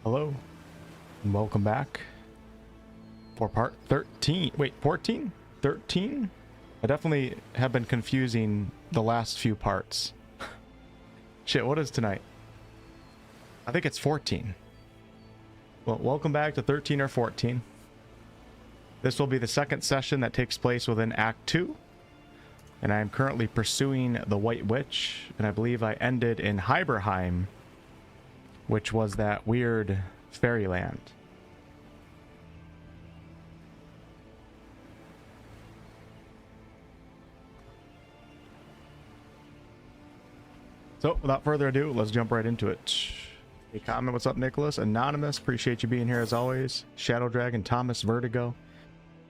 Hello, and welcome back for part 13. Wait, 14? 13? I definitely have been confusing the last few parts. Shit, what is tonight? I think it's 14. Well, welcome back to 13 or 14. This will be the second session that takes place within Act 2. And I am currently pursuing the White Witch, and I believe I ended in Hyberheim, which was that weird fairyland. So, without further ado, let's jump right into it. Hey, comment, what's up, Nicholas? Anonymous, appreciate you being here as always. Shadow Dragon, Thomas, Vertigo.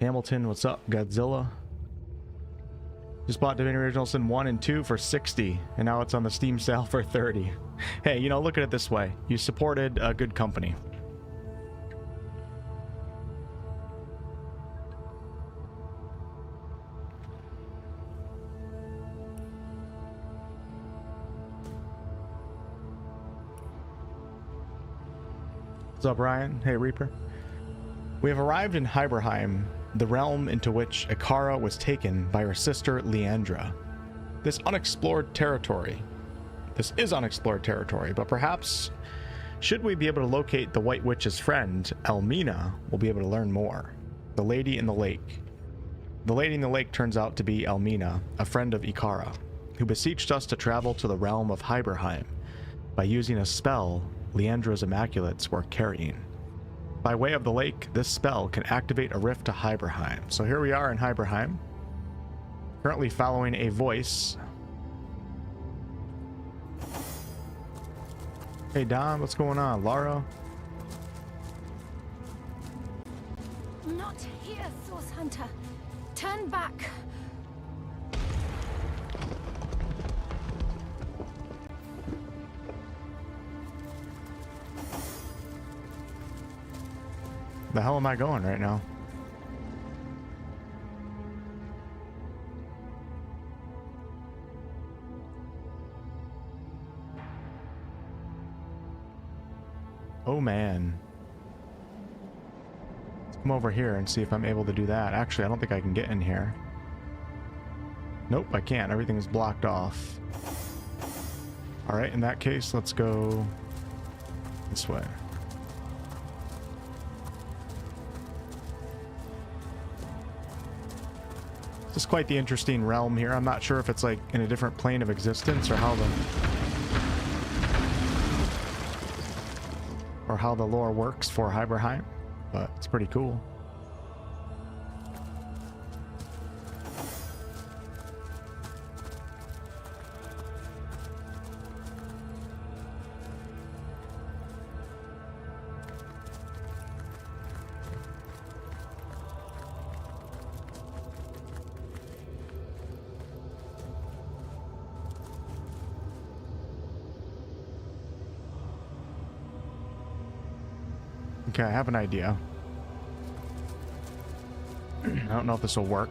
Hamilton, what's up? Godzilla. Just bought Divinity Original Sin 1 and 2 for 60, and now it's on the Steam sale for 30. Hey, you know, look at it this way. You supported a good company. What's up, Ryan? Hey, Reaper. We have arrived in Hyberheim, the realm into which Ikara was taken by her sister Leandra. This is unexplored territory, but perhaps should we be able to locate the White Witch's friend, Elmina, we'll be able to learn more. The Lady in the Lake. The Lady in the Lake turns out to be Elmina, a friend of Ikara, who beseeched us to travel to the realm of Hyberheim by using a spell Leandra's Immaculates were carrying. By way of the lake, this spell can activate a rift to Hyberheim. So here we are in Hyberheim, currently following a voice. Hey Don, what's going on? Lara? Not here, Source Hunter. Turn back. The hell am I going right now? Oh man. Let's come over here and see if I'm able to do that. Actually, I don't think I can get in here. Nope, I can't. Everything is blocked off. Alright, in that case, let's go this way. This is quite the interesting realm here. I'm not sure if it's like in a different plane of existence or how the lore works for Hyberheim, but it's pretty cool. Okay, I have an idea. I don't know if this will work.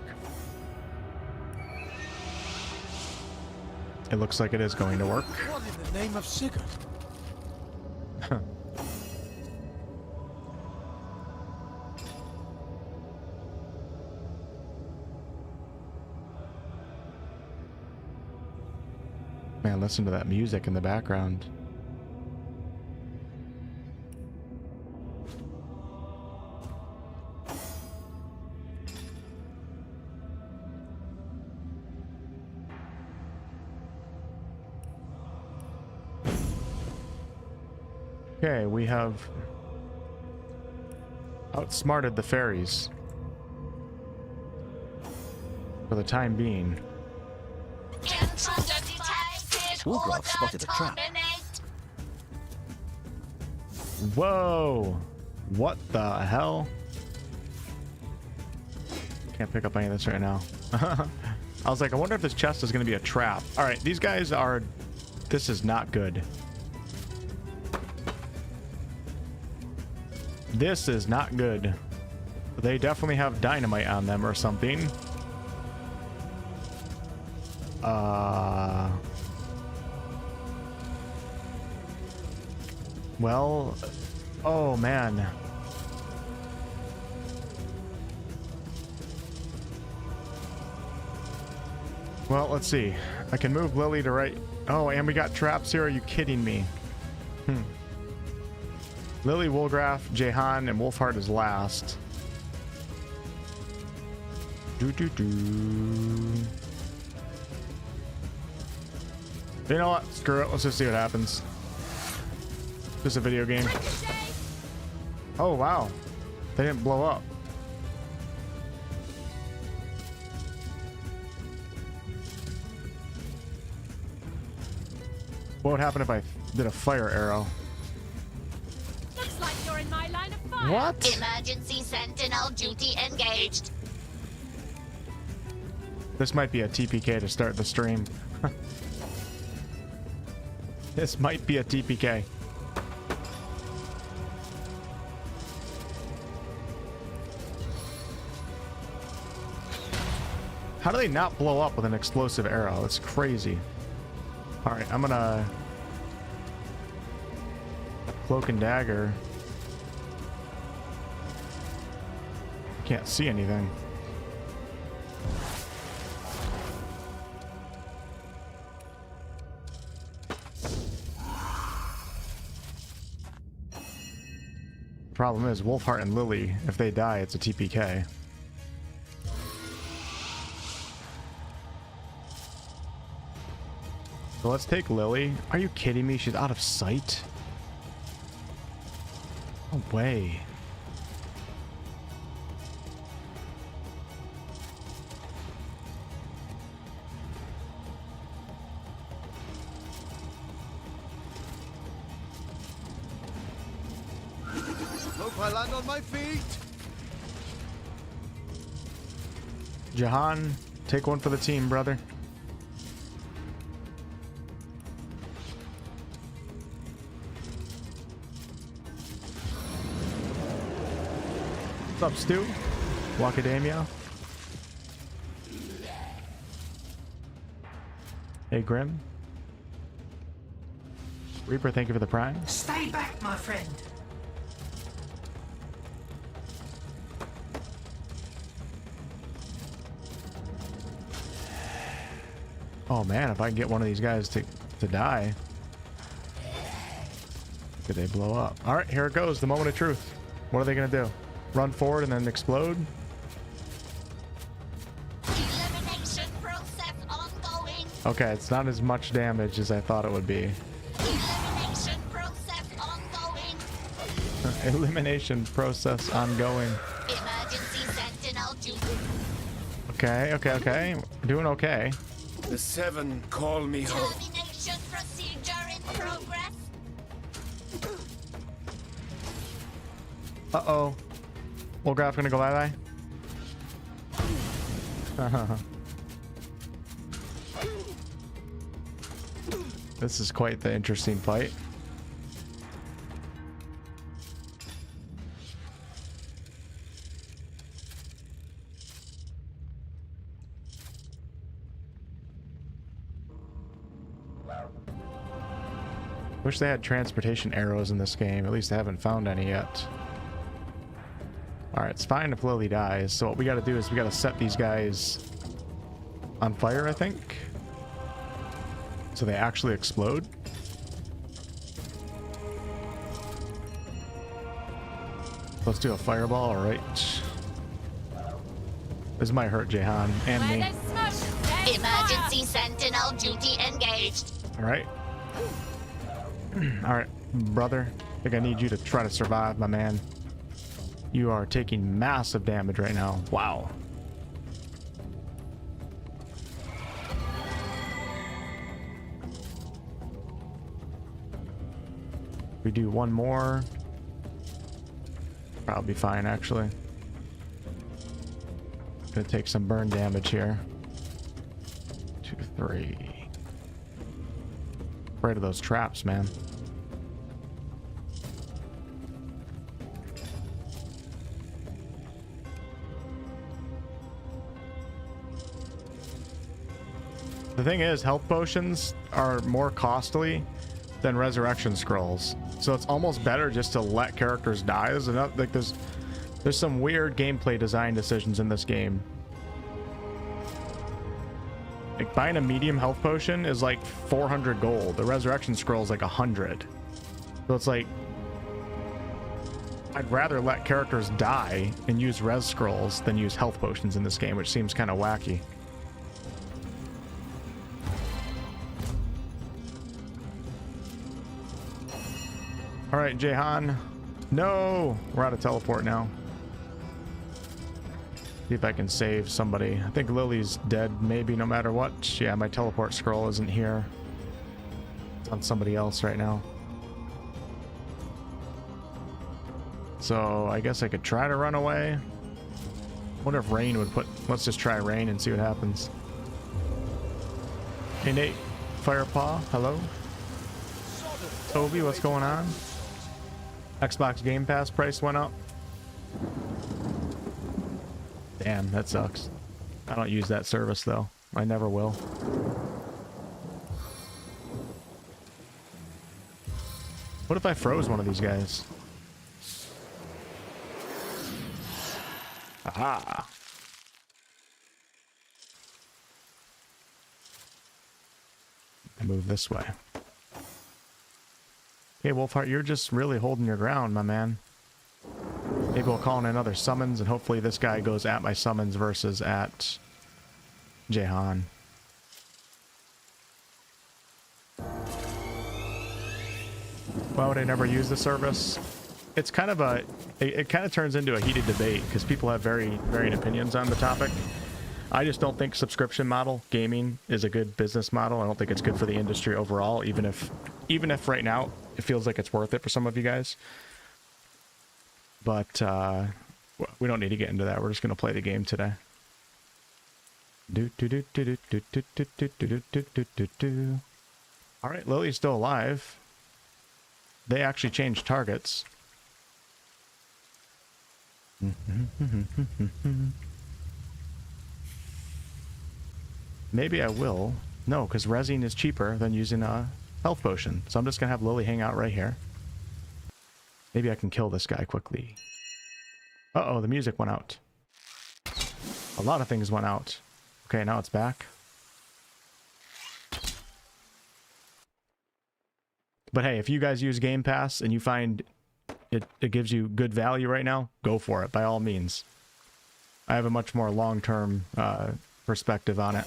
It looks like it is going to work. What in the name of Sigurd? Man, listen to that music in the background. Okay, we have outsmarted the fairies for the time being. Wolfheart spotted a trap. Whoa! What the hell? Can't pick up any of this right now. I was like, I wonder if this chest is going to be a trap. Alright, these guys are... This is not good. This is not good. They definitely have dynamite on them or something. Well, Oh man. Well, let's see. I can move Lily to right. Oh, and we got traps here. Are you kidding me? Lily, Wolgraf, Jehan, and Wolfheart is last. You know what? Screw it. Let's just see what happens. Just a video game. Oh, wow. They didn't blow up. What would happen if I did a fire arrow? Looks like you're in my line of fire. What? Emergency sentinel duty engaged. This might be a TPK to start the stream. This might be a TPK. How do they not blow up with an explosive arrow? That's crazy. All right, I'm gonna cloak and dagger. Can't see anything. Problem is, Wolfheart and Lily, if they die, it's a TPK. So let's take Lily. Are you kidding me? She's out of sight? No way. Hope I land on my feet. Jahan, take one for the team, brother. What's up, Stu? Wakadamia. Hey, Grim. Reaper, thank you for the prime. Stay back, my friend. Oh man, if I can get one of these guys to die. Could they blow up? Alright, here it goes, the moment of truth. What are they gonna do? Run forward and then explode? Elimination process ongoing. Okay, it's not as much damage as I thought it would be. Elimination process ongoing. Elimination process ongoing. Emergency sentinel duty. Okay. We're doing okay. The Seven call me home. Termination procedure in progress. Uh-oh. Wolfgraf gonna go bye-bye? This is quite the interesting fight. Wish they had transportation arrows in this game. At least I haven't found any yet. Alright, it's fine if Lily dies. So what we gotta do is we gotta set these guys on fire, I think. So they actually explode. Let's do a fireball, alright. This might hurt Jehan and Where me. there's smoke, there's Emergency sentinel duty engaged. Alright. Alright, brother. I think I need you to try to survive, my man. You are taking massive damage right now. Wow. We do one more. Probably fine, actually. Gonna take some burn damage here. 2, 3. Afraid of those traps, man. The thing is, health potions are more costly than resurrection scrolls. So it's almost better just to let characters die. There's some weird gameplay design decisions in this game. Like buying a medium health potion is like 400 gold. The resurrection scroll is like 100. So it's like, I'd rather let characters die and use res scrolls than use health potions in this game, which seems kind of wacky. All right, Jehan. No, we're out of teleport now. See if I can save somebody. I think Lily's dead, maybe, no matter what. Yeah, my teleport scroll isn't here. It's on somebody else right now. So I guess I could try to run away. Wonder if Rain would put... Let's just try Rain and see what happens. Hey, Nate. Firepaw, hello. Toby, what's going on? Xbox Game Pass price went up. Damn, that sucks. I don't use that service, though. I never will. What if I froze one of these guys? Aha! Move this way. Hey, Wolfheart, you're just really holding your ground, my man. Maybe we'll call in another summons, and hopefully this guy goes at my summons versus at Jehan. Why would I never use the service? It's kind of a... It kind of turns into a heated debate, because people have varying opinions on the topic. I just don't think subscription model gaming is a good business model. I don't think it's good for the industry overall, even if right now it feels like it's worth it for some of you guys. But we don't need to get into that. We're just going to play the game today. All right, Lily's still alive. They actually changed targets. Maybe I will. No, because resin is cheaper than using a health potion. So I'm just going to have Lily hang out right here. Maybe I can kill this guy quickly. Uh-oh, the music went out. A lot of things went out. Okay, now it's back. But hey, if you guys use Game Pass and you find it gives you good value right now, go for it, by all means. I have a much more long-term perspective on it.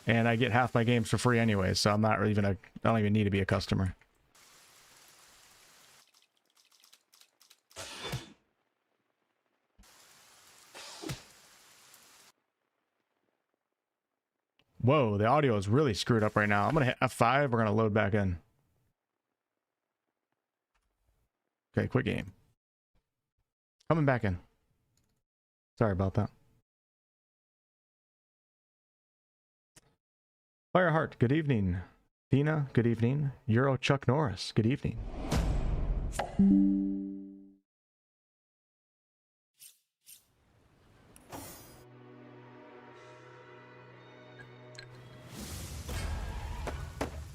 And I get half my games for free anyway, so I don't even need to be a customer. Whoa, the audio is really screwed up right now. I'm gonna hit F5, we're gonna load back in. Okay, quit game. Coming back in. Sorry about that. Fireheart, good evening. Dina, good evening. Euro Chuck Norris, good evening.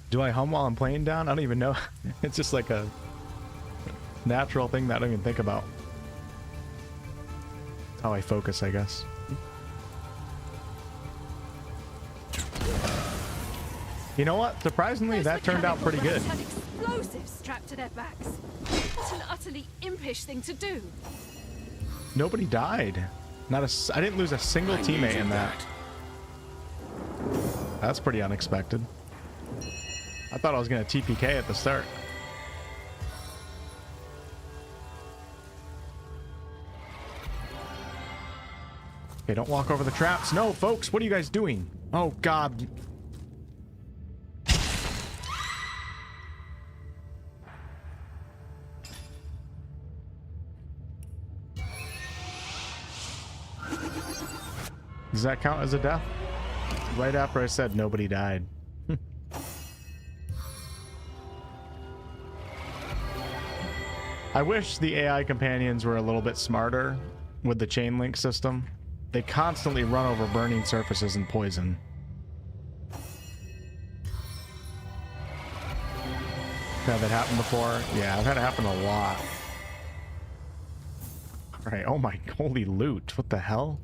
Do I hum while I'm playing down? I don't even know. It's just like a natural thing that I don't even think about. That's how I focus, I guess. You know what? Surprisingly, that turned out pretty good. Had explosives strapped to their backs. What an utterly impish thing to do. Nobody died. I didn't lose a single teammate in that. That's pretty unexpected. I thought I was going to TPK at the start. Okay, don't walk over the traps. No, folks, what are you guys doing? Oh, God. Does that count as a death? Right after I said nobody died. I wish the AI companions were a little bit smarter with the chain link system. They constantly run over burning surfaces and poison. Had that happen before? Yeah, I've had it happen a lot. Alright, oh my, holy loot. What the hell?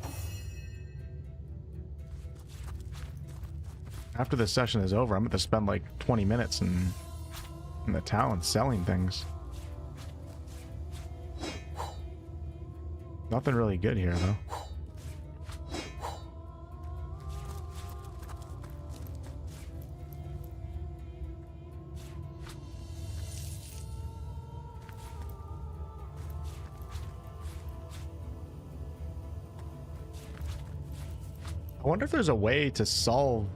After this session is over, I'm going to spend like 20 minutes in the town selling things. Nothing really good here, though. I wonder if there's a way to solve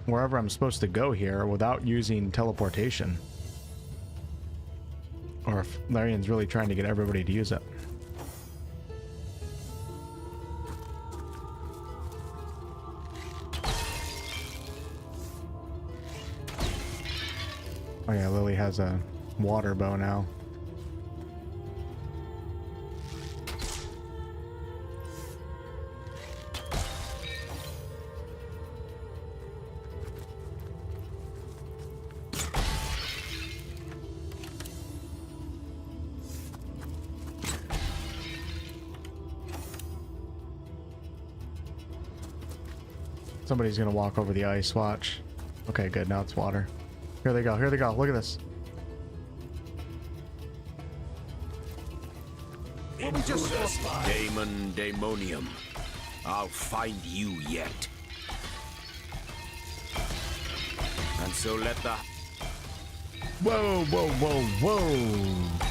wherever I'm supposed to go here without using teleportation. Or if Larian's really trying to get everybody to use it. Oh yeah, Lily has a water bow now. Somebody's gonna walk over the ice, watch. Okay, good, now it's water. Here they go, look at this. Daemon Daemonium. I'll find you yet. And so let the... Whoa, whoa, whoa, whoa!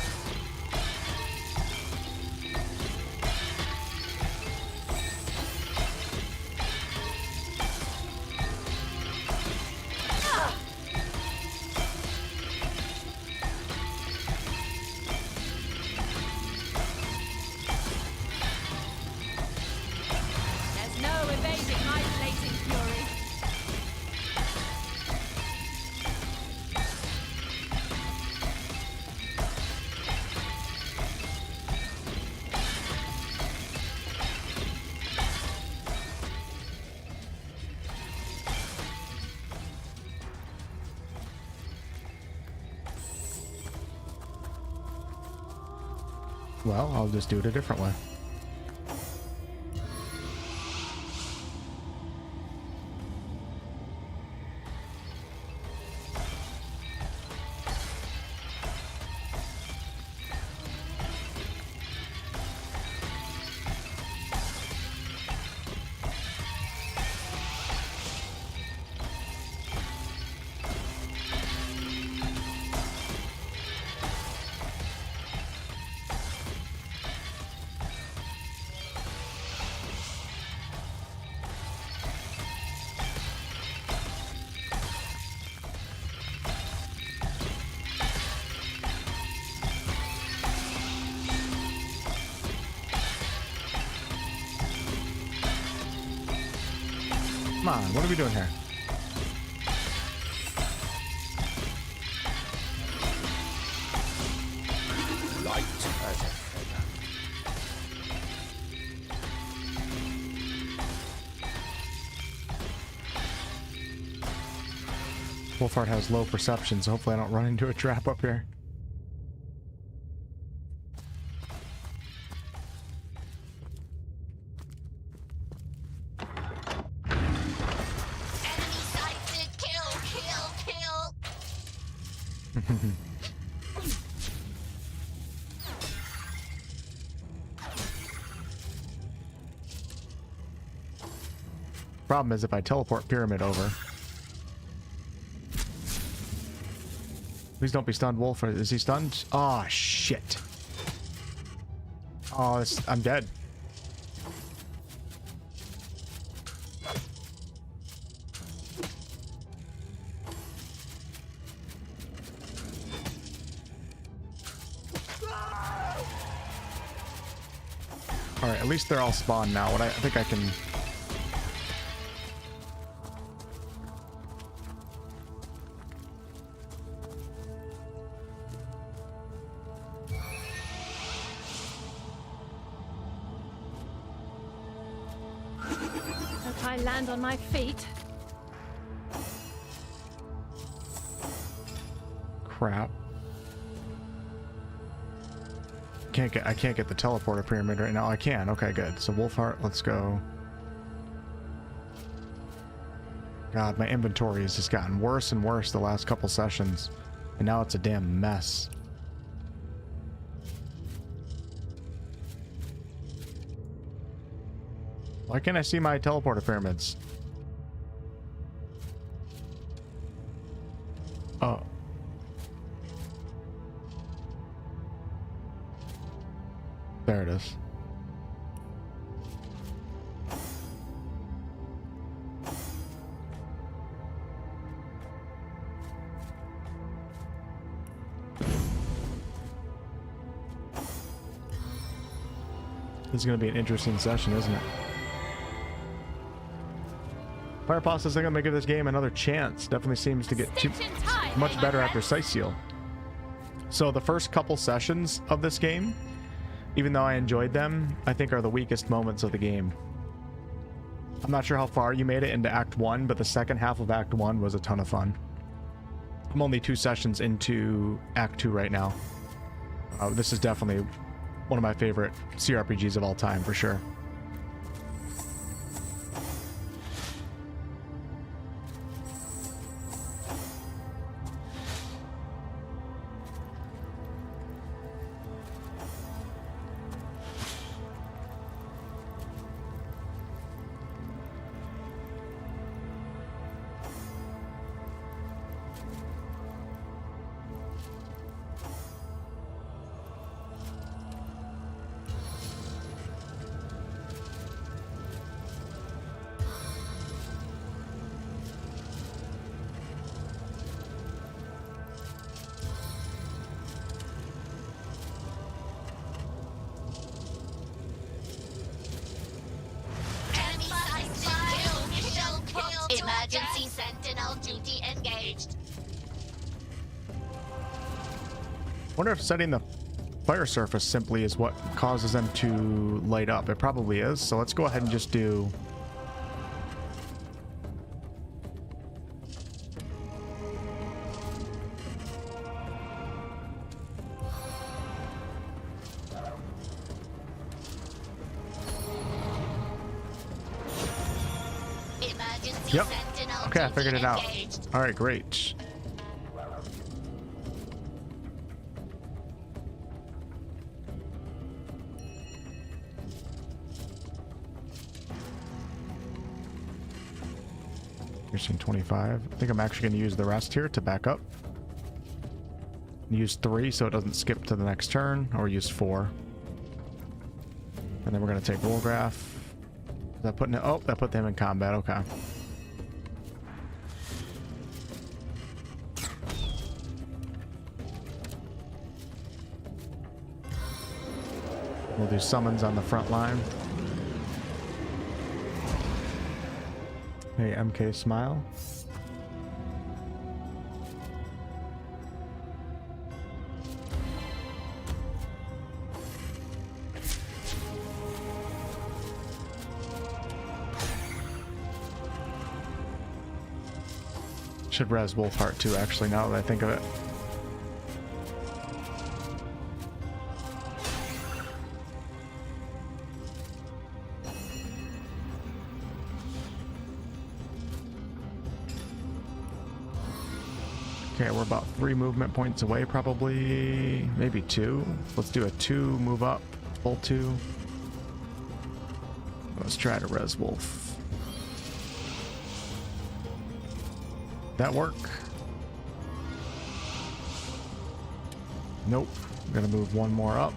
There's no evading my blazing fury. Well, I'll just do it a different way. Come on, what are we doing here? Light as a feather. Wolfheart has low perception, so hopefully I don't run into a trap up here. Enemy sighted. Kill, kill, kill. Problem is if I teleport Pyramid over. Please don't be stunned, Wolf. Is he stunned? Oh, shit. Oh, I'm dead. Alright, at least they're all spawned now. I think I can... Hope I land on my feet. crap. I can't get the teleporter pyramid right now. I can. Okay, good. So Wolfheart, let's go. God, my inventory has just gotten worse and worse the last couple sessions. And now it's a damn mess. Why can't I see my teleporter pyramids? Oh. There it is. This is going to be an interesting session, isn't it? Firepaw says they're going to give this game another chance. Definitely seems to get much better after Sight Seal. So the first couple sessions of this game, even though I enjoyed them, I think are the weakest moments of the game. I'm not sure how far you made it into Act 1, but the second half of Act 1 was a ton of fun. I'm only 2 sessions into Act 2 right now. This is definitely one of my favorite CRPGs of all time, for sure. Emergency sentinel duty engaged. Wonder if setting the fire surface simply is what causes them to light up. It probably is. So let's go ahead and just do... Yep. Okay, I figured it out. All right, great. Piercing 25. I think I'm actually going to use the rest here to back up. Use 3 so it doesn't skip to the next turn, or use 4. And then we're going to take Wolgraf. Is that putting it? Oh, that put them in combat. Okay. We'll do summons on the front line. Hey, MK Smile. Should res Wolfheart too, actually, now that I think of it. Okay, we're about 3 movement points away, probably. Maybe 2. Let's do a 2 move up, full 2. Let's try to res Wolf. That work? Nope. I'm gonna move 1 more up.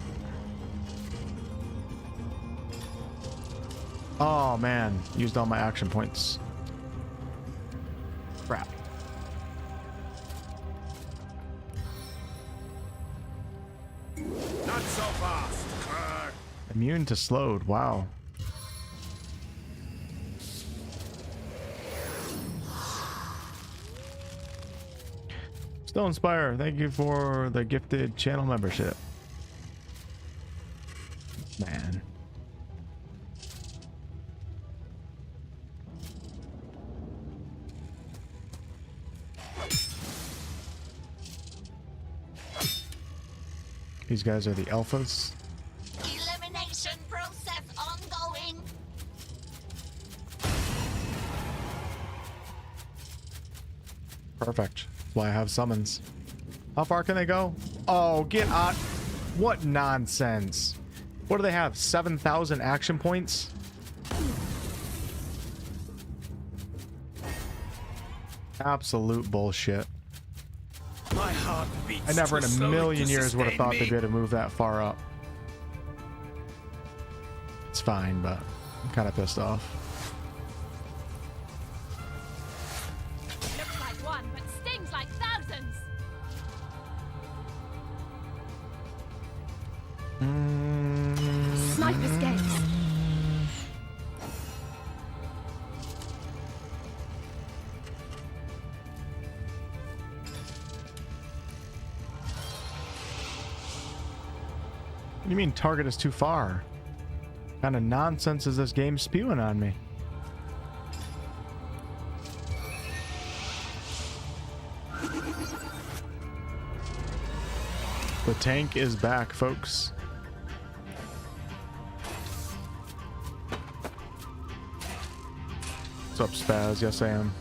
Oh man, used all my action points. Crap. Not so fast. Immune to slowed. Wow. Stone Spire, thank you for the gifted channel membership. Man. These guys are the alphas. Elimination process ongoing. Perfect. That's why I have summons. How far can they go? Oh, get out. What nonsense. What do they have? 7,000 action points? Absolute bullshit. My heart beats I never in too a slowly million to years would have sustain thought me. they'd be able to move that far up. It's fine, but I'm kind of pissed off. Looks like one, but stings like thousands. Sniper's gaze. What do you mean target is too far? What kind of nonsense is this game spewing on me? The tank is back, folks. What's up, Spaz? Yes, I am.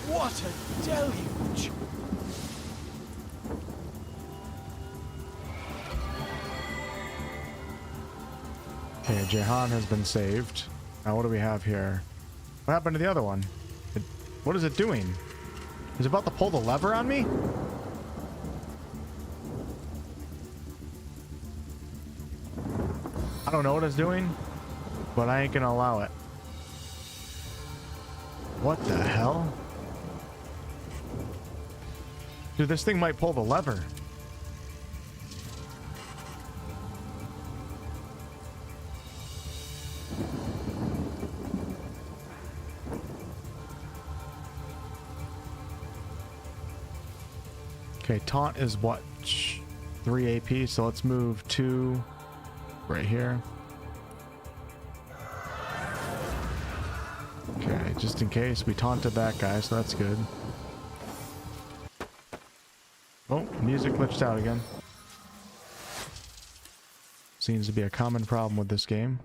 What a deluge! Okay, Jehan has been saved. Now, what do we have here? What happened to the other one? What is it doing? Is it about to pull the lever on me? I don't know what it's doing, but I ain't gonna allow it. What the hell? Dude, this thing might pull the lever. Okay, taunt is what? 3 AP, so let's move 2 right here. Okay, just in case. We taunted that guy, so that's good. Oh, music glitched out again. Seems to be a common problem with this game.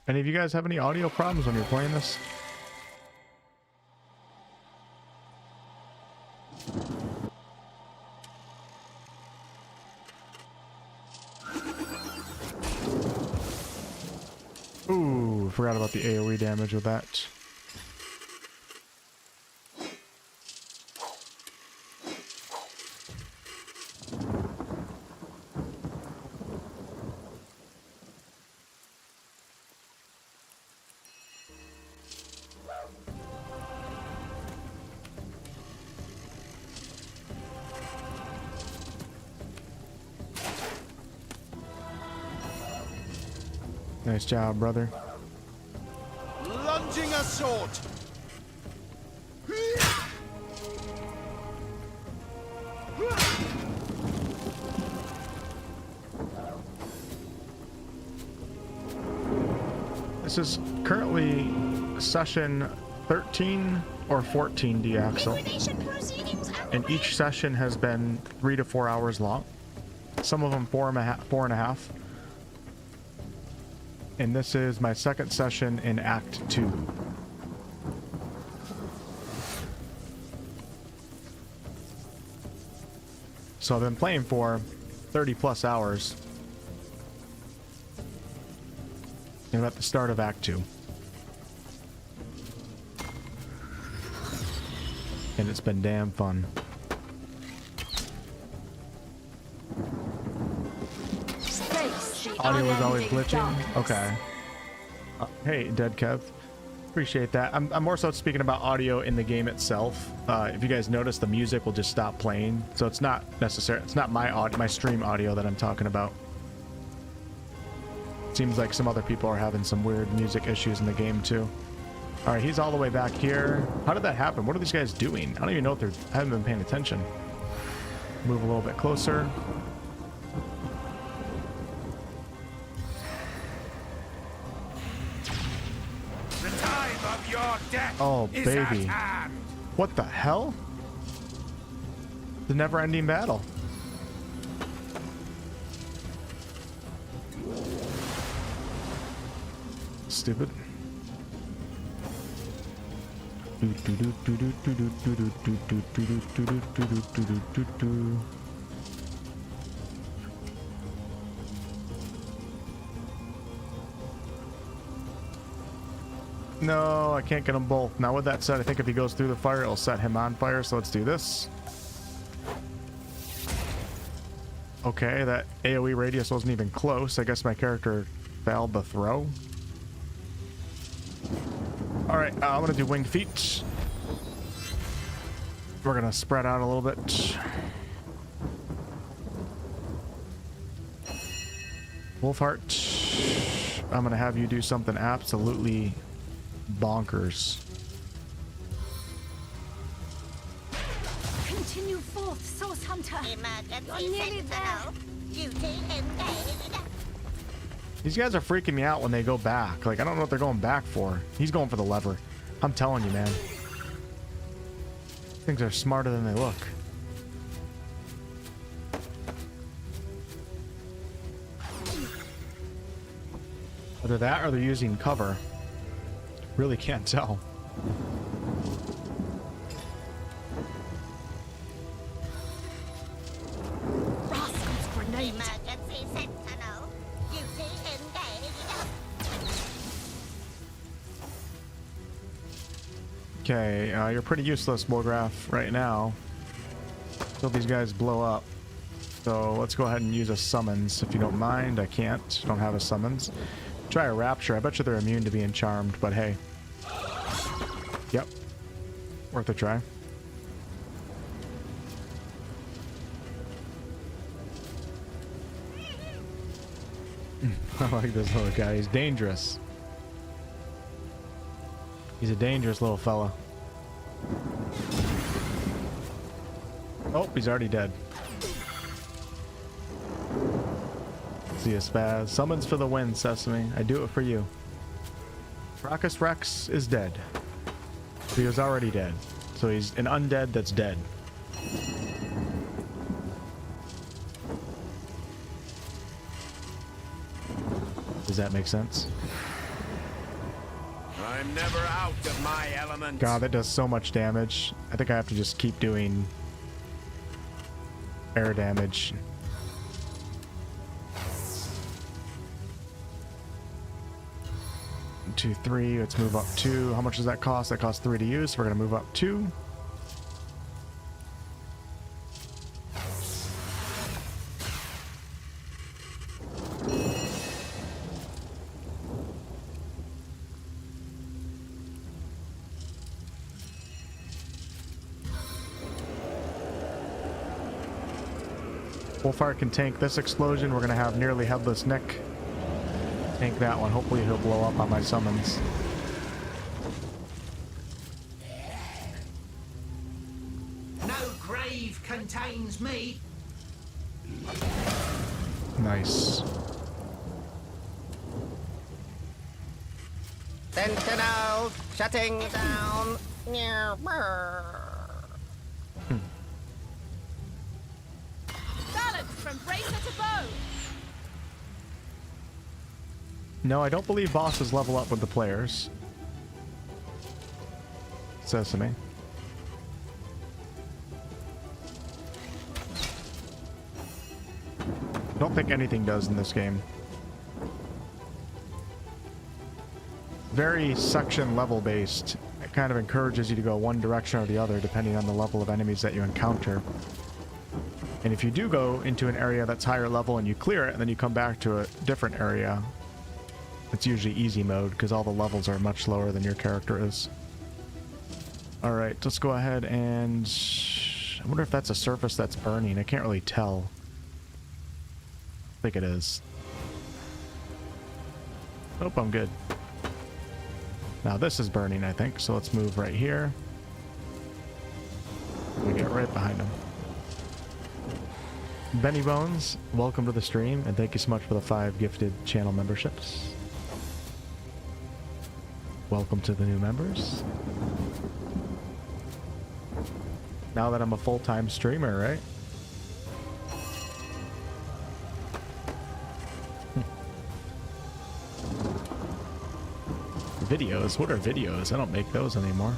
Any of you guys have any audio problems when you're playing this? Ooh, forgot about the AoE damage with that. Nice job, brother. Lunging assault! This is currently session 13 or 14 D-Axle, Liquidation proceedings and each session has been 3 to 4 hours long. Some of them 4.5. And this is my second session in Act 2. So I've been playing for 30 plus hours. And I'm at the start of Act 2. And it's been damn fun. Face the Audio is always unending glitching. darkness. Okay. Hey, Dead Kev. Appreciate that. I'm more so speaking about audio in the game itself. If you guys notice, the music will just stop playing, so it's not necessary. It's not my audio, my stream audio that I'm talking about. Seems like some other people are having some weird music issues in the game too. All right, he's all the way back here. How did that happen? What are these guys doing? I don't even know if they're. I haven't been paying attention. Move a little bit closer. The time of your death Oh, is baby. at hand. What the hell? The never-ending battle. Stupid. No, I can't get them both. Now with that said, I think if he goes through the fire, it'll set him on fire, so let's do this. Okay, that AoE radius wasn't even close. I guess my character failed the throw. Alright, I'm gonna do winged feet. We're gonna spread out a little bit. Wolfheart, I'm gonna have you do something absolutely bonkers. Continue forth, Source Hunter. Emergency You're nearly sentinel. Duty engaged. These guys are freaking me out when they go back. Like, I don't know what they're going back for. He's going for the lever. I'm telling you, man. Things are smarter than they look. Either that or they're using cover. Really can't tell. Rascal's grenade. Emergency sentinel. Duty engaged. Okay, you're pretty useless, Morgraph, right now. Until these guys blow up. So let's go ahead and use a summons, if you don't mind. I can't. Don't have a summons. Try a rapture. I bet you they're immune to being charmed, but hey. Yep. Worth a try. I like this little guy. He's dangerous. He's a dangerous little fella. Oh, he's already dead. See a spaz. Summons for the win, Sesame. I do it for you. Raucous Rex is dead. He was already dead. So he's an undead that's dead. Does that make sense? I'm never out of my element. God, that does so much damage. I think I have to just keep doing air damage. 2, 3. Let's move up 2. How much does that cost? That costs 3 to use. So we're going to move up 2. Wolfheart can tank this explosion. We're going to have nearly headless Nick tank that one. Hopefully he'll blow up on my summons. No grave contains me. Nice. Sentinel, shutting down. Balance from bracer to bow. No, I don't believe bosses level up with the players. Sesame. Don't think anything does in this game. Very section level based. It kind of encourages you to go one direction or the other depending on the level of enemies that you encounter. And if you do go into an area that's higher level and you clear it and then you come back to a different area, it's usually easy mode because all the levels are much lower than your character is. Alright, let's go ahead and... I wonder if that's a surface that's burning. I can't really tell. I think it is. Nope, I'm good. Now this is burning, I think, so let's move right here. We get right behind him. Benny Bones, welcome to the stream, and thank you so much for the 5 gifted channel memberships. Welcome to the new members. Now that I'm a full-time streamer, right? Videos? What are videos? I don't make those anymore.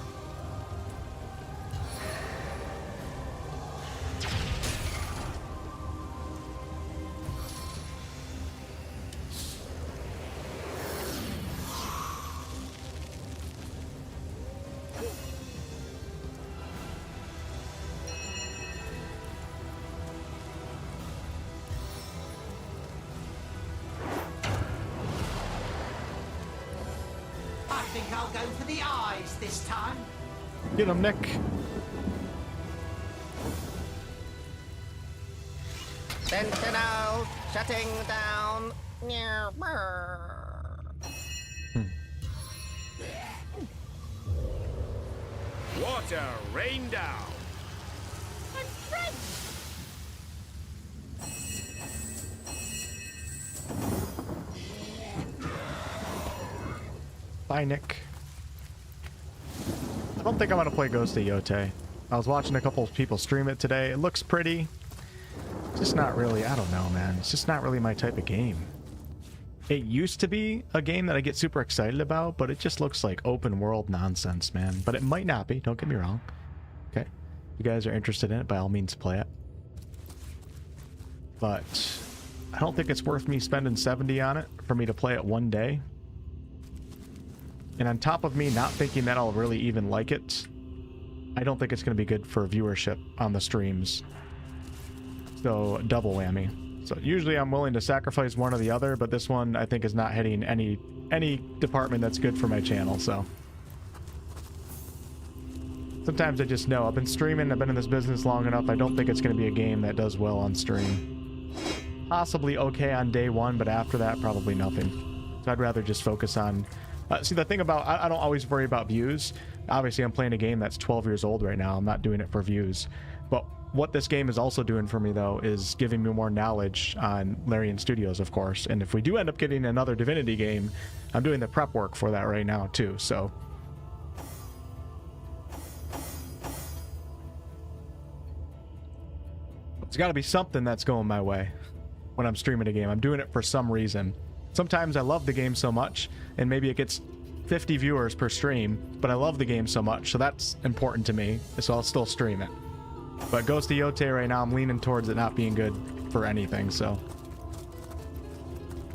I think I'll go for the eyes this time. Get him, Nick. Sentinel, shutting down. Water rain down. Bye, Nick. I don't think I'm gonna play Ghost of Yote. I was watching a couple of people stream it today. It looks pretty. It's just not really, I don't know, man. It's just not really my type of game. It used to be a game that I get super excited about, but it just looks like open world nonsense, man. But it might not be, don't get me wrong. Okay. If you guys are interested in it, by all means play it. But I don't think it's worth me spending 70 on it for me to play it one day. And on top of me not thinking that I'll really even like it, I don't think it's going to be good for viewership on the streams. So, double whammy. So, usually I'm willing to sacrifice one or the other, but this one I think is not hitting any department that's good for my channel, so. Sometimes I just know. I've been streaming, I've been in this business long enough, I don't think it's going to be a game that does well on stream. Possibly okay on day one, but after that, probably nothing. So I'd rather just focus on... see, the thing about, I don't always worry about views. Obviously, I'm playing a game that's 12 years old right now. I'm not doing it for views. But what this game is also doing for me, though, is giving me more knowledge on Larian Studios, of course. And if we do end up getting another Divinity game, I'm doing the prep work for that right now, too. So, there's got to be something that's going my way when I'm streaming a game. I'm doing it for some reason. Sometimes I love the game so much, and maybe it gets 50 viewers per stream, but I love the game so much, so that's important to me, so I'll still stream it. But Ghost of Yote right now, I'm leaning towards it not being good for anything, so.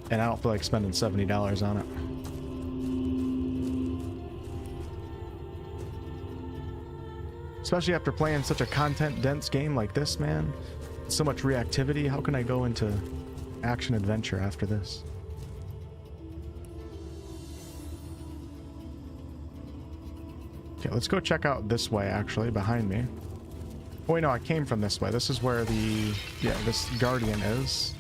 And I don't feel like spending $70 on it. Especially after playing such a content-dense game like this, man. So much reactivity, how can I go into action-adventure after this? Okay, let's go check out this way, actually, behind me. Oh, wait, no, I came from this way. This is where the... yeah, this guardian is.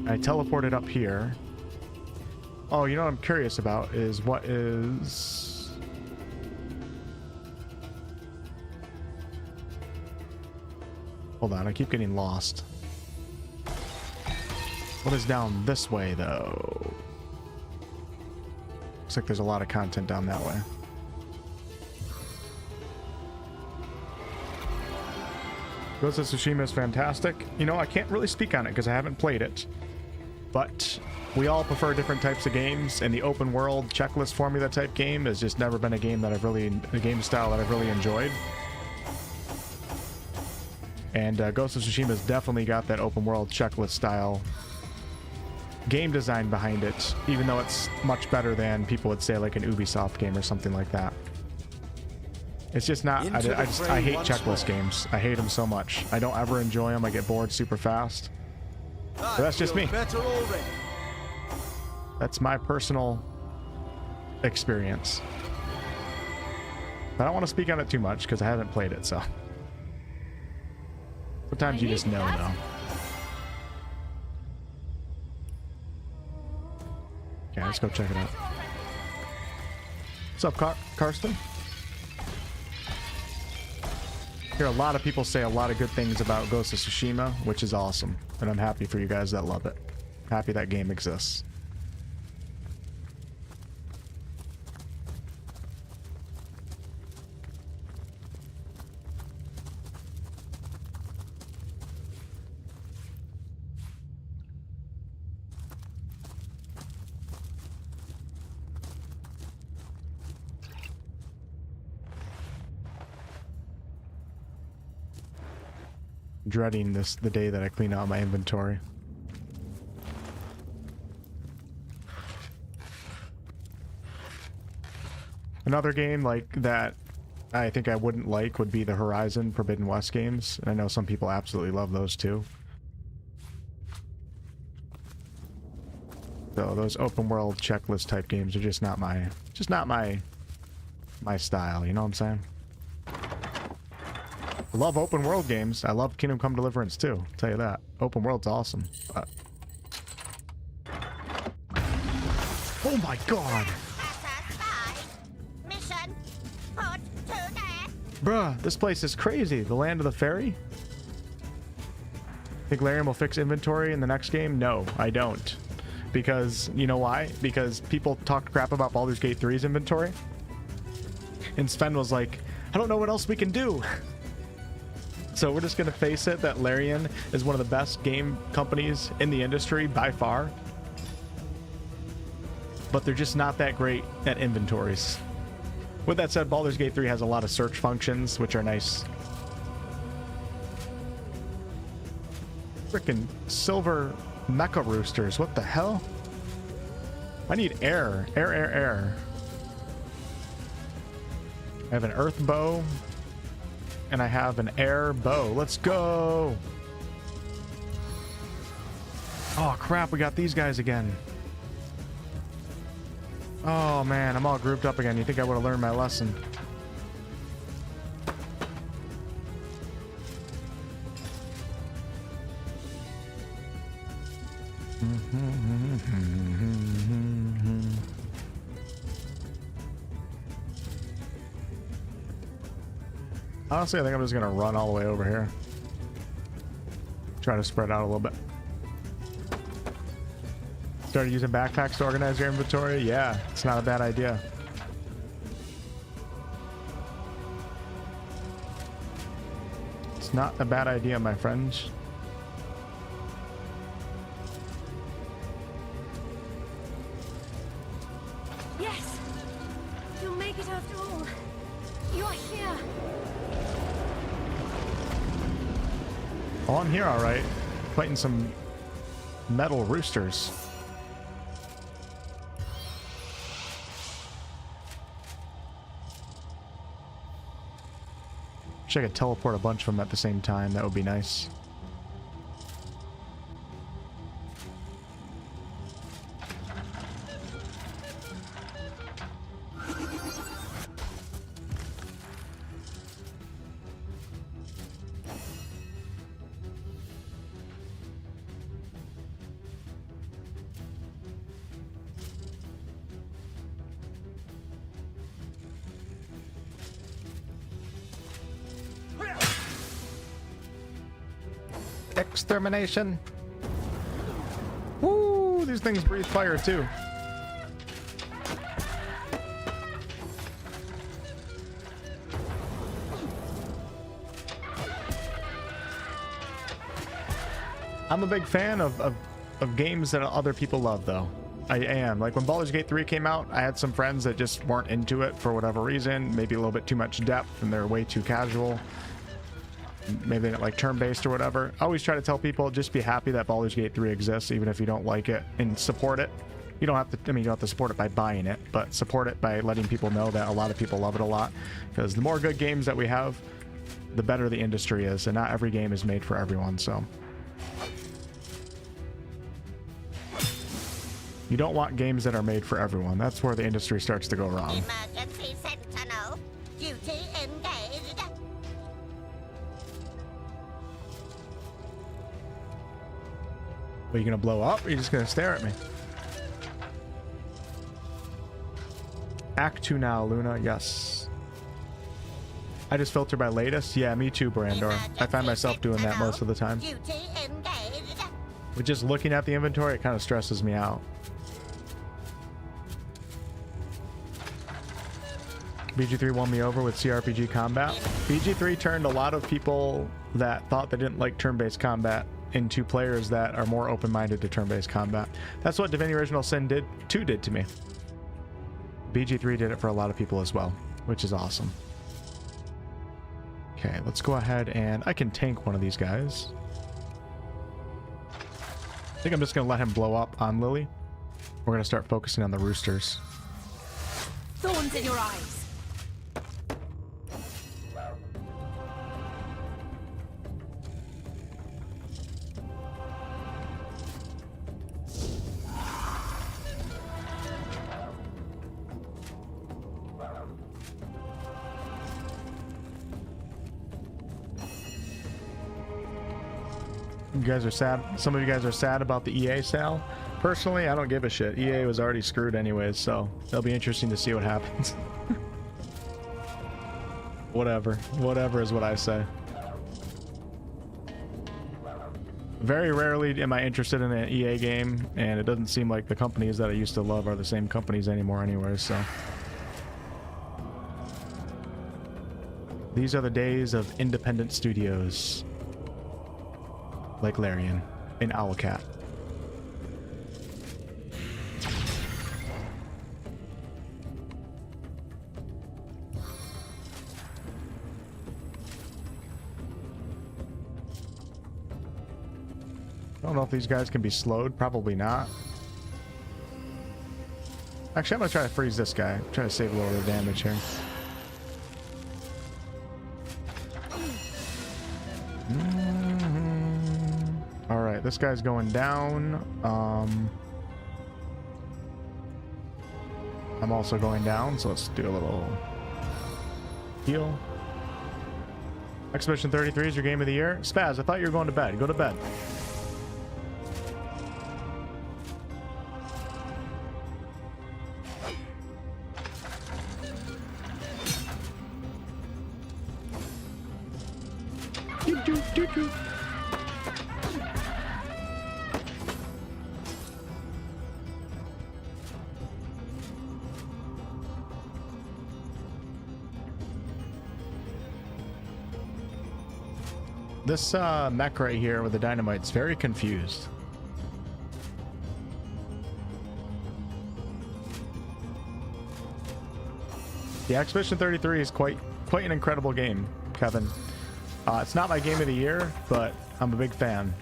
I teleported up here. Oh, you know what I'm curious about is what is... hold on, I keep getting lost. What is down this way, though? Looks like there's a lot of content down that way. Ghost of Tsushima is fantastic. You know, I can't really speak on it because I haven't played it. But we all prefer different types of games, and the open world checklist formula type game has just never been a game that a game style that I've really enjoyed. And Ghost of Tsushima has definitely got that open world checklist style game design behind it, even though it's much better than people would say like an Ubisoft game or something like that. It's just not, I hate checklist games. I hate them so much. I don't ever enjoy them. I get bored super fast. But that's just me. Better already. That's my personal experience. I don't want to speak on it too much because I haven't played it, so. Sometimes you just know, though. Okay, let's go check it out. What's up, Karsten? I hear a lot of people say a lot of good things about Ghost of Tsushima, which is awesome. And I'm happy for you guys that love it. Happy that game exists. Dreading the day that I clean out my inventory. Another game like that I think I wouldn't like would be the Horizon Forbidden West games. And I know some people absolutely love those too. So those open world checklist type games are just not my style, you know what I'm saying? I love open world games. I love Kingdom Come Deliverance too. I'll tell you that. Open world's awesome. But... oh my god! Mission put to death. Bruh, this place is crazy. The land of the fairy? Think Larian will fix inventory in the next game? No, I don't. Because, you know why? Because people talked crap about Baldur's Gate 3's inventory. And Sven was like, I don't know what else we can do. So we're just going to face it that Larian is one of the best game companies in the industry by far. But they're just not that great at inventories. With that said, Baldur's Gate 3 has a lot of search functions, which are nice. Frickin' silver mecha roosters. What the hell? I need air. Air. I have an earth bow. And I have an air bow. Let's go! Oh crap, we got these guys again. Oh man, I'm all grouped up again. You think I would have learned my lesson? Honestly, I think I'm just gonna run all the way over here. Try to spread out a little bit. Started using backpacks to organize your inventory? Yeah, it's not a bad idea. It's not a bad idea, my friends. Yes! You'll make it after all. You're here. Oh, I'm here, all right. Fighting some metal roosters. Wish I could teleport a bunch of them at the same time. That would be nice. Extermination. Woo! These things breathe fire too. I'm a big fan of games that other people love, though. I am. Like when Baldur's Gate 3 came out, I had some friends that just weren't into it for whatever reason. Maybe a little bit too much depth and they're way too casual. Maybe they don't like turn-based or whatever. I always try to tell people, just be happy that Baldur's Gate 3 exists, even if you don't like it, and support it. You don't have to, I mean, you don't have to support it by buying it, but support it by letting people know that a lot of people love it a lot. Because the more good games that we have, the better the industry is, and not every game is made for everyone, so. You don't want games that are made for everyone. That's where the industry starts to go wrong. Emergency sentinel. Duty engaged. Are you gonna blow up, or are you just gonna stare at me? Act 2 now, Luna. Yes. I just filter by latest. Yeah, me too, Brandor. I find myself doing that most of the time. Duty engaged. But just looking at the inventory, it kind of stresses me out. BG3 won me over with CRPG combat. BG3 turned a lot of people that thought they didn't like turn-based combat into players that are more open-minded to turn-based combat. That's what Divinity Original Sin 2 did to me. BG3 did it for a lot of people as well, which is awesome. Okay, let's go ahead and I can tank one of these guys. I think I'm just gonna let him blow up on Lily. We're gonna start focusing on the roosters. Thorns in your eyes. You guys are sad. Some of you guys are sad about the EA sale. Personally, I don't give a shit. EA was already screwed anyways, so it'll be interesting to see what happens. Whatever. Whatever is what I say. Very rarely am I interested in an EA game, and it doesn't seem like the companies that I used to love are the same companies anymore anyway, so. These are the days of independent studios. Like Larian and Owlcat. I don't know if these guys can be slowed. Probably not. Actually, I'm gonna try to freeze this guy. Try to save a little bit of damage here. Alright, this guy's going down. I'm also going down, so let's do a little heal. Expedition 33 is your game of the year. Spaz, I thought you were going to bed. Go to bed. This mech right here with the dynamite's very confused. The Expedition 33 is quite an incredible game, Kevin. It's not my game of the year, but I'm a big fan.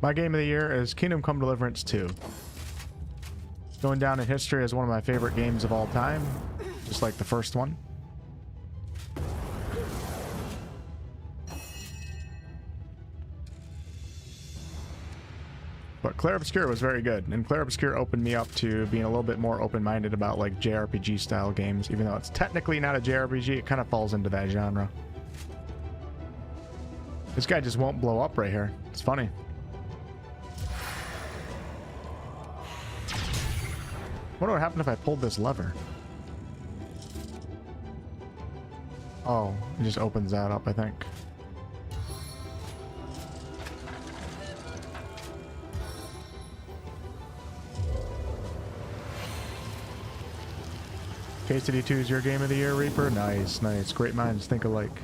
My game of the year is Kingdom Come Deliverance 2. Going down in history as one of my favorite games of all time, just like the first one. But Clair Obscur was very good, and Clair Obscur opened me up to being a little bit more open-minded about like JRPG style games. Even though it's technically not a JRPG, it kind of falls into that genre. This guy just won't blow up right here. It's funny. What would happen if I pulled this lever? Oh, it just opens that up, I think. KCD 2 is your game of the year, Reaper? Nice, nice. Great minds think alike.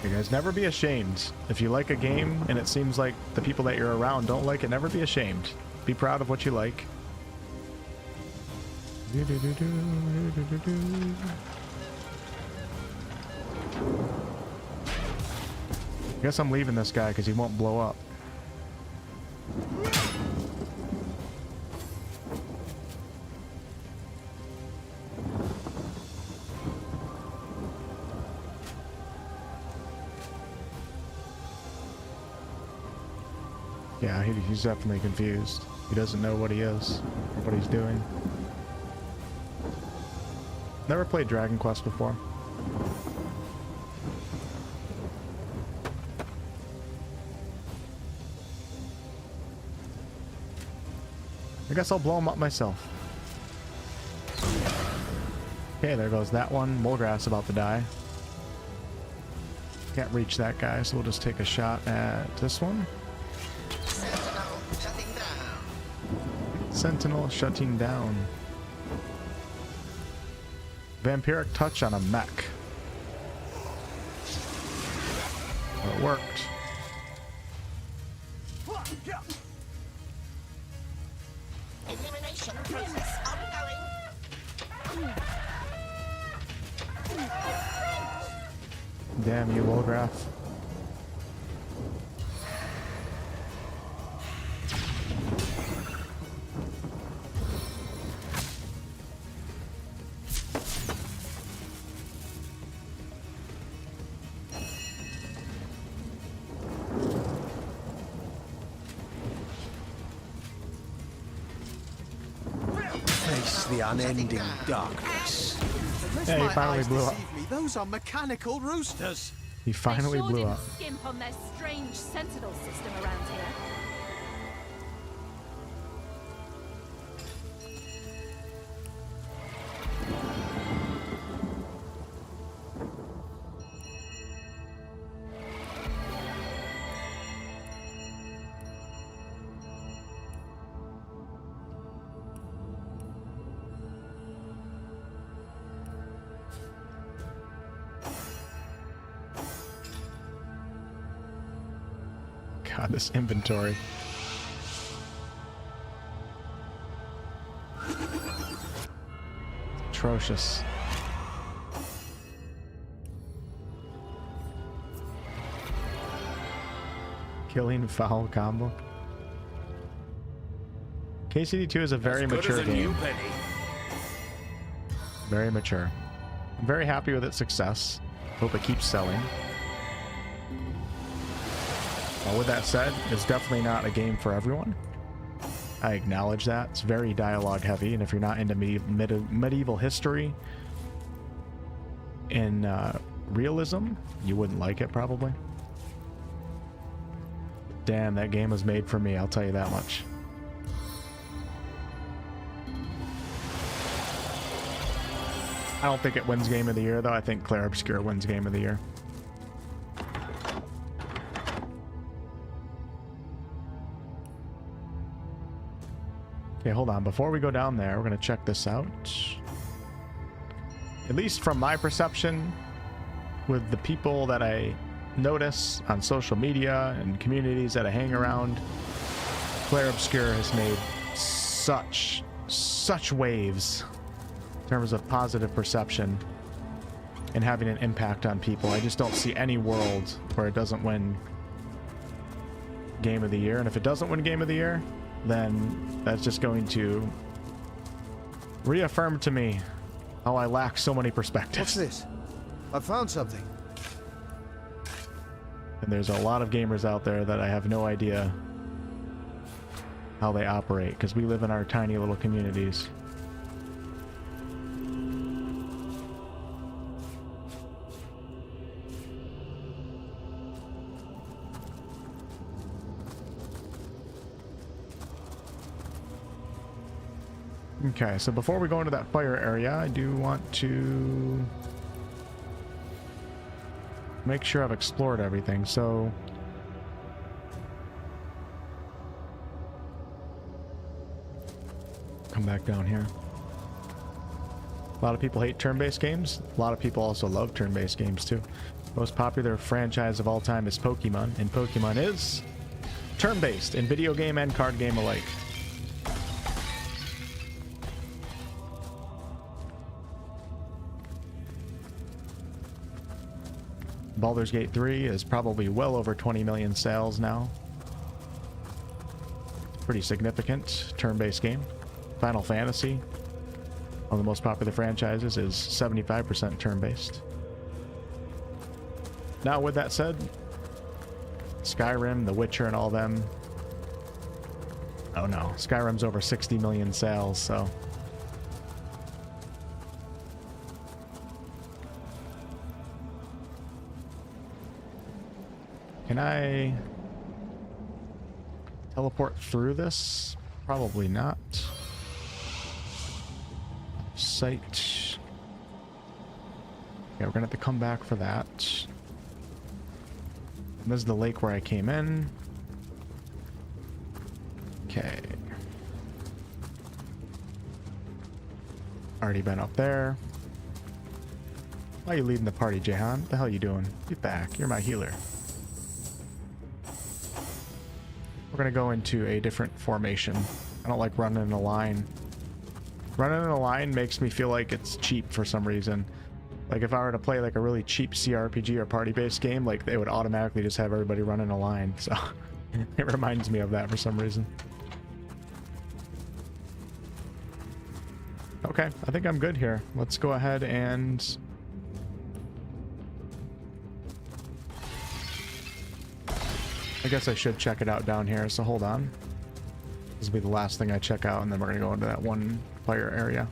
You guys, never be ashamed. If you like a game and it seems like the people that you're around don't like it, never be ashamed. Be proud of what you like. Guess I'm leaving this guy because he won't blow up. Yeah, he's definitely confused. He doesn't know what he is or what he's doing. Never played Dragon Quest before. I guess I'll blow him up myself. Okay, there goes that one. Mulgrass about to die. Can't reach that guy, so we'll just take a shot at this one. Sentinel shutting down. Sentinel shutting down. Vampiric touch on a mech. Well, it worked. Elimination process ongoing. Damn you, Wolgraf. Face the unending darkness. Yeah, he finally blew up. Those are mechanical roosters. He finally they sure blew didn't up. skimp on their strange sentinel system around here. God, this inventory. Atrocious. Killing foul combo. KCD2 is a very mature game. Very mature. I'm very happy with its success. Hope it keeps selling. With that said, it's definitely not a game for everyone. I acknowledge that. It's very dialogue heavy, and if you're not into medieval history and realism, you wouldn't like it probably. Damn, that game was made for me, I'll tell you that much. I don't think it wins Game of the Year, though. I think Clair Obscur wins Game of the Year. Okay, hold on. Before we go down there, we're going to check this out. At least from my perception, with the people that I notice on social media and communities that I hang around, Clair Obscur has made such waves in terms of positive perception and having an impact on people. I just don't see any world where it doesn't win Game of the Year. And if it doesn't win Game of the Year, then that's just going to reaffirm to me how I lack so many perspectives. What's this? I found something. And there's a lot of gamers out there that I have no idea how they operate, because we live in our tiny little communities. Okay, so before we go into that fire area, I do want to make sure I've explored everything. So come back down here. A lot of people hate turn-based games. A lot of people also love turn-based games too. Most popular franchise of all time is Pokemon, and Pokemon is turn-based in video game and card game alike. Baldur's Gate 3 is probably well over 20 million sales now. Pretty significant turn-based game. Final Fantasy, one of the most popular franchises, is 75% turn-based. Now, with that said, Skyrim, The Witcher, and all them. Oh no, Skyrim's over 60 million sales, so. Can I teleport through this? Probably not. Sight. Yeah, we're gonna have to come back for that. And this is the lake where I came in. Okay. Already been up there. Why are you leading the party, Jehan? What the hell are you doing? Get back. You're my healer. We're gonna go into a different formation. I don't like running in a line. Running in a line makes me feel like it's cheap for some reason. Like if I were to play like a really cheap CRPG or party-based game, like they would automatically just have everybody run in a line. So it reminds me of that for some reason. Okay, I think I'm good here. Let's go ahead and I guess I should check it out down here, so hold on. This will be the last thing I check out, and then we're going to go into that one fire area.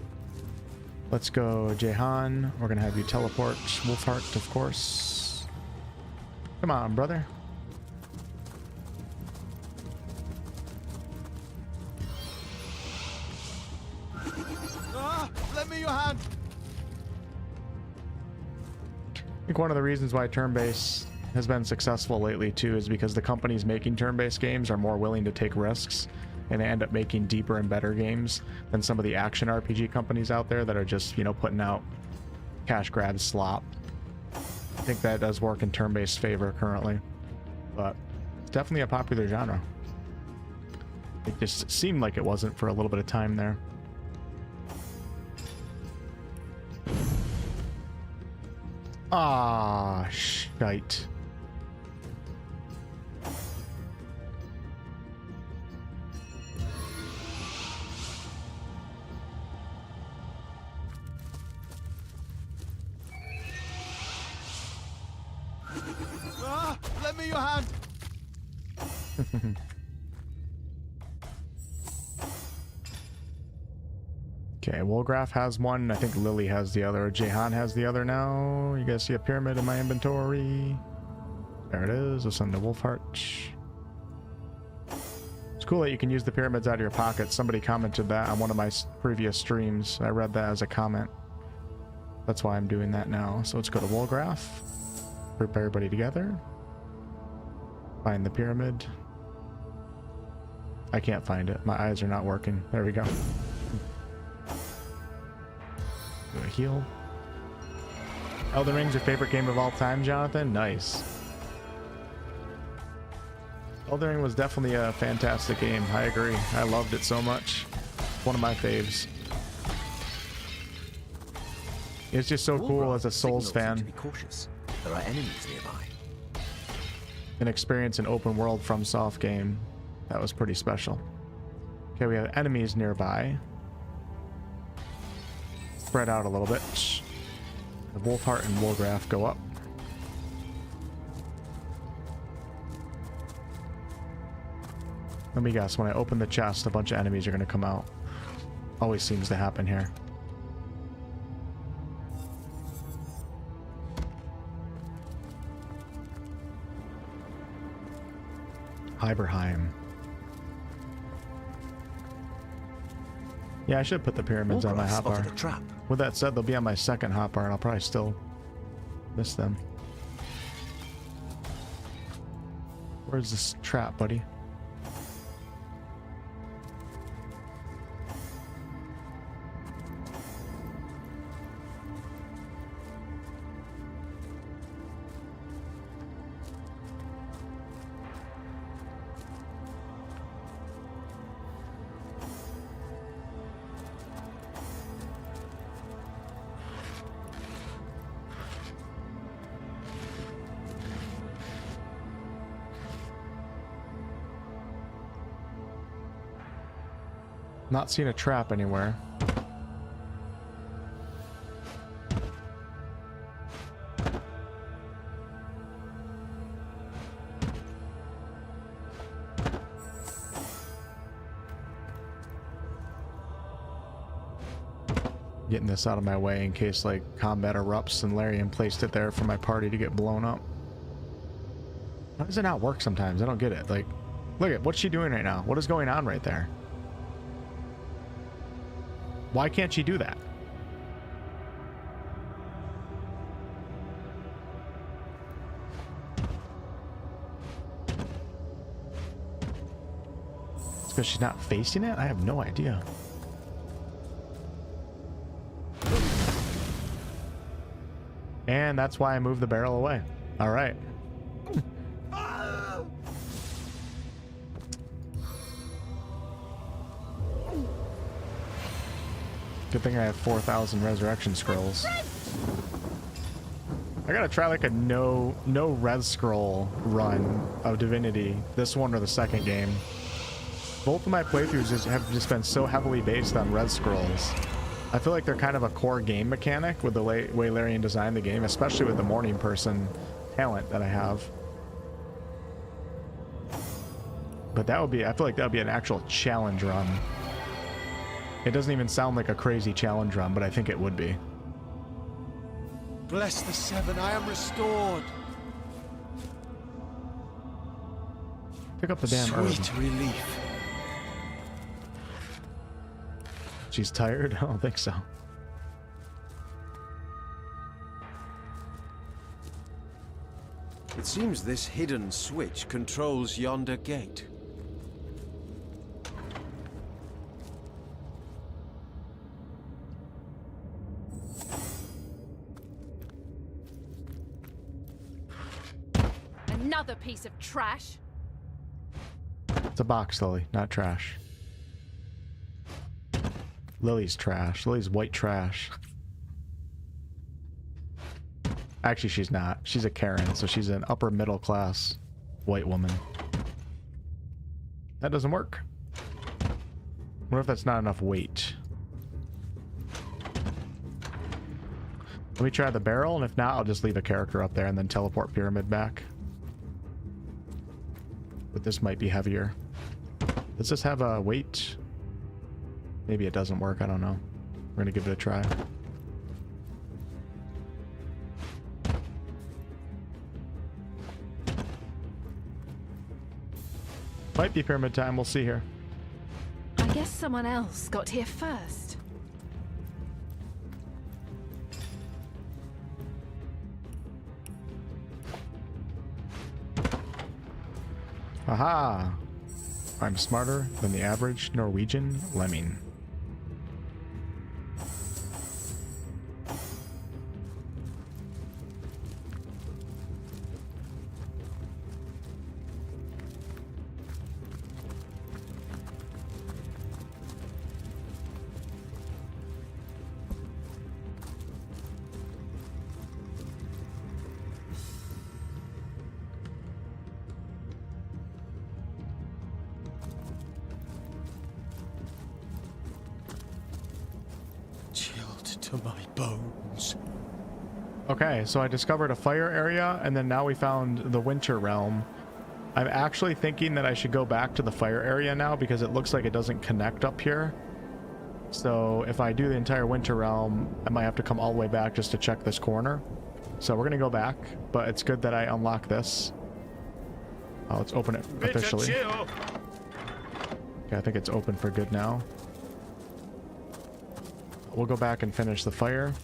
Let's go, Jehan. We're going to have you teleport. Wolfheart, of course. Come on, brother. Lend me your hand. I think one of the reasons why turn-based has been successful lately too is because the companies making turn-based games are more willing to take risks, and they end up making deeper and better games than some of the action RPG companies out there that are just, you know, putting out cash grab slop. I think that does work in turn-based favor currently, but it's definitely a popular genre. It just seemed like it wasn't for a little bit of time there. Ah, shite. Lend me your hand. Okay, Wolgraf has one. I think Lily has the other. Jehan has the other now. You guys see a pyramid in my inventory? There it is. It's on the Wolfheart. It's cool that you can use the pyramids out of your pocket. Somebody commented that on one of my previous streams. I read that as a comment. That's why I'm doing that now. So let's go to Wolgraf. Group everybody together. Find the pyramid. I can't find it. My eyes are not working. There we go. Do a heal. Elden Ring's your favorite game of all time, Jonathan? Nice. Elden Ring was definitely a fantastic game. I agree. I loved it so much. One of my faves. It's just so cool as a Souls fan. To be cautious. There are enemies nearby. An experience an open world from soft game. That was pretty special. Okay, we have enemies nearby. Spread out a little bit. The Wolfheart and Wolgraf go up. Let me guess, when I open the chest, a bunch of enemies are going to come out. Always seems to happen here. Hyberheim. Yeah, I should put the pyramids on my hotbar. A trap. With that said, they'll be on my second hotbar, and I'll probably still miss them. Where's this trap, buddy? Not seeing a trap anywhere. Getting this out of my way in case like combat erupts and Larian placed it there for my party to get blown up. Why does it not work sometimes? I don't get it. Like, look at what's she doing right now? What is going on right there? Why can't she do that? It's because she's not facing it? I have no idea. And that's why I moved the barrel away. All right. Good thing I have 4,000 resurrection scrolls. I gotta try like a no res scroll run of Divinity, this one or the second game. Both of my playthroughs have just been so heavily based on res scrolls. I feel like they're kind of a core game mechanic with the way Larian designed the game, especially with the morning person talent that I have. But that would be, I feel like that would be an actual challenge run. It doesn't even sound like a crazy challenge run, but I think it would be. Bless the seven, I am restored. Pick up the damn herb. Sweet relief. She's tired? I don't think so. It seems this hidden switch controls yonder gate. Another piece of trash. It's a box, Lily, not trash. Lily's trash. Lily's white trash. Actually, she's not. She's a Karen, so she's an upper middle class white woman. That doesn't work. What if that's not enough weight? Let me try the barrel, and if not, I'll just leave a character up there and then teleport Pyramid back. But this might be heavier. Does this have a weight? Maybe it doesn't work, I don't know. We're gonna give it a try. Might be pyramid time, we'll see here. I guess someone else got here first. Aha! I'm smarter than the average Norwegian lemming. My bones. Okay, so I discovered a fire area, and then now we found the winter realm. I'm actually thinking that I should go back to the fire area now because it looks like it doesn't connect up here. So if I do the entire winter realm, I might have to come all the way back just to check this corner. So we're gonna go back, but it's good that I unlock this. Oh, let's open it officially. Okay, I think it's open for good now. We'll go back and finish the fire.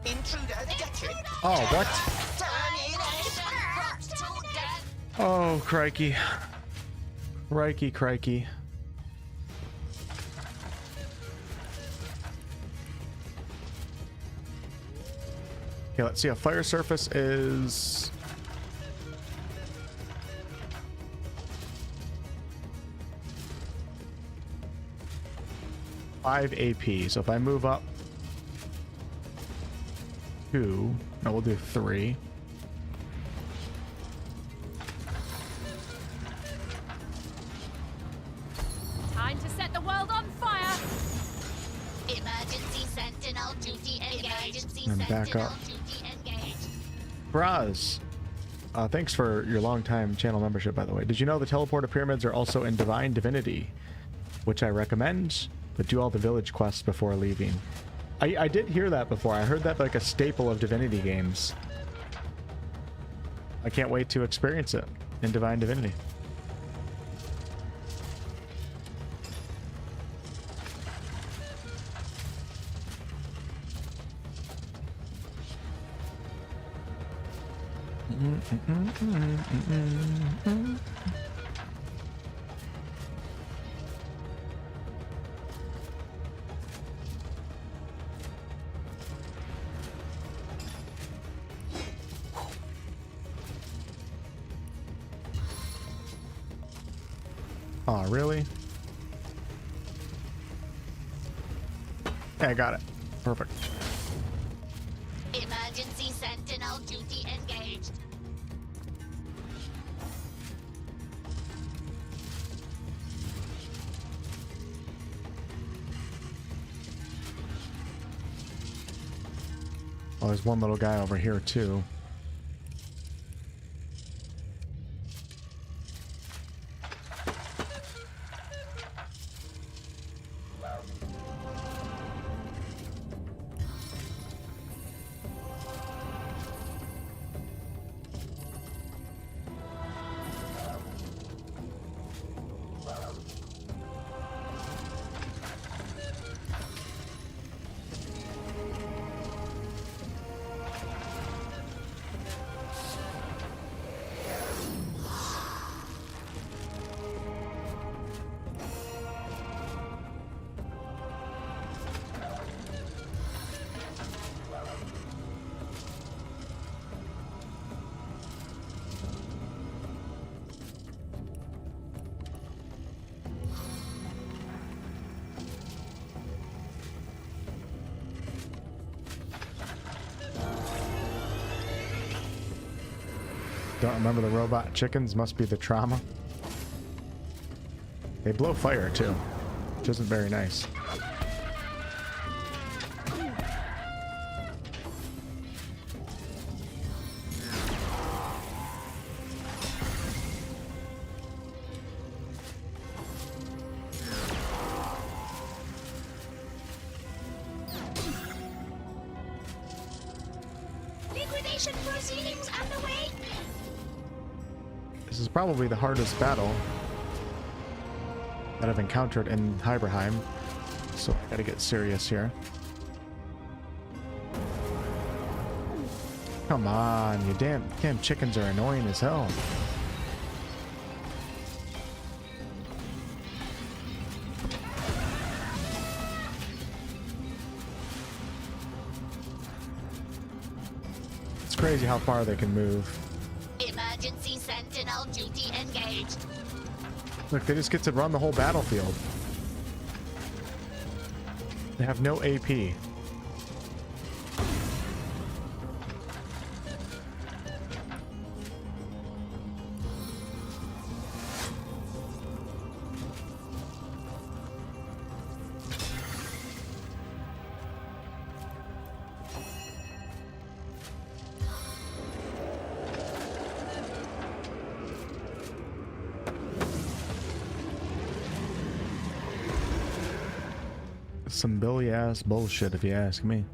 Intruder detected. Oh, what? Oh, crikey. Crikey, crikey. Okay, let's see. A fire surface is... $5 AP. So if I move up 2, no, we'll do 3. back up. Braz, thanks for your long time channel membership, by the way. Did you know the teleporter pyramids are also in Divine Divinity, which I recommend, but do all the village quests before leaving. I did hear that before. I heard that like a staple of Divinity games. I can't wait to experience it in Divine Divinity. Oh, really? Yeah, I got it. Perfect. Emergency sentinel duty engaged. Oh, there's one little guy over here too. Don't remember the robot chickens, must be the trauma. They blow fire too, which isn't very nice. Liquidation proceedings underway. This is probably the hardest battle that I've encountered in Hyberheim, so I gotta get serious here. Come on, you damn chickens are annoying as hell. It's crazy how far they can move. Emergency sentinel duty engaged. Look, they just get to run the whole battlefield. They have no AP. Some billy ass bullshit, if you ask me.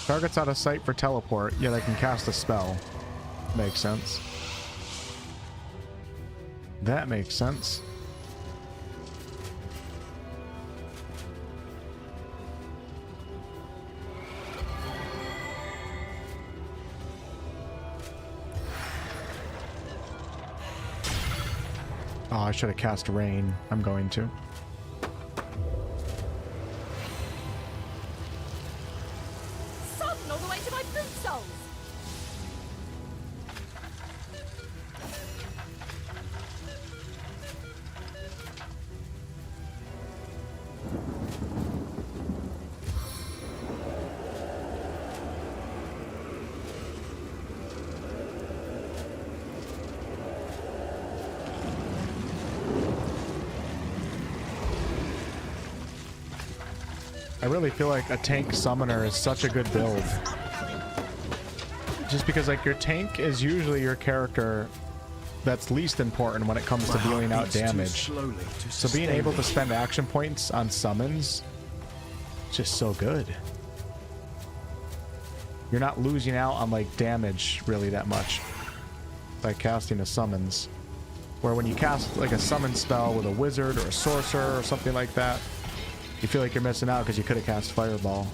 Target's out of sight for teleport, yet I can cast a spell. Makes sense. That makes sense. Oh, I should have cast rain. I'm going to. Sodden all the way to my boot soles. I really feel like a tank summoner is such a good build. Just because like your tank is usually your character that's least important when it comes to dealing out damage. So being able to spend action points on summons is just so good. You're not losing out on like damage really that much by casting a summons. Where when you cast like a summon spell with a wizard or a sorcerer or something like that, you feel like you're missing out because you could have cast Fireball.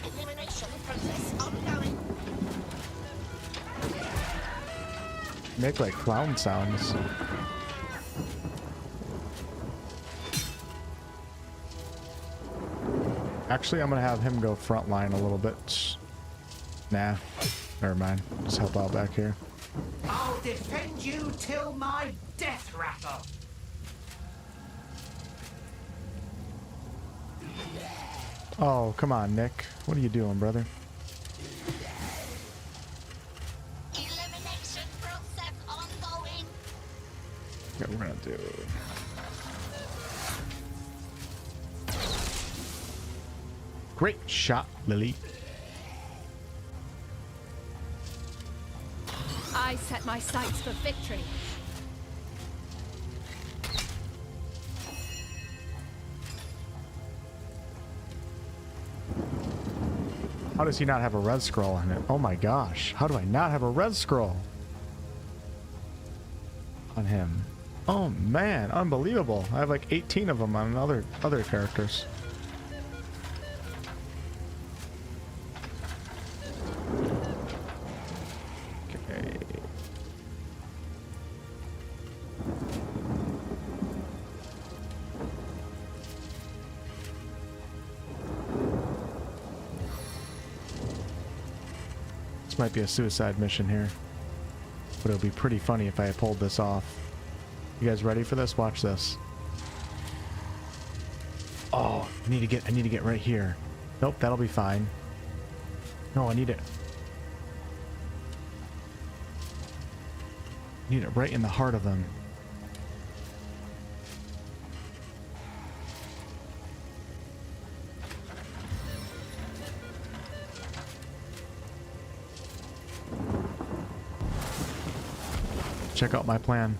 Elimination process ongoing. Make like clown sounds. Actually, I'm gonna have him go front line a little bit. Nah, never mind. Just help out back here. I'll defend you till my death rattle. Oh, come on, Nick. What are you doing, brother? Elimination process ongoing. Yeah, we're gonna do. Great shot, Lily. I set my sights for victory. How does he not have a res scroll in it? Oh my gosh. How do I not have a res scroll on him? Oh man, unbelievable. I have like 18 of them on other characters. Okay. This might be a suicide mission here, but it'll be pretty funny if I pulled this off. You guys ready for this? Watch this. Oh, I need to get right here. Nope, that'll be fine. No, I need it. Need it right in the heart of them. Check out my plan.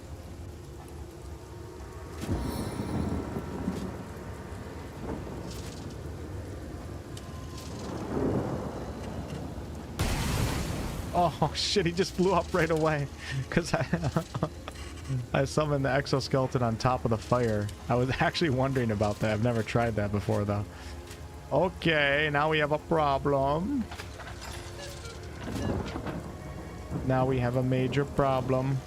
Oh shit, he just blew up right away because I summoned the exoskeleton on top of the fire. I was actually wondering about that. I've never tried that before though. Okay, now we have a problem. Now we have a major problem.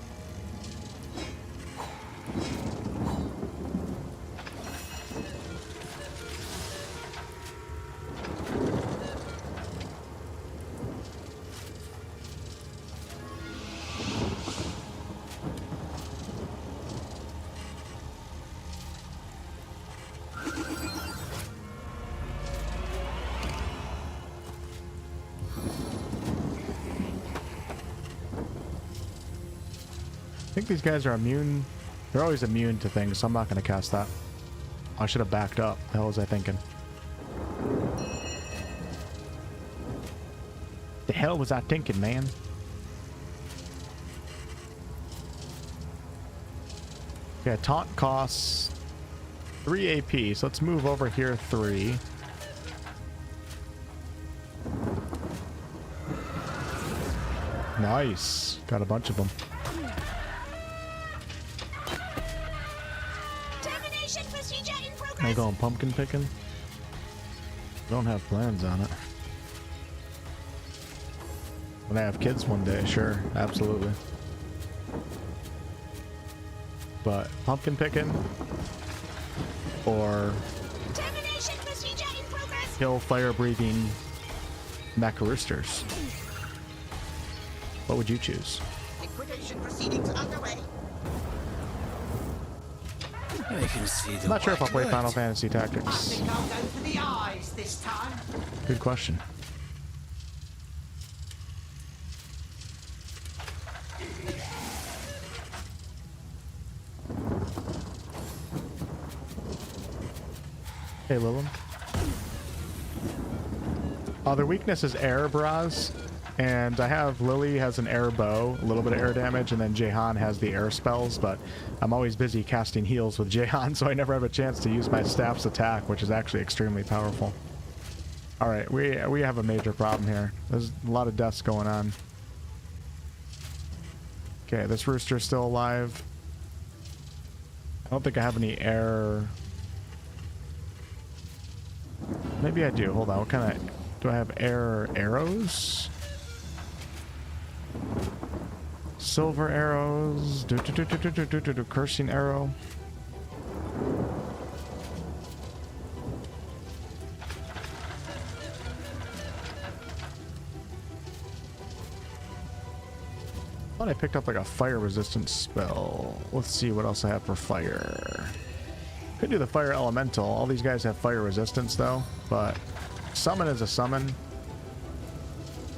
I think these guys are immune. They're always immune to things, so I'm not going to cast that. I should have backed up. The hell was I thinking? The hell was I thinking, man? Okay, taunt costs 3 AP, so let's move over here 3. Nice. Got a bunch of them. Termination procedure in Am I progress. going pumpkin picking? Don't have plans on it. When I have kids one day, sure, absolutely. But pumpkin picking or Termination procedure in progress. kill fire breathing mech roosters. What would you choose? Liquidation proceedings underway. I can see the I'm not sure if I'll play white Final light. Fantasy I Tactics. think I'll go for the eyes this time. Good question. Hey, Lilum. Their weakness is air, bras. And I have Lily has an air bow, a little bit of air damage, and then Jehan has the air spells, but I'm always busy casting heals with Jehan, so I never have a chance to use my staff's attack, which is actually extremely powerful. Alright, we have a major problem here. There's a lot of deaths going on. Okay, this rooster's still alive. I don't think I have any air. Maybe I do. Hold on. What kind of... Do I have air arrows? Silver arrows. Cursing arrow. I thought I picked up like a fire resistance spell. Let's see what else I have for fire. Could do the fire elemental. All these guys have fire resistance though, but summon is a summon.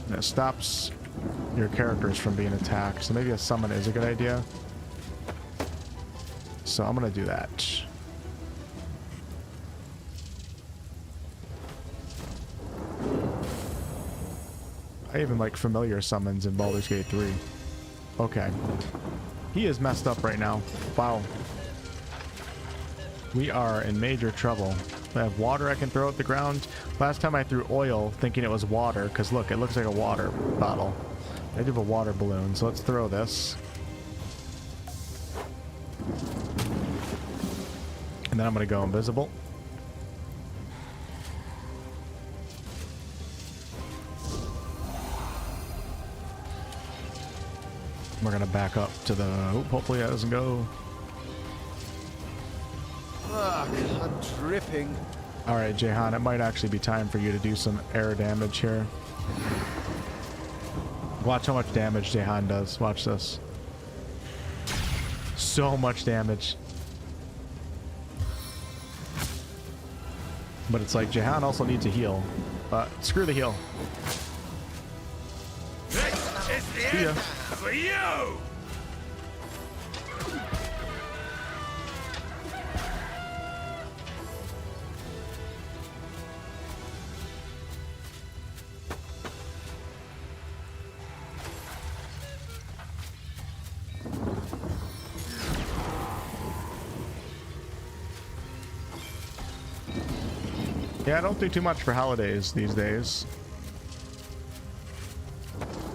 And it stops your characters from being attacked, so maybe a summon is a good idea. So I'm gonna do that. I even like familiar summons in Baldur's Gate 3. Okay. He is messed up right now. Wow. We are in major trouble. I have water I can throw at the ground. Last time I threw oil thinking it was water, because look, it looks like a water bottle. I do have a water balloon, so let's throw this. And then I'm going to go invisible. We're going to back up to the... Oh, hopefully that doesn't go... Ugh, I'm dripping. Alright, Jehan, it might actually be time for you to do some air damage here. Watch how much damage Jehan does. Watch this. So much damage. But it's like Jehan also needs a heal. But screw the heal. This is the See ya. end for you! Yeah, I don't do too much for holidays these days.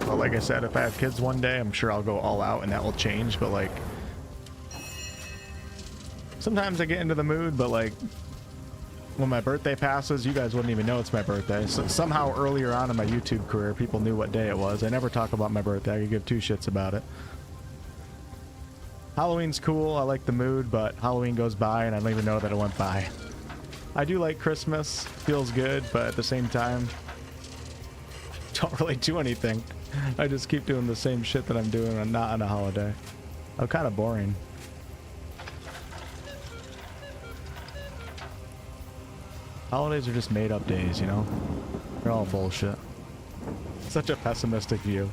But like I said, if I have kids one day, I'm sure I'll go all out and that will change. But like, sometimes I get into the mood, but like, when my birthday passes, you guys wouldn't even know it's my birthday. So somehow earlier on in my YouTube career, people knew what day it was. I never talk about my birthday. I could give two shits about it. Halloween's cool. I like the mood, but Halloween goes by and I don't even know that it went by. I do like Christmas. Feels good, but at the same time, don't really do anything. I just keep doing the same shit that I'm doing and not on a holiday. I'm kind of boring. Holidays are just made up days, you know? They're all bullshit. Such a pessimistic view.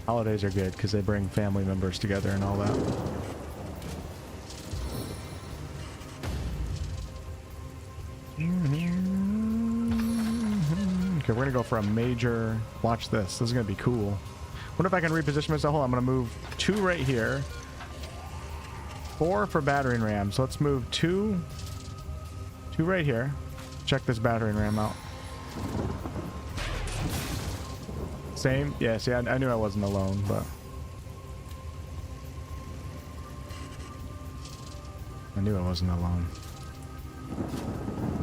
Holidays are good because they bring family members together and all that. Okay, we're gonna go for a major... Watch this. This is gonna be cool. Wonder if I can reposition myself. Hold on, I'm gonna move 2 right here. 4 for battering ram. So let's move 2 right here. Check this battering ram out. Same? Yeah, see, I knew I wasn't alone, but... I knew I wasn't alone.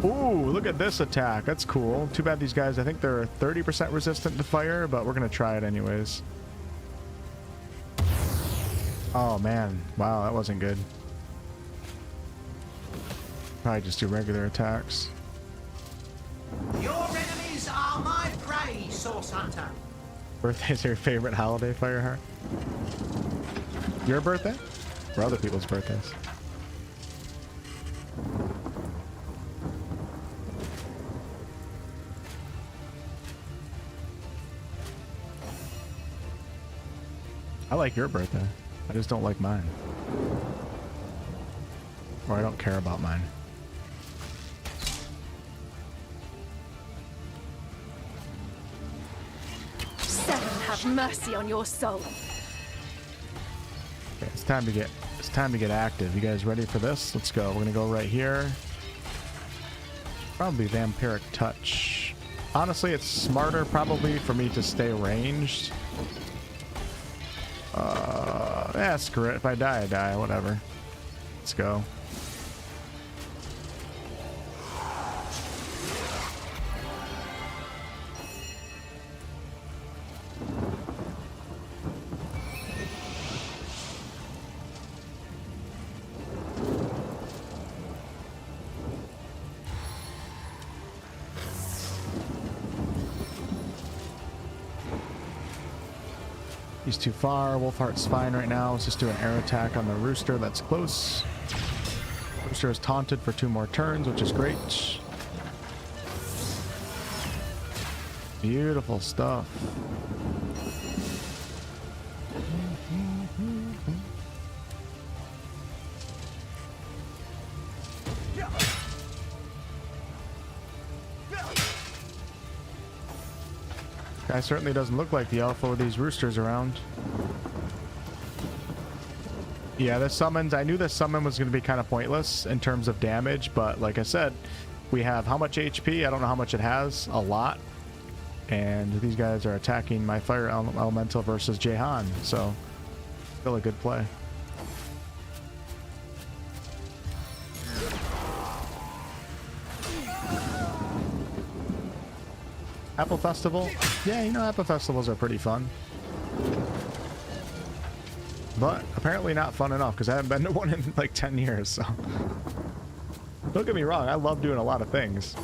Ooh, look at this attack. That's cool. Too bad these guys, I think they're 30% resistant to fire, but we're going to try it anyways. Oh, man. Wow, that wasn't good. Probably just do regular attacks. Your enemies are my prey, Source Hunter. Birthday's your favorite holiday, Fireheart? Your birthday? Or other people's birthdays? I like your birthday. I just don't like mine. Or I don't care about mine. Seven have mercy on your soul. Okay, it's time to get active. You guys ready for this? Let's go. We're gonna go right here. Probably vampiric touch. Honestly, it's smarter probably for me to stay ranged. Yeah, screw it. If I die, I die. Whatever. Let's go. He's too far. Wolfheart's fine right now. Let's just do an air attack on the rooster. That's close. Rooster is taunted for 2 more turns, which is great. Beautiful stuff. Guy certainly doesn't look like the alpha with these roosters around. Yeah, this summons, I knew this summon was going to be kind of pointless in terms of damage, but like I said, we have how much HP? I don't know how much it has. A lot. And these guys are attacking my fire elemental versus Jehan, so still a good play. Apple Festival? Yeah, you know, Apple Festivals are pretty fun. But apparently not fun enough, because I haven't been to one in like 10 years, so. Don't get me wrong, I love doing a lot of things.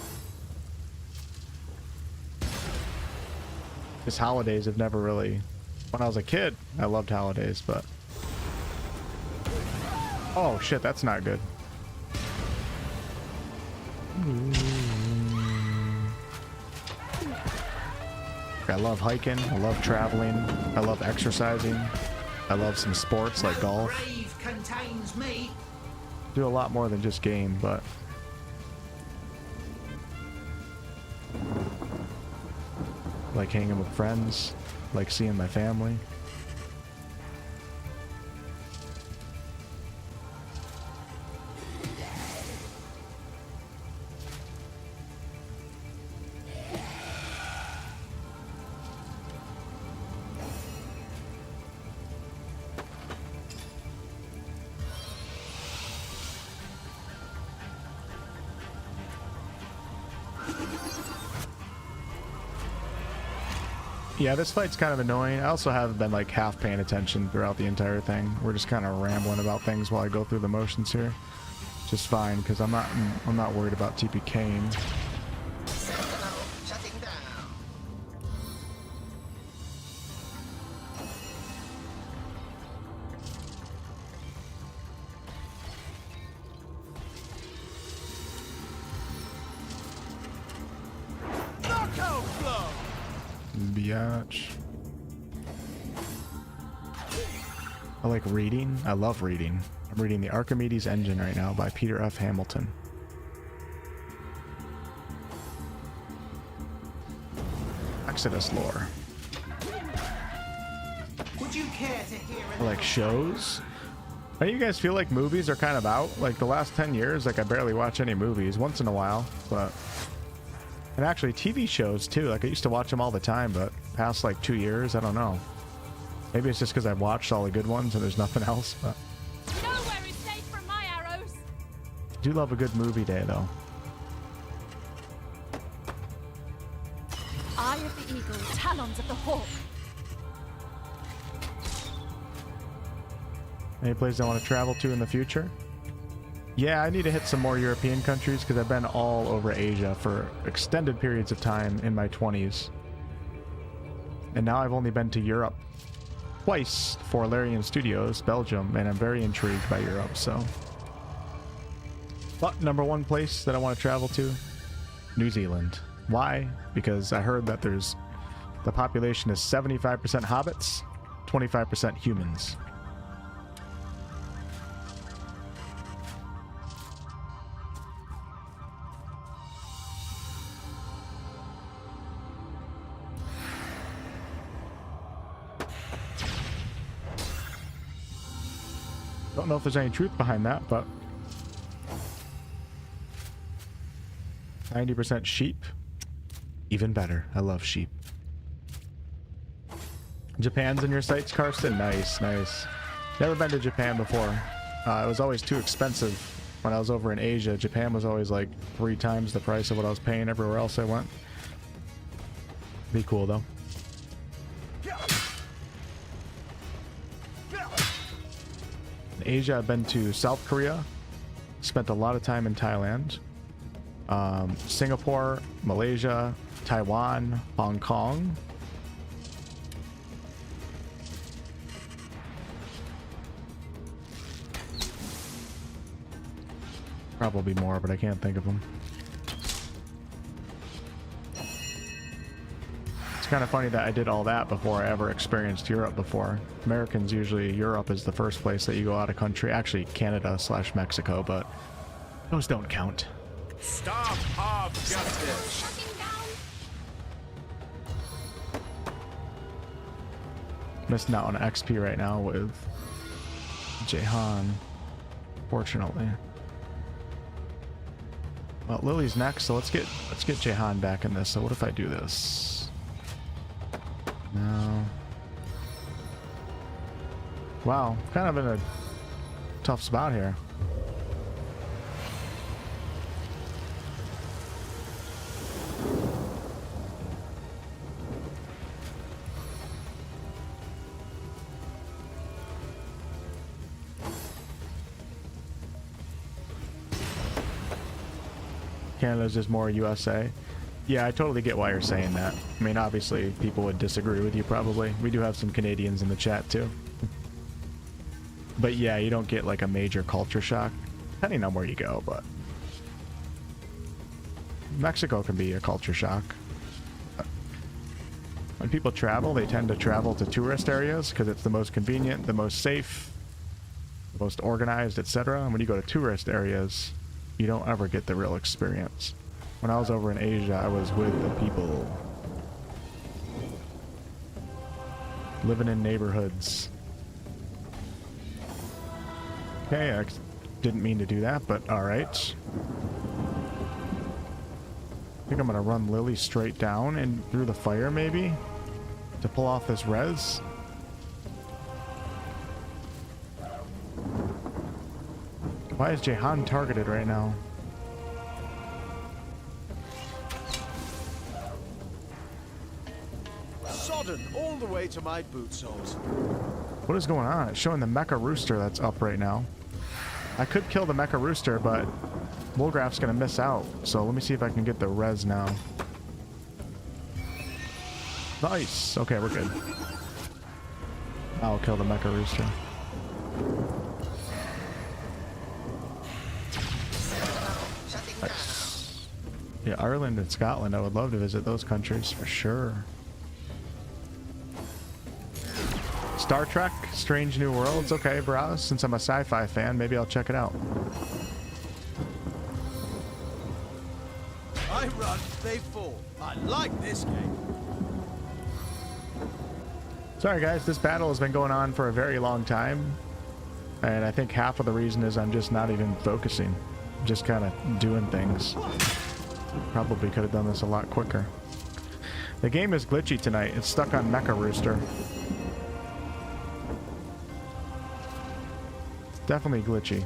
Just holidays have never really... When I was a kid, I loved holidays, but... Oh shit, that's not good. I love hiking, I love traveling, I love exercising, I love some sports like golf. Grave contains me. Do a lot more than just game, but like hanging with friends, like seeing my family. Yeah, this fight's kind of annoying. I also haven't been like half paying attention throughout the entire thing. We're just kind of rambling about things while I go through the motions here. Just fine, because I'm not worried about TPKing. Shutting down. Knockout blow. Biatch. I like reading. I love reading. I'm reading the Archimedes Engine right now by Peter F. Hamilton. Exodus lore. Would you care to hear I like shows. Don't you guys feel like movies are kind of out? Like the last 10 years, like I barely watch any movies once in a while, but... And actually TV shows too. Like I used to watch them all the time, but past like 2 years, I don't know. Maybe it's just because I've watched all the good ones and there's nothing else, but... Nowhere is safe from my arrows. I do love a good movie day though. Eye of the eagle, talons of the hawk. Any place I want to travel to in the future? Yeah, I need to hit some more European countries because I've been all over Asia for extended periods of time in my 20s. And now I've only been to Europe twice for Larian Studios, Belgium, and I'm very intrigued by Europe, so. But number one place that I want to travel to, New Zealand. Why? Because I heard that the population is 75% hobbits, 25% humans. Don't know if there's any truth behind that, but 90% sheep. Even better. I love sheep. Japan's in your sights, Karsten? Nice, nice. Never been to Japan before. It was always too expensive when I was over in Asia. Japan was always like 3 times the price of what I was paying everywhere else I went. Be cool though. In Asia, I've been to South Korea. Spent a lot of time in Thailand. Singapore, Malaysia, Taiwan, Hong Kong. Probably more, but I can't think of them. It's kind of funny that I did all that before I ever experienced Europe before. Americans usually, Europe is the first place that you go out of country. Actually, Canada/Mexico, but those don't count. Staff of justice. Shutting down. Missing out on XP right now with Jehan, fortunately. Well, Lily's next, so let's get Jehan back in this. So what if I do this? No. Wow, kind of in a tough spot here. Canada's just more USA. Yeah, I totally get why you're saying that. I mean, obviously, people would disagree with you probably. We do have some Canadians in the chat too. But yeah, you don't get like a major culture shock, depending on where you go, but Mexico can be a culture shock. When people travel, they tend to travel to tourist areas because it's the most convenient, the most safe, the most organized, etc. And when you go to tourist areas, you don't ever get the real experience. When I was over in Asia, I was with the people. Living in neighborhoods. Okay, I didn't mean to do that, but alright. I think I'm gonna run Lily straight down and through the fire, maybe? To pull off this res. Why is Jehan targeted right now? Sodden all the way to my boot soles. What is going on? It's showing the Mecha Rooster that's up right now. I could kill the Mecha Rooster, but Wolgraf's gonna miss out. So let me see if I can get the res now. Nice. Okay, we're good. I'll kill the Mecha Rooster. Nice. Yeah, Ireland and Scotland. I would love to visit those countries for sure. Star Trek, Strange New Worlds. Okay, browse. Since I'm a sci-fi fan, maybe I'll check it out. I run, they fall. I like this game. Sorry guys, this battle has been going on for a very long time. And I think half of the reason is I'm just not even focusing. Just kind of doing things. Probably could have done this a lot quicker. The game is glitchy tonight. It's stuck on Mecha Rooster. Definitely glitchy.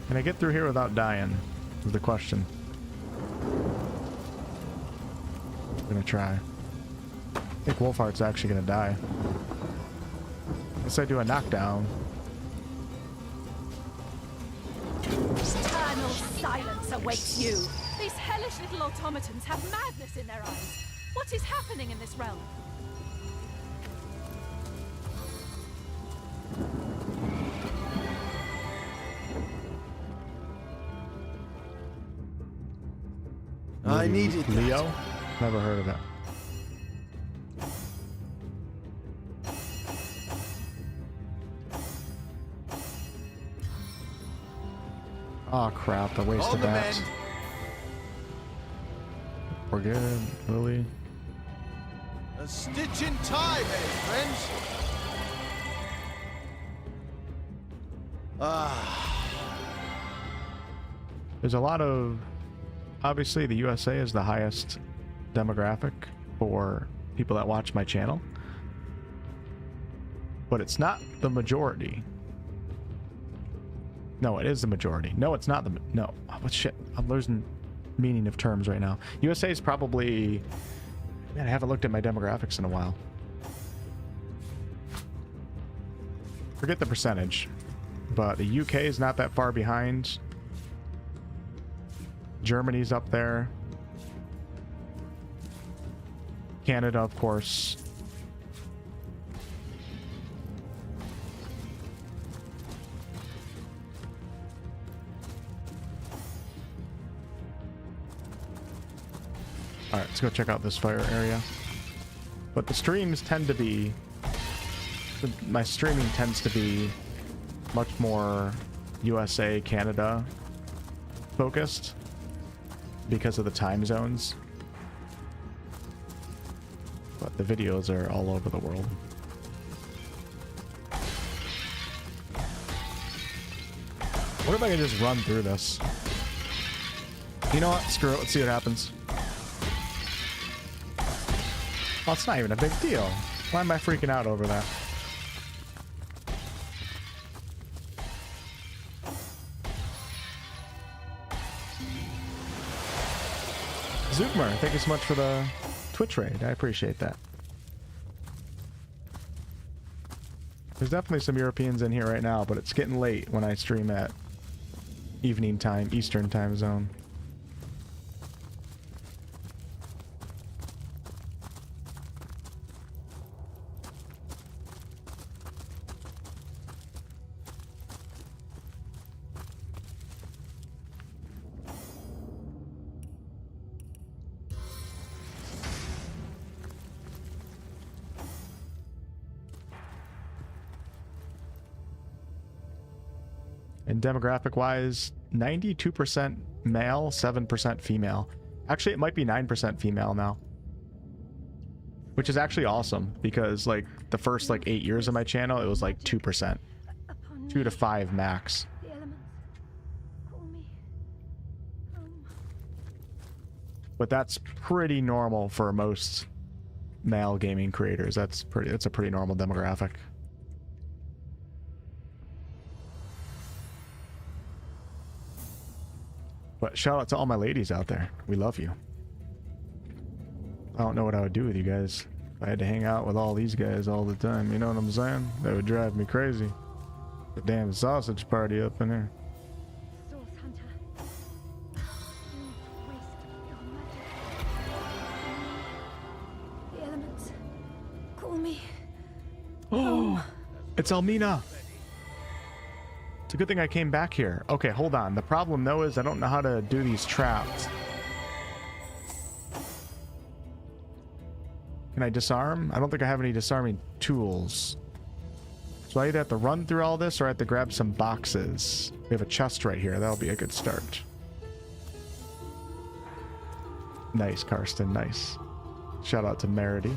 Can I get through here without dying? Is the question. I'm gonna try. I think Wolfheart's actually gonna die. Unless I do a knockdown. Eternal silence awaits you. These hellish little automatons have madness in their eyes. What is happening in this realm? I needed that. Leo? Never heard of it. Oh crap, I wasted On the that. mend. We're good, Lily. A stitch in time, eh, friends? There's a lot of... Obviously, the USA is the highest demographic for people that watch my channel. But it's not the majority. No, it is the majority. No, it's not the... No. Oh, what shit? I'm losing meaning of terms right now. USA is probably... Man, I haven't looked at my demographics in a while. Forget the percentage. But the UK is not that far behind. Germany's up there. Canada, of course. Alright, let's go check out this fire area. But the streams tend to be... My streaming tends to be much more USA, Canada focused because of the time zones. But the videos are all over the world. What if I could just run through this? You know what? Screw it. Let's see what happens. Well, it's not even a big deal. Why am I freaking out over that? Zookmer, thank you so much for the Twitch raid. I appreciate that. There's definitely some Europeans in here right now, but it's getting late when I stream at evening time, Eastern time zone. And demographic wise, 92% male, 7% female. Actually, it might be 9% female now. Which is actually awesome because like the first like 8 years of my channel, it was like 2%. 2 to 5 max. The elements call me home. But that's pretty normal for most male gaming creators. That's a pretty normal demographic. But shout out to all my ladies out there. We love you. I don't know what I would do with you guys if I had to hang out with all these guys all the time. You know what I'm saying? That would drive me crazy. The damn sausage party up in there. Source Hunter. You waste your magic. The elements call me. Oh, it's Elmina. It's a good thing I came back here. Okay, hold on. The problem though is I don't know how to do these traps. Can I disarm? I don't think I have any disarming tools. So I either have to run through all this or I have to grab some boxes. We have a chest right here. That'll be a good start. Nice, Karsten. Nice. Shout out to Merity.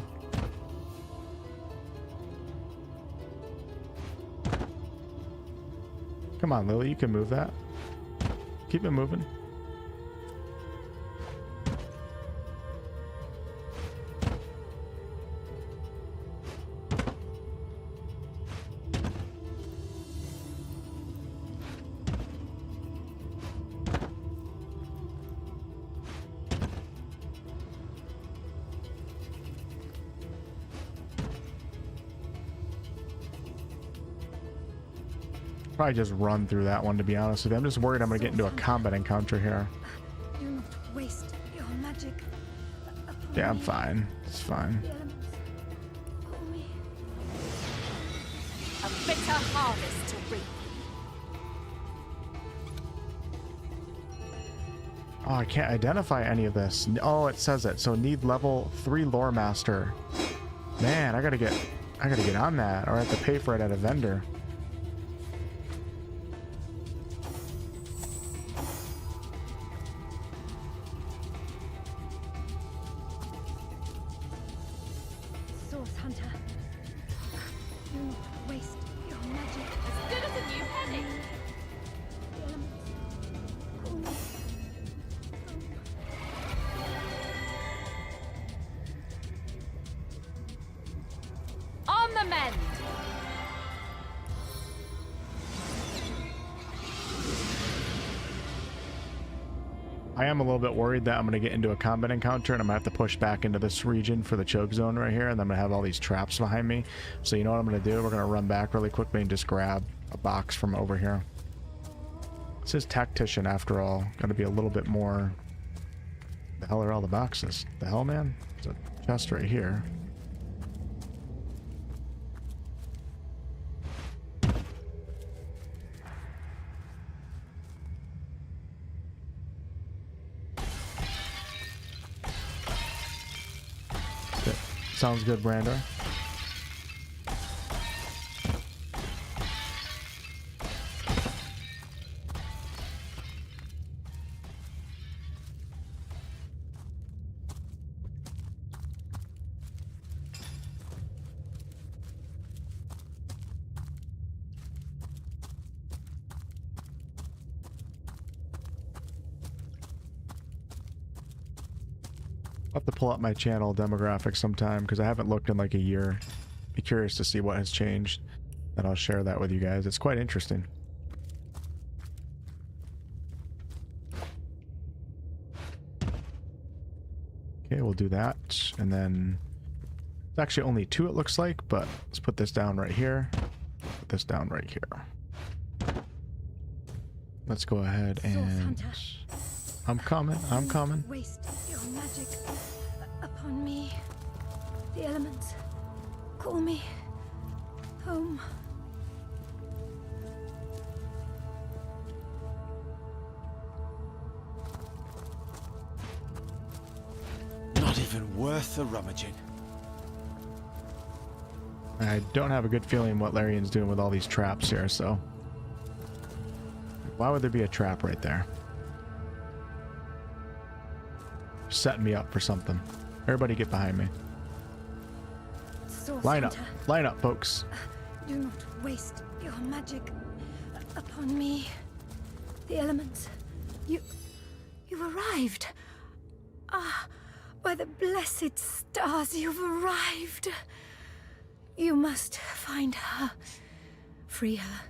Come on, Lily, you can move that. Keep it moving. Probably just run through that one, to be honest with you. I'm just worried I'm going to get into a combat encounter here. Do not waste your magic. Yeah, I'm fine. It's fine. The elements call me. A bitter harvest to reap. Oh, I can't identify any of this. Oh, it says it. So need level 3 lore master. Man, I gotta get on that, or I have to pay for it at a vendor. Source Hunter. Do not waste your magic. As good as a new penny. I am a little bit worried that I'm going to get into a combat encounter and I'm going to have to push back into this region for the choke zone right here, and then I'm going to have all these traps behind me. So you know what I'm going to do? We're going to run back really quickly and just grab a box from over here. This is Tactician after all. Going to be a little bit more... The hell are all the boxes? The hell, man? There's a chest right here. Sounds good, Brando. I'll have to pull up my channel demographics sometime because I haven't looked in like a year. Be curious to see what has changed, and I'll share that with you guys. It's quite interesting. Okay, we'll do that, and then it's actually only 2 it looks like, but let's put this down right here. Put this down right here. Let's go ahead and... I'm coming. Waste your magic upon me. The elements call me home. Not even worth the rummaging. I don't have a good feeling what Larian's doing with all these traps here, so... Why would there be a trap right there? Setting me up for something. Everybody get behind me. Line up, folks. Do not waste your magic upon me. The elements. You arrived. Ah, by the blessed stars, you've arrived. You must find her. Free her.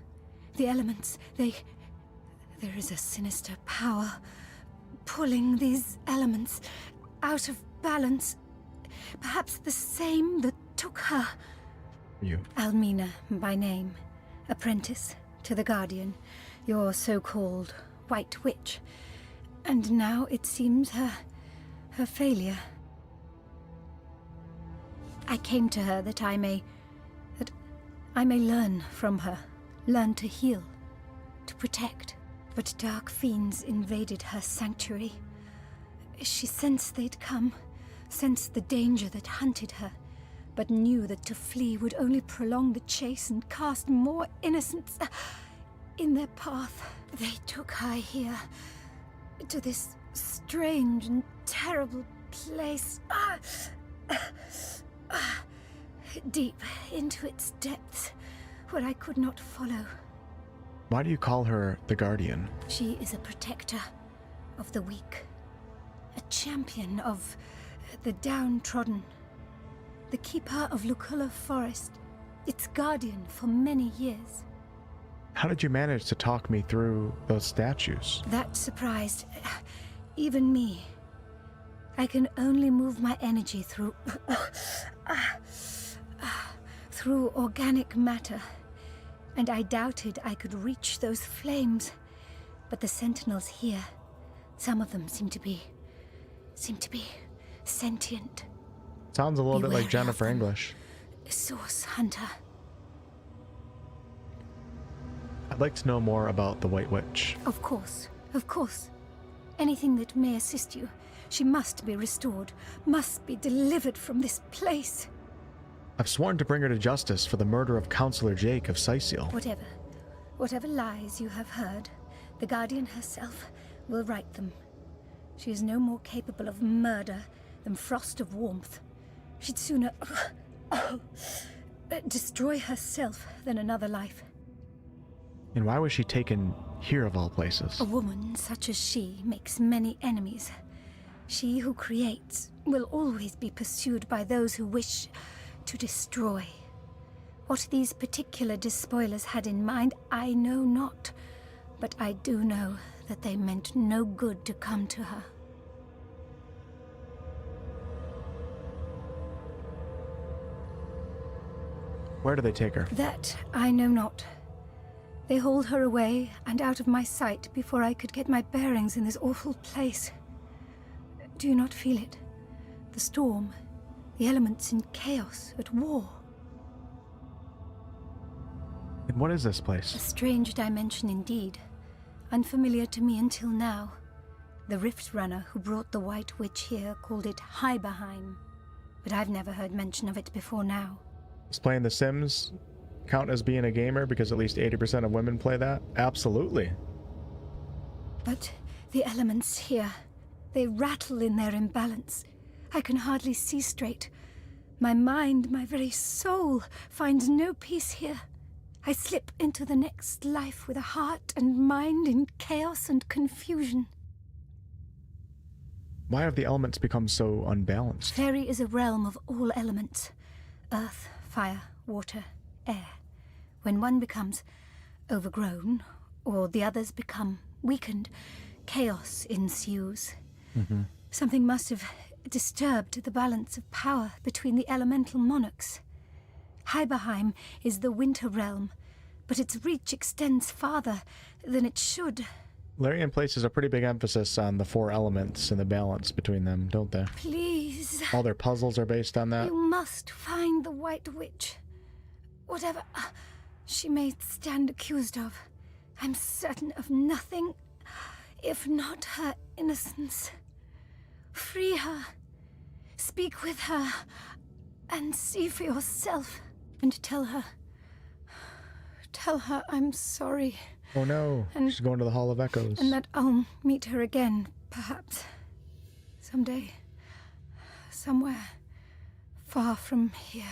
The elements, there is a sinister power pulling these elements out of balance. Perhaps the same that took her. You. Elmina, by name. Apprentice to the Guardian, your so-called White Witch. And now it seems her failure. I came to her that I may learn from her. Learn to heal. To protect. But dark fiends invaded her sanctuary. She sensed they'd come, sensed the danger that hunted her, but knew that to flee would only prolong the chase and cast more innocents in their path. They took her here, to this strange and terrible place. Deep into its depths, where I could not follow. Why do you call her the Guardian? She is a protector of the weak. A champion of the downtrodden. The keeper of Lucula Forest. Its guardian for many years. How did you manage to talk me through those statues? That surprised even me. I can only move my energy through... through organic matter. And I doubted I could reach those flames. But the sentinels here, some of them seem to be sentient. Sounds a little bit Beware like Jennifer of them. English. Source Hunter. I'd like to know more about the White Witch. Of course. Anything that may assist you. She must be restored, must be delivered from this place. I've sworn to bring her to justice for the murder of Councillor Jake of Syciel. Whatever lies you have heard, the Guardian herself will right them. She is no more capable of murder than frost of warmth. She'd sooner destroy herself than another life. And why was she taken here of all places? A woman such as she makes many enemies. She who creates will always be pursued by those who wish to destroy. What these particular despoilers had in mind, I know not. But I do know that they meant no good to come to her. Where do they take her? That I know not. They hauled her away and out of my sight before I could get my bearings in this awful place. Do you not feel it? The storm, the elements in chaos, at war. And what is this A place? strange dimension indeed, unfamiliar to me until now. The Rift Runner who brought the White Witch here called it Hyberheim, but I've never heard mention of it before now. Does playing The Sims count as being a gamer because at least 80% of women play that? Absolutely. But the elements here, they rattle in their imbalance. I can hardly see straight. My mind, my very soul, finds no peace here. I slip into the next life with a heart and mind in chaos and confusion. Why have the elements become so unbalanced? Fairy is a realm of all elements. Earth, fire, water, air. When one becomes overgrown, or the others become weakened, chaos ensues. Something must have disturbed the balance of power between the elemental monarchs. Hyberheim is the winter realm, but its reach extends farther than it should. Larian places a pretty big emphasis on the 4 elements and the balance between them, don't they? Please, All their puzzles are based on that. you must find the White Witch. Whatever she may stand accused of, I'm certain of nothing if not her innocence. Free her, speak with her, and see for yourself. And tell her I'm sorry. Oh no, And- she's going to the Hall of Echoes. And that I'll meet her again, perhaps. Someday. Somewhere. Far from here.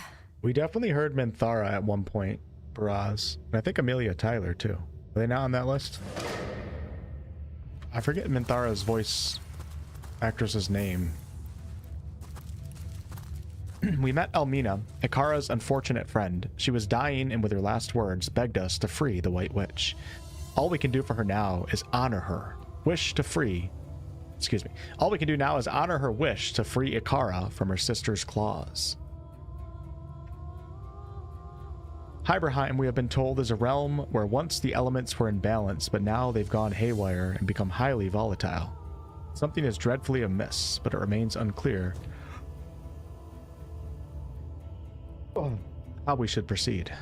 We definitely heard Minthara at one point, Baraz. And I think Amelia Tyler too. Are they not on that list? I forget Minthara's voice actress's name. We met Elmina, Ikara's unfortunate friend. She was dying and with her last words begged us to free the White Witch. All we can do for her now is honor her wish to free. All we can do now is honor her wish to free Ikara from her sister's claws. Hyberheim, we have been told, is a realm where once the elements were in balance, but now they've gone haywire and become highly volatile. Something is dreadfully amiss, but it remains unclear how we should proceed.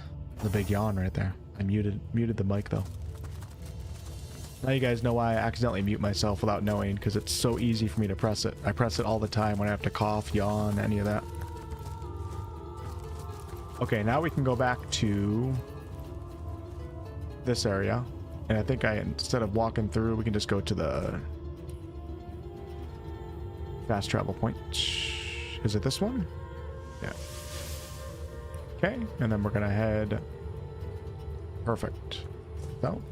The big yawn right there. I muted the mic though. Now you guys know why I accidentally mute myself without knowing, because it's so easy for me to press it. I press it all the time when I have to cough, yawn, any of that. Okay, now we can go back to this area. And I think instead of walking through, we can just go to the fast travel point. Is it this one? Yeah. Okay, and then we're gonna head. Perfect. So.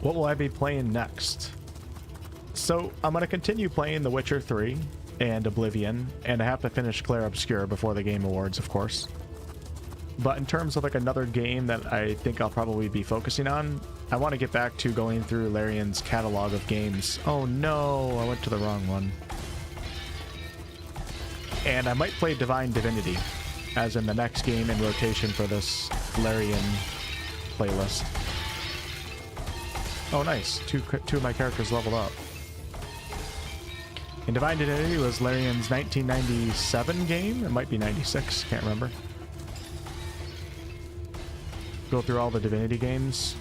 What will I be playing next? So I'm gonna continue playing The Witcher 3 and Oblivion, and I have to finish Clair Obscur before the Game Awards, of course. But in terms of like another game that I think I'll probably be focusing on, I want to get back to going through Larian's catalog of games. Oh no, I went to the wrong one. And I might play Divinity, as in the next game in rotation for this Larian playlist. Oh nice, two of my characters leveled up. And Divinity was Larian's 1997 game? It might be 96, can't remember. Go through all the Divinity games.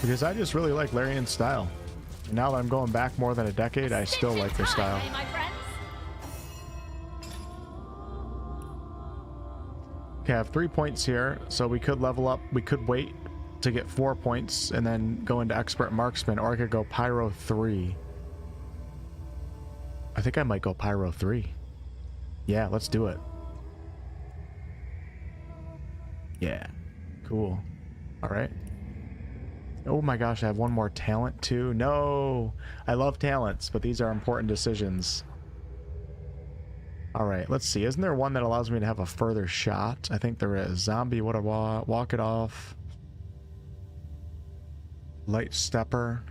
Because I just really like Larian's style. And now that I'm going back more than a decade, I still like their style. Okay, I have 3 points here, so we could level up. We could wait to get 4 points and then go into Expert Marksman, or I could go Pyro 3. I think I might go Pyro 3. Yeah, let's do it. Yeah, cool. All right. Oh my gosh, I have one more talent too. No, I love talents, but these are important decisions. All right, let's see. Isn't there one that allows me to have a further shot? I think there is. Zombie, what a walk it off. Light stepper.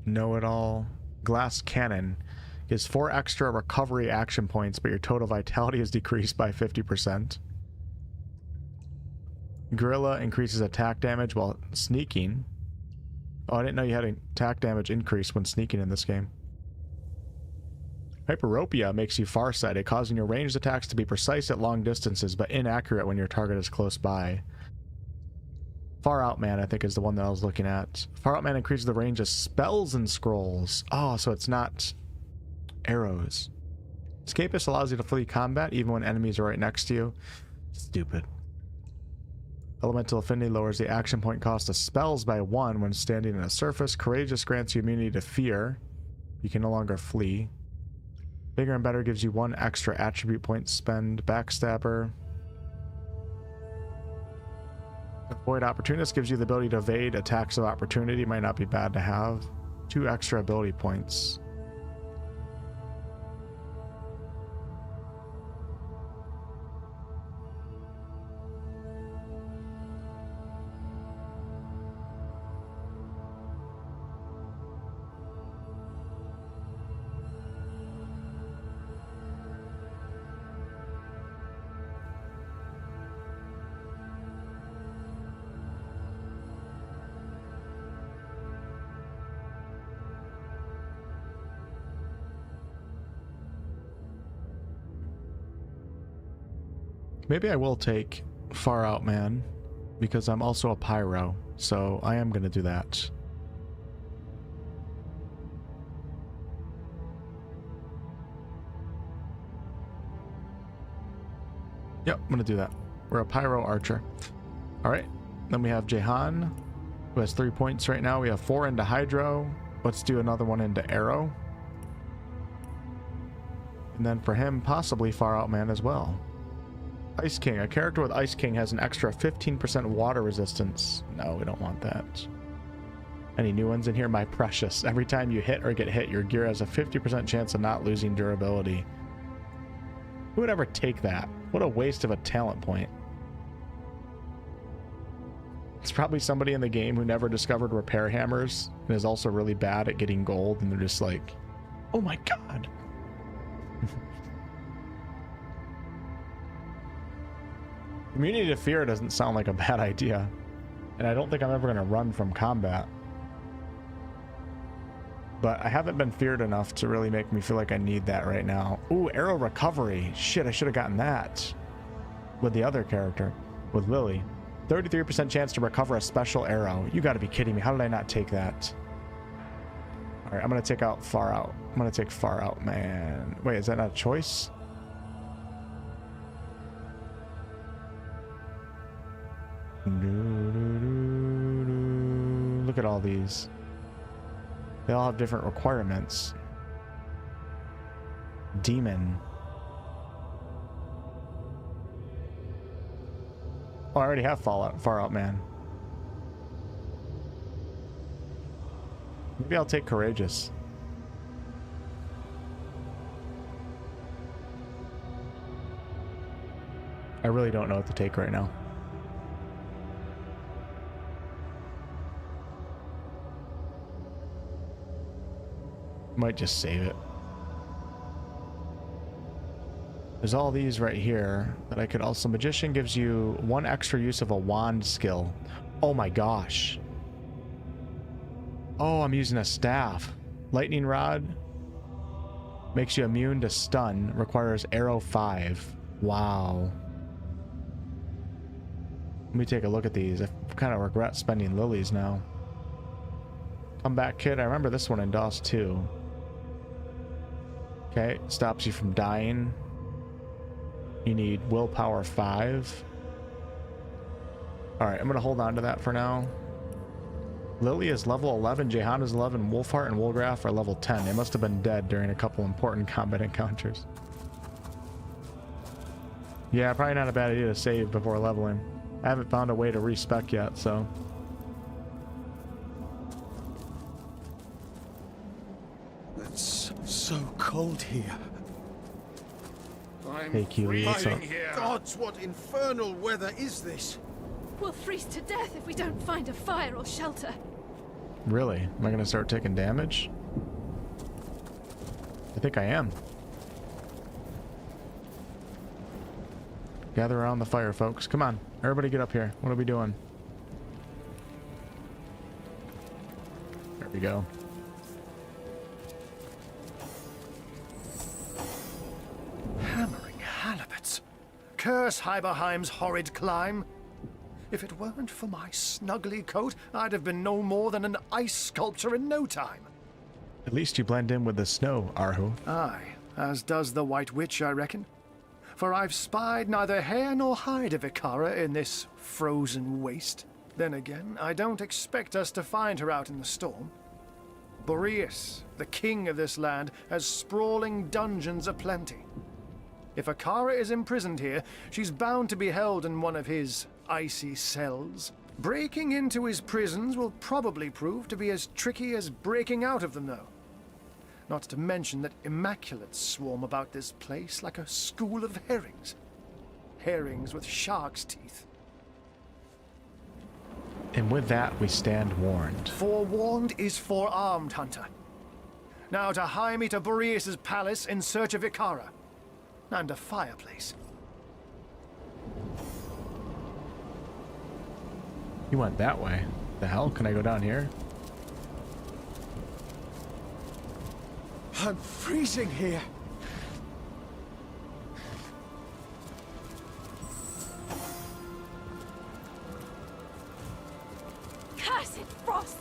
Know-it-all. Glass cannon gives 4 extra recovery action points, but your total vitality is decreased by 50%. Gorilla increases attack damage while sneaking. Oh, I didn't know you had an attack damage increase when sneaking in this game. Hyperopia makes you farsighted, causing your ranged attacks to be precise at long distances, but inaccurate when your target is close by. Far Out Man, I think, is the one that I was looking at. Far Out Man increases the range of spells and scrolls. Oh, so it's not arrows. Escapist allows you to flee combat even when enemies are right next to you. Stupid. Elemental Affinity lowers the action point cost of spells by 1 when standing on a surface. Courageous grants you immunity to fear. You can no longer flee. Bigger and Better gives you 1 extra attribute point spend. Backstabber. Avoid Opportunist gives you the ability to evade attacks of opportunity. Might not be bad to have. 2 extra ability points. Maybe I will take Far Out Man, because I'm also a pyro, so I am going to do that. Yep, I'm going to do that. We're a pyro archer. Alright, then we have Jehan, who has 3 points right now. We have 4 into hydro. Let's do another one into arrow. And then for him, possibly Far Out Man as well. Ice King. A character with Ice King has an extra 15% water resistance. No, we don't want that. Any new ones in here? My precious. Every time you hit or get hit, your gear has a 50% chance of not losing durability. Who would ever take that? What a waste of a talent point. It's probably somebody in the game who never discovered repair hammers and is also really bad at getting gold, and they're just like, oh my god. Immunity to fear doesn't sound like a bad idea. And I don't think I'm ever going to run from combat. But I haven't been feared enough to really make me feel like I need that right now. Ooh, arrow recovery. Shit, I should have gotten that with the other character, with Lily. 33% chance to recover a special arrow. You got to be kidding me. How did I not take that? All right, I'm going to take out Far Out. I'm going to take Far Out Man. Wait, is that not a choice? Look at all these. They all have different requirements. Demon. Oh, I already have Far Out Man. Maybe I'll take Courageous. I really don't know what to take right now. Might just save it. There's all these right here that I could also... Magician gives you 1 extra use of a wand skill. Oh my gosh. Oh, I'm using a staff. Lightning Rod makes you immune to stun. Requires arrow 5. Wow. Let me take a look at these. I kind of regret spending lilies now. Come back, kid. I remember this one in DOS 2. Okay, stops you from dying. You need willpower 5. Alright, I'm gonna hold on to that for now. Lily is level 11, Jehan is 11, Wolfheart and Wolgraf are level 10. They must have been dead during a couple important combat encounters. Yeah, probably not a bad idea to save before leveling. I haven't found a way to respec yet, so... It's so cold here. Hey, Keely, what's up? Gods, what infernal weather is this? We'll freeze to death if we don't find a fire or shelter. Really? Am I gonna start taking damage? I think I am. Gather around the fire, folks. Come on, everybody get up here. What are we doing? There we go. Hammering halibuts. Curse Hyberheim's horrid climb. If it weren't for my snuggly coat, I'd have been no more than an ice sculpture in no time. At least you blend in with the snow, Arhu. Aye, as does the White Witch, I reckon. For I've spied neither hair nor hide of Ikara in this frozen waste. Then again, I don't expect us to find her out in the storm. Boreas, the king of this land, has sprawling dungeons aplenty. If Ikara is imprisoned here, she's bound to be held in one of his icy cells. Breaking into his prisons will probably prove to be as tricky as breaking out of them, though. Not to mention that immaculates swarm about this place like a school of herrings. Herrings with shark's teeth. And with that, we stand warned. Forewarned is forearmed, Hunter. Now to hie me to Boreas' palace in search of Ikara. And a fireplace. You went that way. The hell? Can I go down here? I'm freezing here. Cursed frost!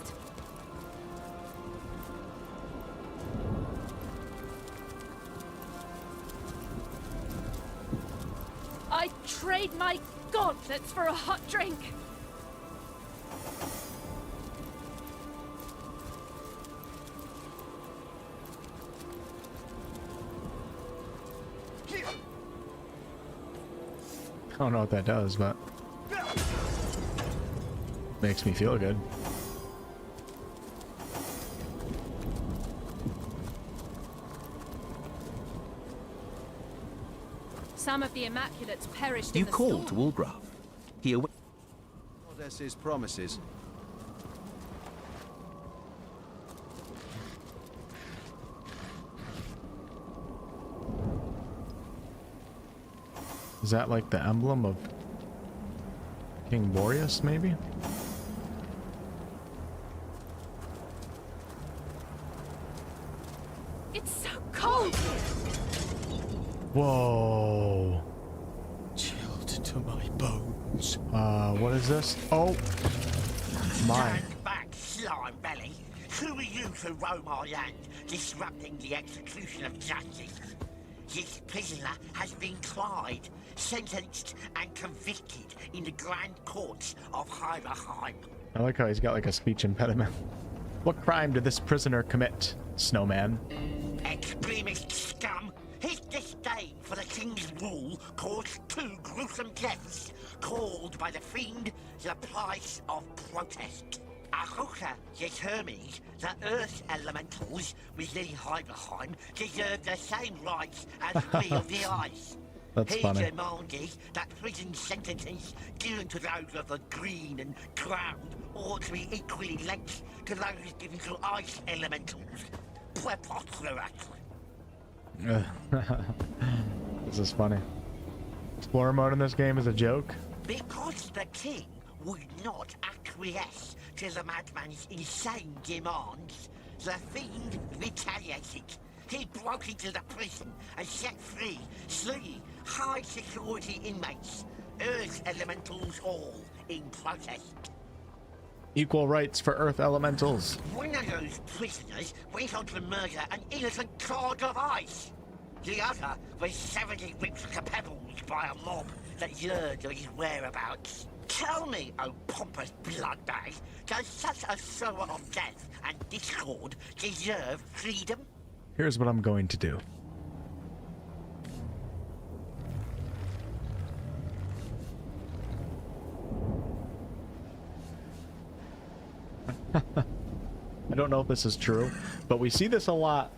I'd trade my gauntlets for a hot drink. I don't know what that does, but makes me feel good. Some of the Immaculates perished in You the called storm. Wolgraf. He awa- Goddess's promises. Is that like the emblem of King Boreas, maybe? It's so cold! Whoa. Chilled to my bones. What is this? Oh, my. Stand back, slime belly. Who are you to roam our land, disrupting the execution of justice? This prisoner has been tried, sentenced, and convicted in the Grand Courts of Hyberheim. I like how he's got like a speech impediment. What crime did this prisoner commit, Snowman? Extremist scum! His disdain for the king's rule caused 2 gruesome deaths, called by the fiend the price of protest. Ahoka determined that Earth elementals within Hyberheim deserve the same rights as we of the ice. That's He funny. demanded that prison sentences given to those of the green and ground ought to be equally linked to those given to ice elementals. Preposterous. This is funny. Explorer mode in this game is a joke. Because the king would not acquiesce to the madman's insane demands, the fiend retaliated. He broke into the prison and set free 3 high-security inmates, Earth elementals all, in protest. Equal rights for Earth elementals. One of those prisoners went on to murder an innocent god of ice. The other was severely ripped to pebbles by a mob that yearned on his whereabouts. Tell me, oh pompous bloodbag, does such a sower of death and discord deserve freedom? Here's what I'm going to do. I don't know if this is true, but we see this a lot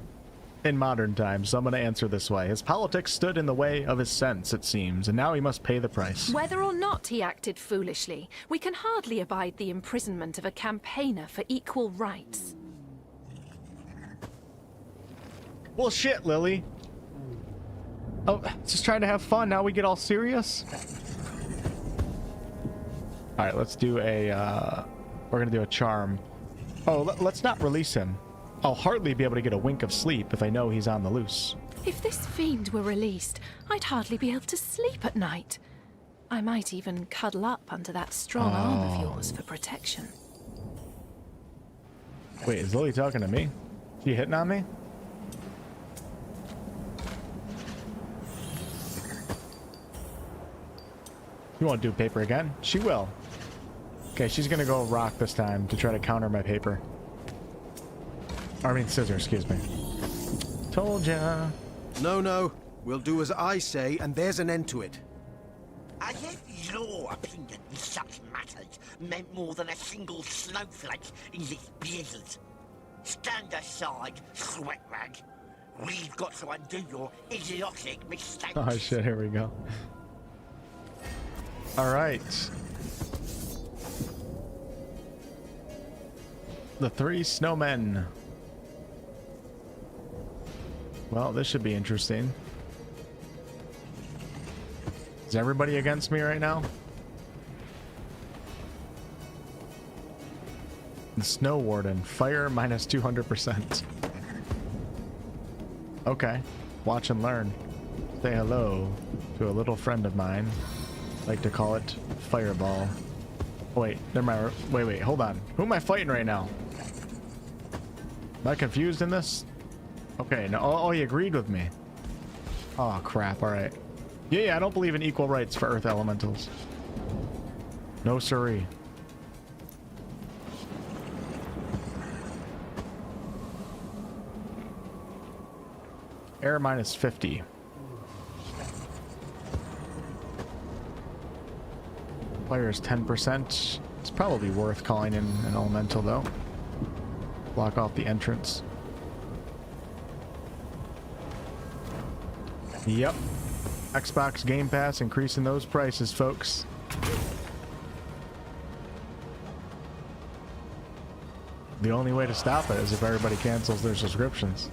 in modern times, so I'm going to answer this way. His politics stood in the way of his sense, it seems, and now he must pay the price. Whether or not he acted foolishly, we can hardly abide the imprisonment of a campaigner for equal rights. Well, shit, Lily. Oh, just trying to have fun. Now we get all serious? Alright, let's do a, we're gonna do a charm. Oh, let's not release him. I'll hardly be able to get a wink of sleep if I know he's on the loose. If this fiend were released, I'd hardly be able to sleep at night. I might even cuddle up under that strong arm of yours for protection. Wait, is Lily talking to me? She hitting on me? You won't do paper again? She will. Okay, she's gonna go rock this time to try to counter my paper. I mean scissor, excuse me. Told ya. No, no. We'll do as I say, and there's an end to it. As if your opinion in such matters meant more than a single snowflake in this blizzard. Stand aside, sweat rag. We've got to undo your idiotic mistakes. Oh shit, here we go. Alright. The three snowmen. Well, this should be interesting. Is everybody against me right now? The Snow Warden. Fire minus 200%. Okay. Watch and learn. Say hello to a little friend of mine. I like to call it Fireball. Oh, wait, never mind. Wait, hold on. Who am I fighting right now? Am I confused in this? Okay, no. Oh, he agreed with me. Oh, crap. All right. Yeah, I don't believe in equal rights for Earth Elementals. No siree. Air minus 50. Fire is 10%. It's probably worth calling in an elemental, though. Block off the entrance. Yep. Xbox Game Pass increasing those prices, folks. The only way to stop it is if everybody cancels their subscriptions.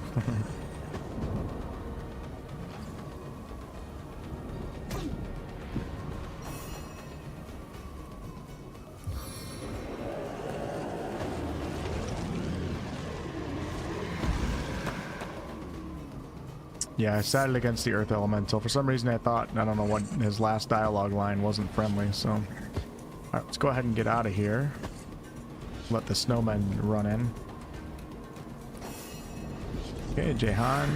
Yeah, I sided against the Earth Elemental. For some reason I thought, I don't know what, his last dialogue line wasn't friendly, so... Alright, let's go ahead and get out of here. Let the snowmen run in. Okay, Jehan.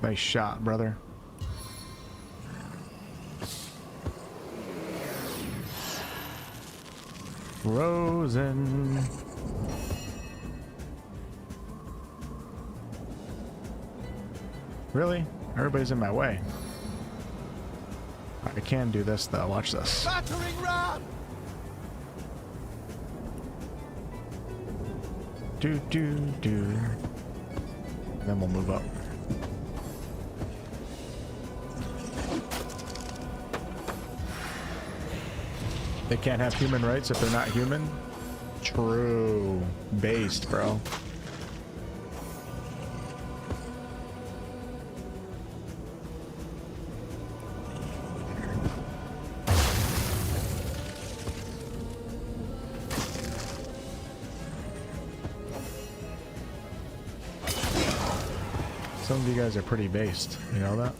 Nice shot, brother. Frozen. Really? Everybody's in my way. I can do this though. Watch this. Battering ram! Do. Then we'll move up. They can't have human rights if they're not human? True. Based, bro. Some of you guys are pretty based. You know that?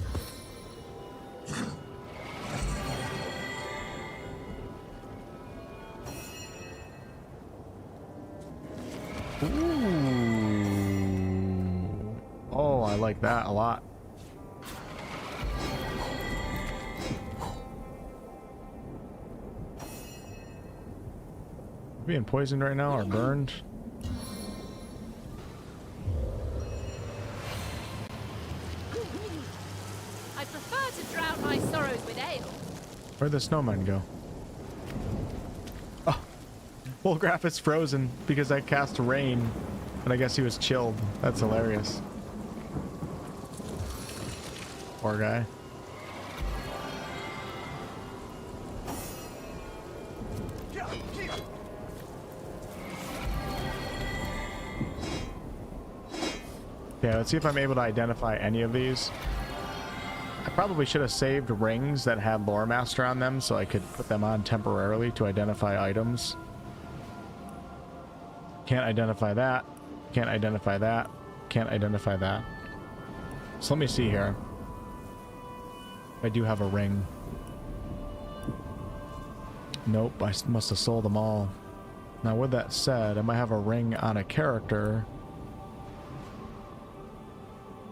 Ooh. Oh, I like that a lot. Being poisoned right now or burned? I prefer to drown my sorrows with ale. Where'd the snowman go? Oh, Wolfgraf is frozen because I cast rain, and I guess he was chilled. That's hilarious. Poor guy. Okay, let's see if I'm able to identify any of these. I probably should have saved rings that had Lore Master on them so I could put them on temporarily to identify items. Can't identify that. Can't identify that. Can't identify that. So let me see here. I do have a ring. Nope, I must have sold them all. Now with that said, I might have a ring on a character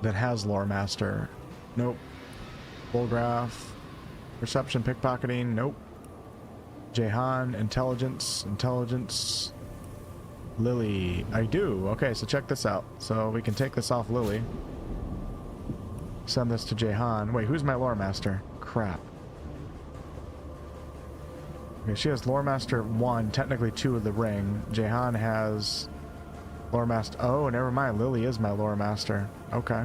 that has Lore Master. Nope. Wolfgraf. Perception, pickpocketing. Nope. Jehan. Intelligence. Intelligence. Lily. I do. Okay, so check this out. So we can take this off Lily. Send this to Jehan. Wait, who's my Lore Master? Crap. Okay, she has Lore Master 1, technically 2 of the ring. Jehan has Lore Master. Oh, never mind. Lily is my Lore Master. Okay.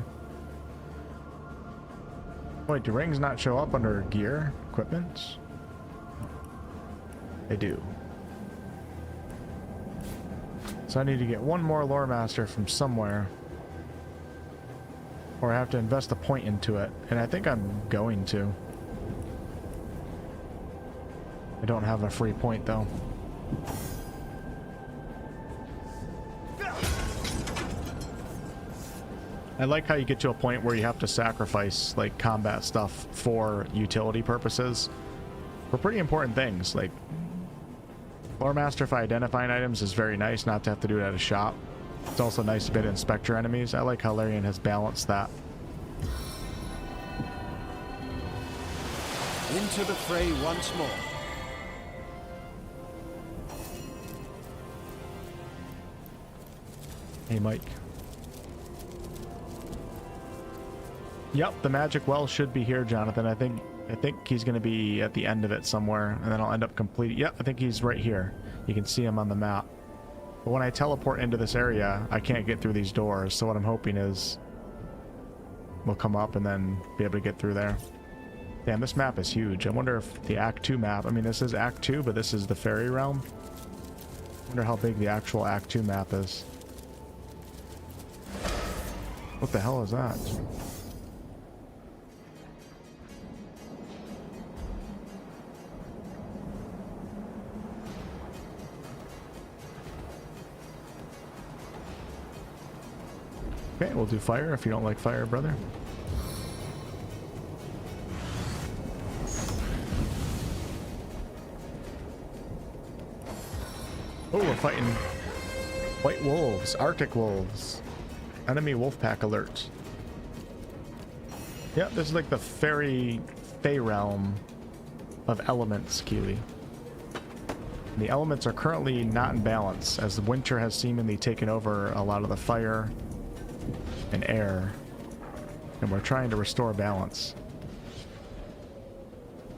Wait, do rings not show up under gear? Equipment? They do. So I need to get one more Lore Master from somewhere. Or I have to invest a point into it. And I think I'm going to. I don't have a free point though. I like how you get to a point where you have to sacrifice like combat stuff for utility purposes. For pretty important things, like Lore Master for identifying items is very nice not to have to do it at a shop. It's also nice to be able to inspect your enemies. I like how Larian has balanced that. Into the fray once more. Hey, Mike. Yep, the magic well should be here, Jonathan. I think he's going to be at the end of it somewhere, and then I'll end up completing. Yep, I think he's right here. You can see him on the map. But when I teleport into this area, I can't get through these doors. So what I'm hoping is we'll come up and then be able to get through there. Damn, this map is huge. I wonder if the Act 2 map, I mean, this is Act 2, but this is the Fairy Realm. I wonder how big the actual Act 2 map is. What the hell is that? Okay, we'll do fire if you don't like fire, brother. Oh, we're fighting white wolves, Arctic wolves. Enemy wolf pack alert. Yep, this is like the fey realm of elements, Keely. The elements are currently not in balance, as the winter has seemingly taken over a lot of the fire and air, and we're trying to restore balance.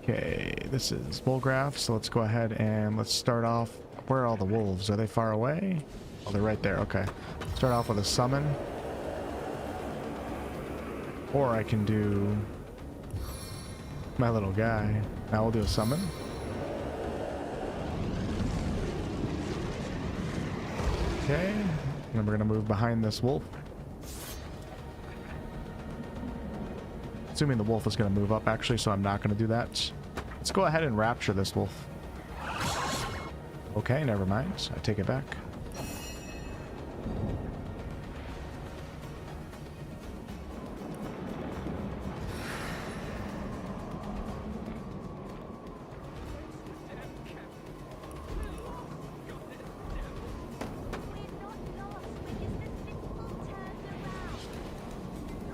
Okay, this is Wolfgraf, so let's go ahead and let's start off. Where are all the wolves? Are they far away? Oh, they're right there. Okay. Start off with a summon. Or I can do my little guy. Now we'll do a summon. Okay. And then we're going to move behind this wolf. Assuming the wolf is going to move up, actually, so I'm not going to do that. Let's go ahead and rapture this wolf. Okay, never mind. I take it back.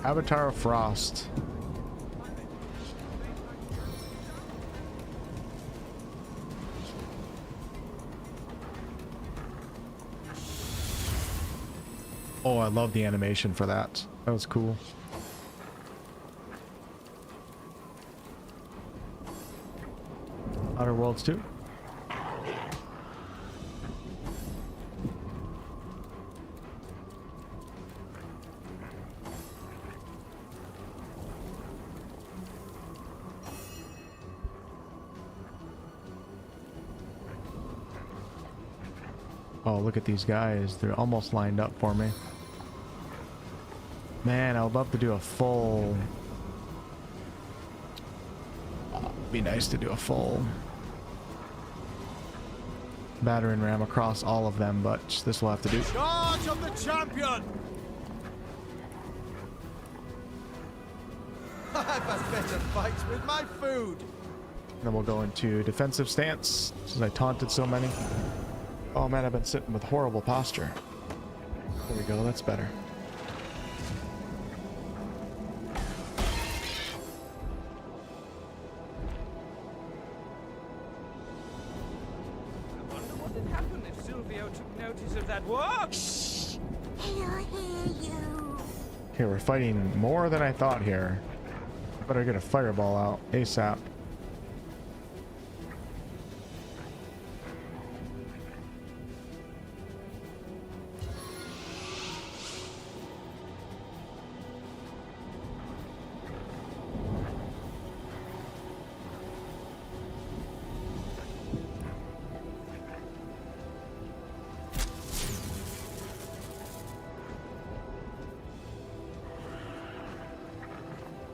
Avatar of Frost. Oh, I love the animation for that. That was cool. Outer Worlds 2. Oh, look at these guys. They're almost lined up for me. Man, I would love to do a full... It'd be nice to do a full battering ram across all of them, but this will have to do. Charge of the champion! I must better fight with my food. Then we'll go into defensive stance, since I taunted so many. Oh man, I've been sitting with horrible posture. There we go, that's better. I wonder what would happen if Silvio took notice of that walk. He'll hear you. Okay, we're fighting more than I thought here. Better get a fireball out ASAP.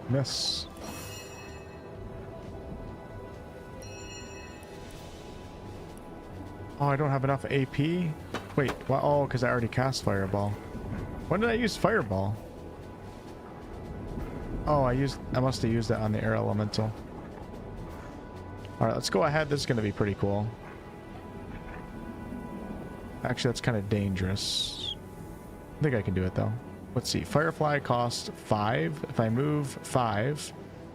Miss. Oh, I don't have enough AP? Wait, what? Oh, because I already cast Fireball. When did I use Fireball? Oh, I must have used that on the air elemental. Alright, let's go ahead. This is going to be pretty cool. Actually, that's kind of dangerous. I think I can do it, though. Let's see. Firefly costs 5. If I move 5.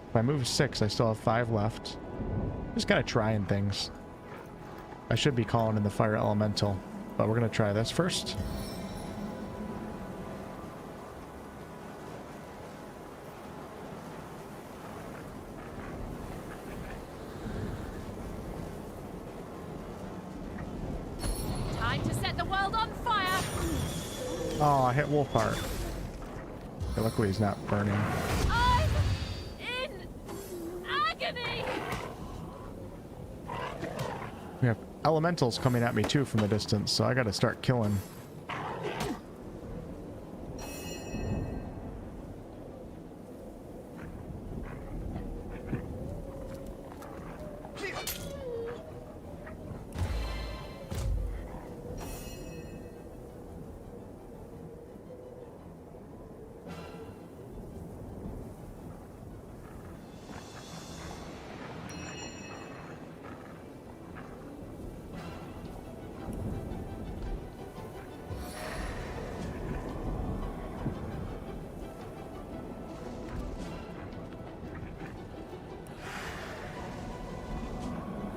If I move 6, I still have 5 left. Just kind of trying things. I should be calling in the fire elemental, but we're going to try this first. Time to set the world on fire! Oh, I hit Wolfheart. Okay, luckily he's not burning. I'm in agony! We have elementals coming at me too from the distance, so I got to start killing.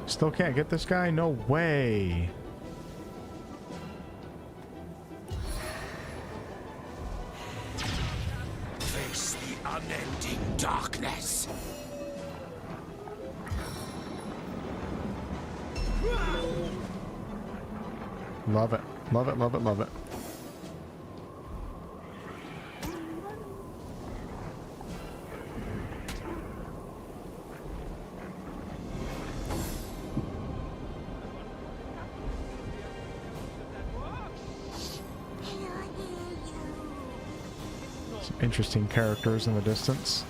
Still can't get this guy? No way. Face the unending darkness. Love it. Love it, love it, love it. Some interesting characters in the distance.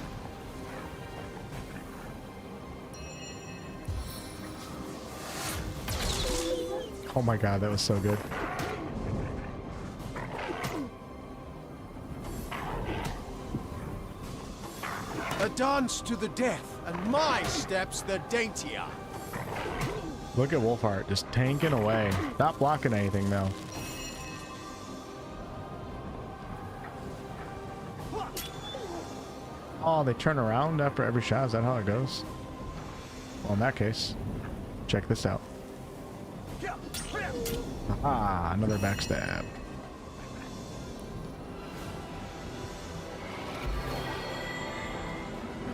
Oh my god, that was so good. A dance to the death, and my steps the daintier. Look at Wolfheart just tanking away. Not blocking anything though. Oh, they turn around after every shot. Is that how it goes? Well, in that case, check this out. Ah, another backstab.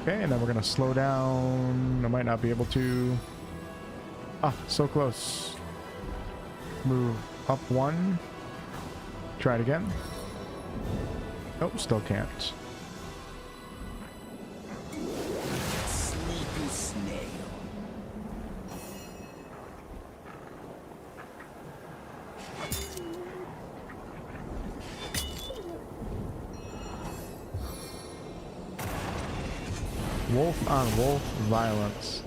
Okay, and then we're gonna slow down. I might not be able to. Ah, so close. Move up one. Try it again. Nope, still can't. Sleepy snail. Wolf on wolf violence.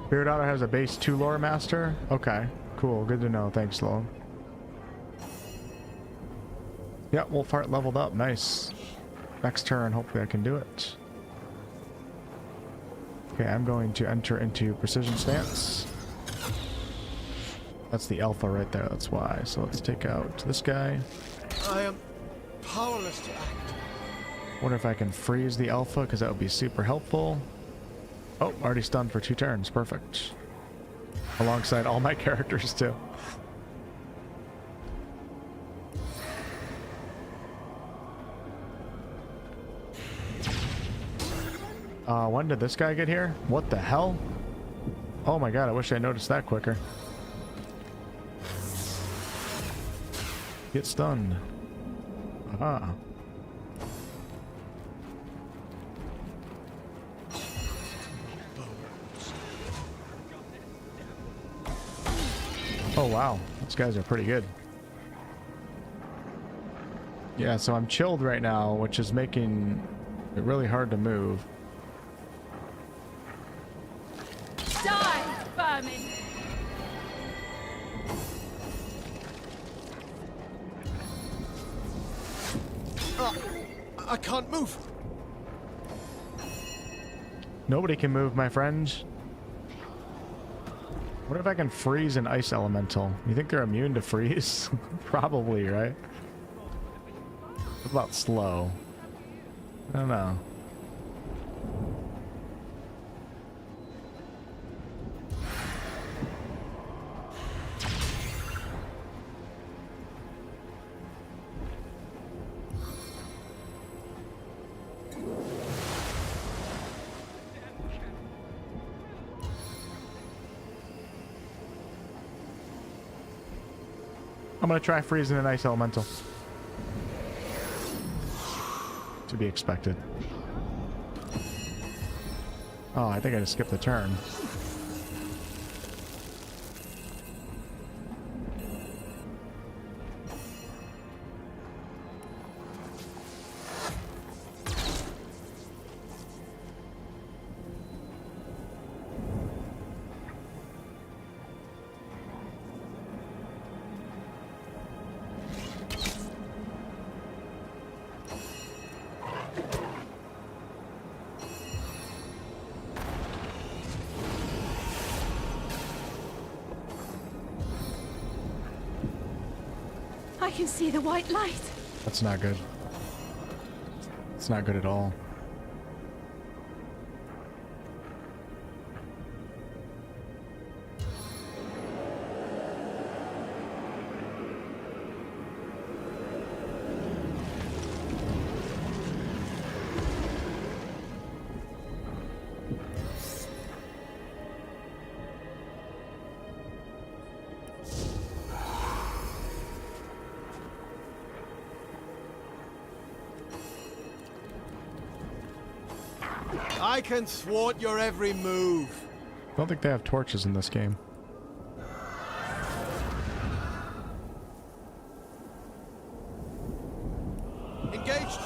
Beard Otter has a base 2 lore master. Okay, cool. Good to know. Thanks, Sloan. Yeah, Wolfheart leveled up. Nice. Next turn, hopefully I can do it. Okay, I'm going to enter into precision stance. That's the alpha right there. That's why. So let's take out this guy. I am powerless to act. Wonder if I can freeze the alpha, because that would be super helpful. Oh, already stunned for 2 turns. Perfect. Alongside all my characters, too. When did this guy get here? What the hell? Oh my god, I wish I noticed that quicker. Get stunned. Aha. Oh wow, those guys are pretty good. Yeah, so I'm chilled right now, which is making it really hard to move. Die, vermin! I can't move. Nobody can move, my friends. What if I can freeze an ice elemental? You think they're immune to freeze? Probably, right? What about slow? I don't know. I'm gonna try freezing an ice elemental. To be expected. Oh, I think I just skipped the turn. I can see the white light. That's not good. It's not good at all. I can thwart your every move. I don't think they have torches in this game. Engaged.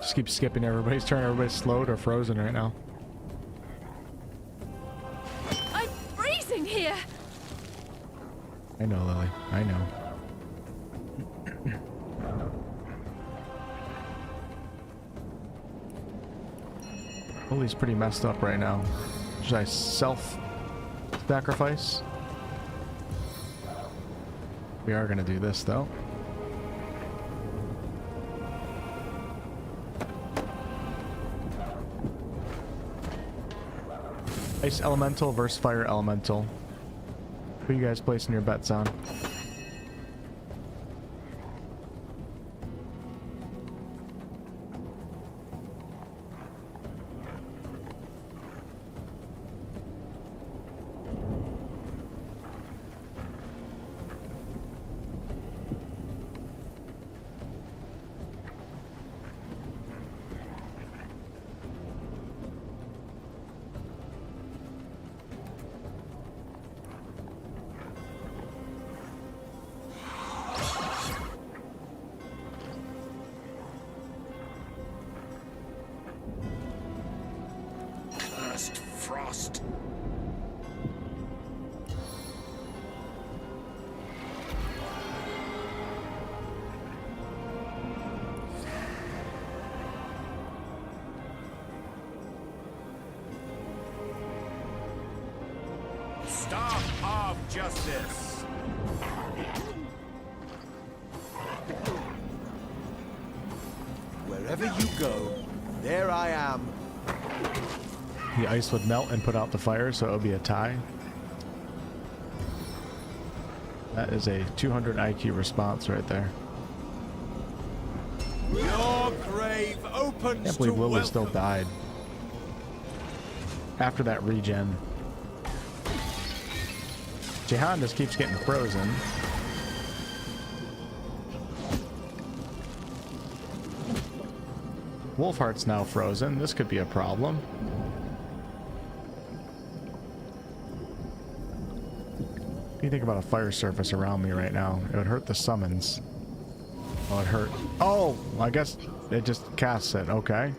Just keep skipping everybody's turn. Everybody's slowed or frozen right now. I'm freezing here. I know, Lily. I know. Lily's pretty messed up right now. Should I self-sacrifice? We are going to do this, though. Ice elemental versus fire elemental. Who are you guys placing your bets on? Frost. Staff of Justice. Wherever you go, there I am. The ice would melt and put out the fire, so it would be a tie. That is a 200 IQ response right there. Your grave opens. I can't believe to Lily welcome. still died after that regen. Jehan just keeps getting frozen. Wolfheart's now frozen. This could be a problem. What do you think about a fire surface around me right now? It would hurt the summons. Oh, it hurt. Oh, I guess it just casts it. Okay.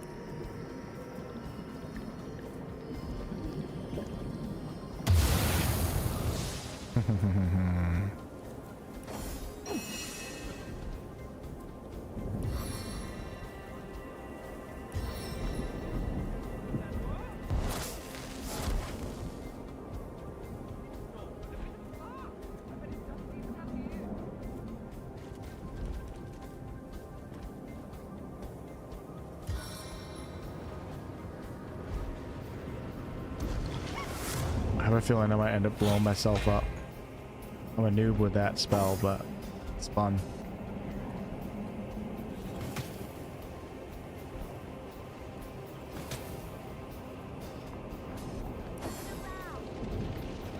I have a feeling I might end up blowing myself up. I'm a noob with that spell, but it's fun.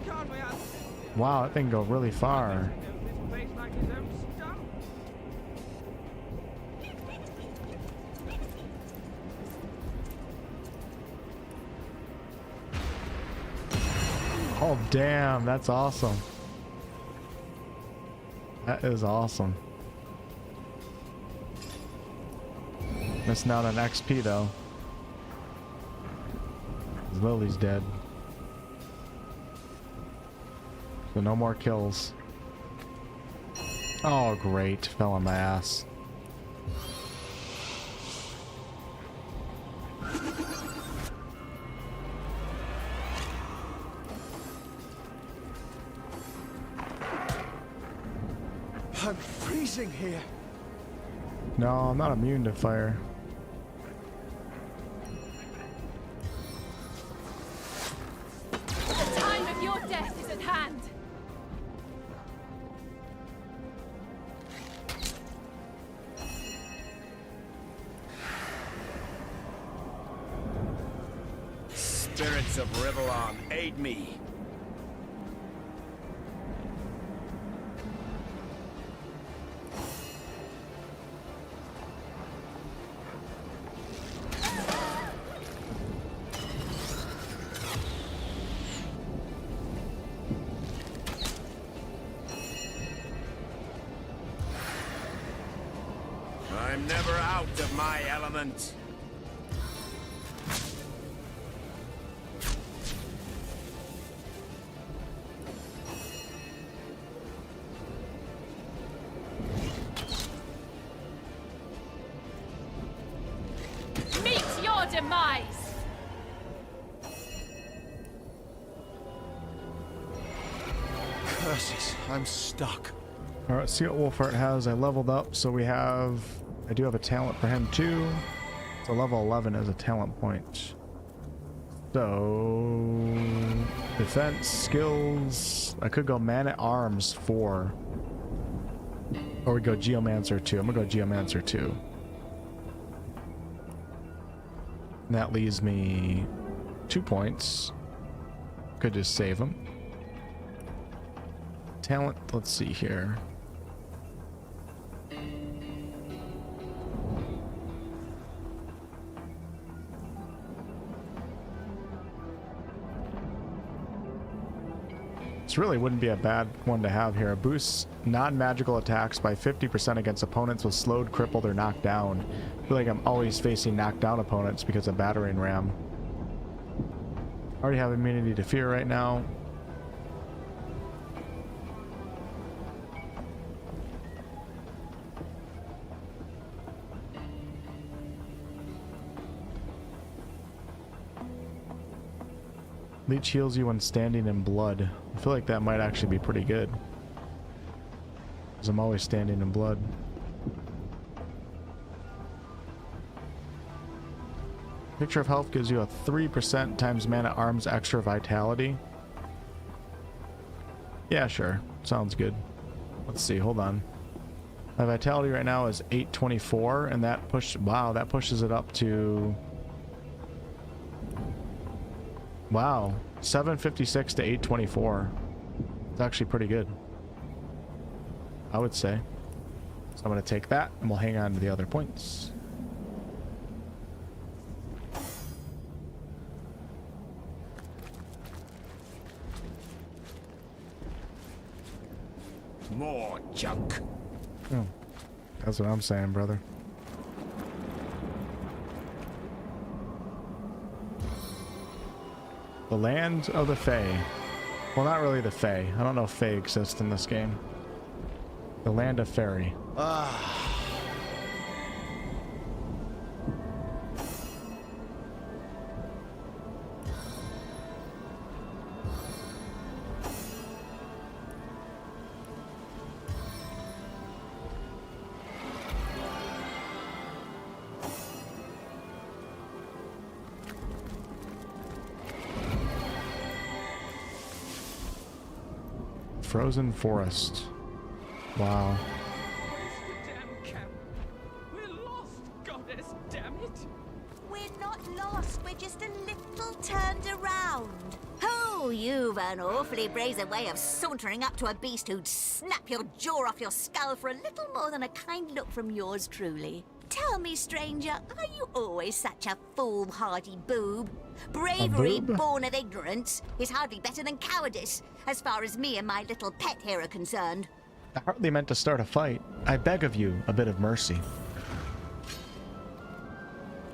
Can't we have Wow, that thing go really far. this place like his own stump? Oh, damn, that's awesome. That is awesome. Missing out on XP though. 'Cause Lily's dead. So no more kills. Oh, great. Fell on my ass. I'm freezing here. No, I'm not immune to fire. The time of your death is at hand. Spirits of Rivellon, aid me. I'm never out of my element. Meet your demise. Curses, I'm stuck. Alright, let's see what Wolfheart has. I leveled up, so I do have a talent for him too. So level 11 is a talent point. So defense, skills. I could go man at arms 4. Or we go geomancer 2. I'm gonna go geomancer 2. And that leaves me 2 points. Could just save him. Talent, let's see here. This really wouldn't be a bad one to have here. Boosts non-magical attacks by 50% against opponents with slowed, crippled, or knocked down. I feel like I'm always facing knocked down opponents because of battering ram. Already have immunity to fear right now. Leech heals you when standing in blood. I feel like that might actually be pretty good, because I'm always standing in blood. Picture of Health gives you a 3% times man at arms extra vitality. Yeah, sure. Sounds good. Let's see. Hold on. My vitality right now is 824, and that pushes it up to... Wow, 756 to 824. It's actually pretty good, I would say. So I'm going to take that, and we'll hang on to the other points. More junk. Oh, that's what I'm saying, brother. The land of the Fae. Well, not really the Fae. I don't know if Fae exists in this game. The land of Fairy. Frozen forest. Wow. Damn camp. We're lost, goddess, damn it. We're not lost, we're just a little turned around. Oh, you've an awfully brazen way of sauntering up to a beast who'd snap your jaw off your skull for a little more than a kind look from yours truly. Tell me, stranger, are you always such a foolhardy boob? Bravery born of ignorance is hardly better than cowardice, as far as me and my little pet here are concerned. I hardly meant to start a fight. I beg of you a bit of mercy.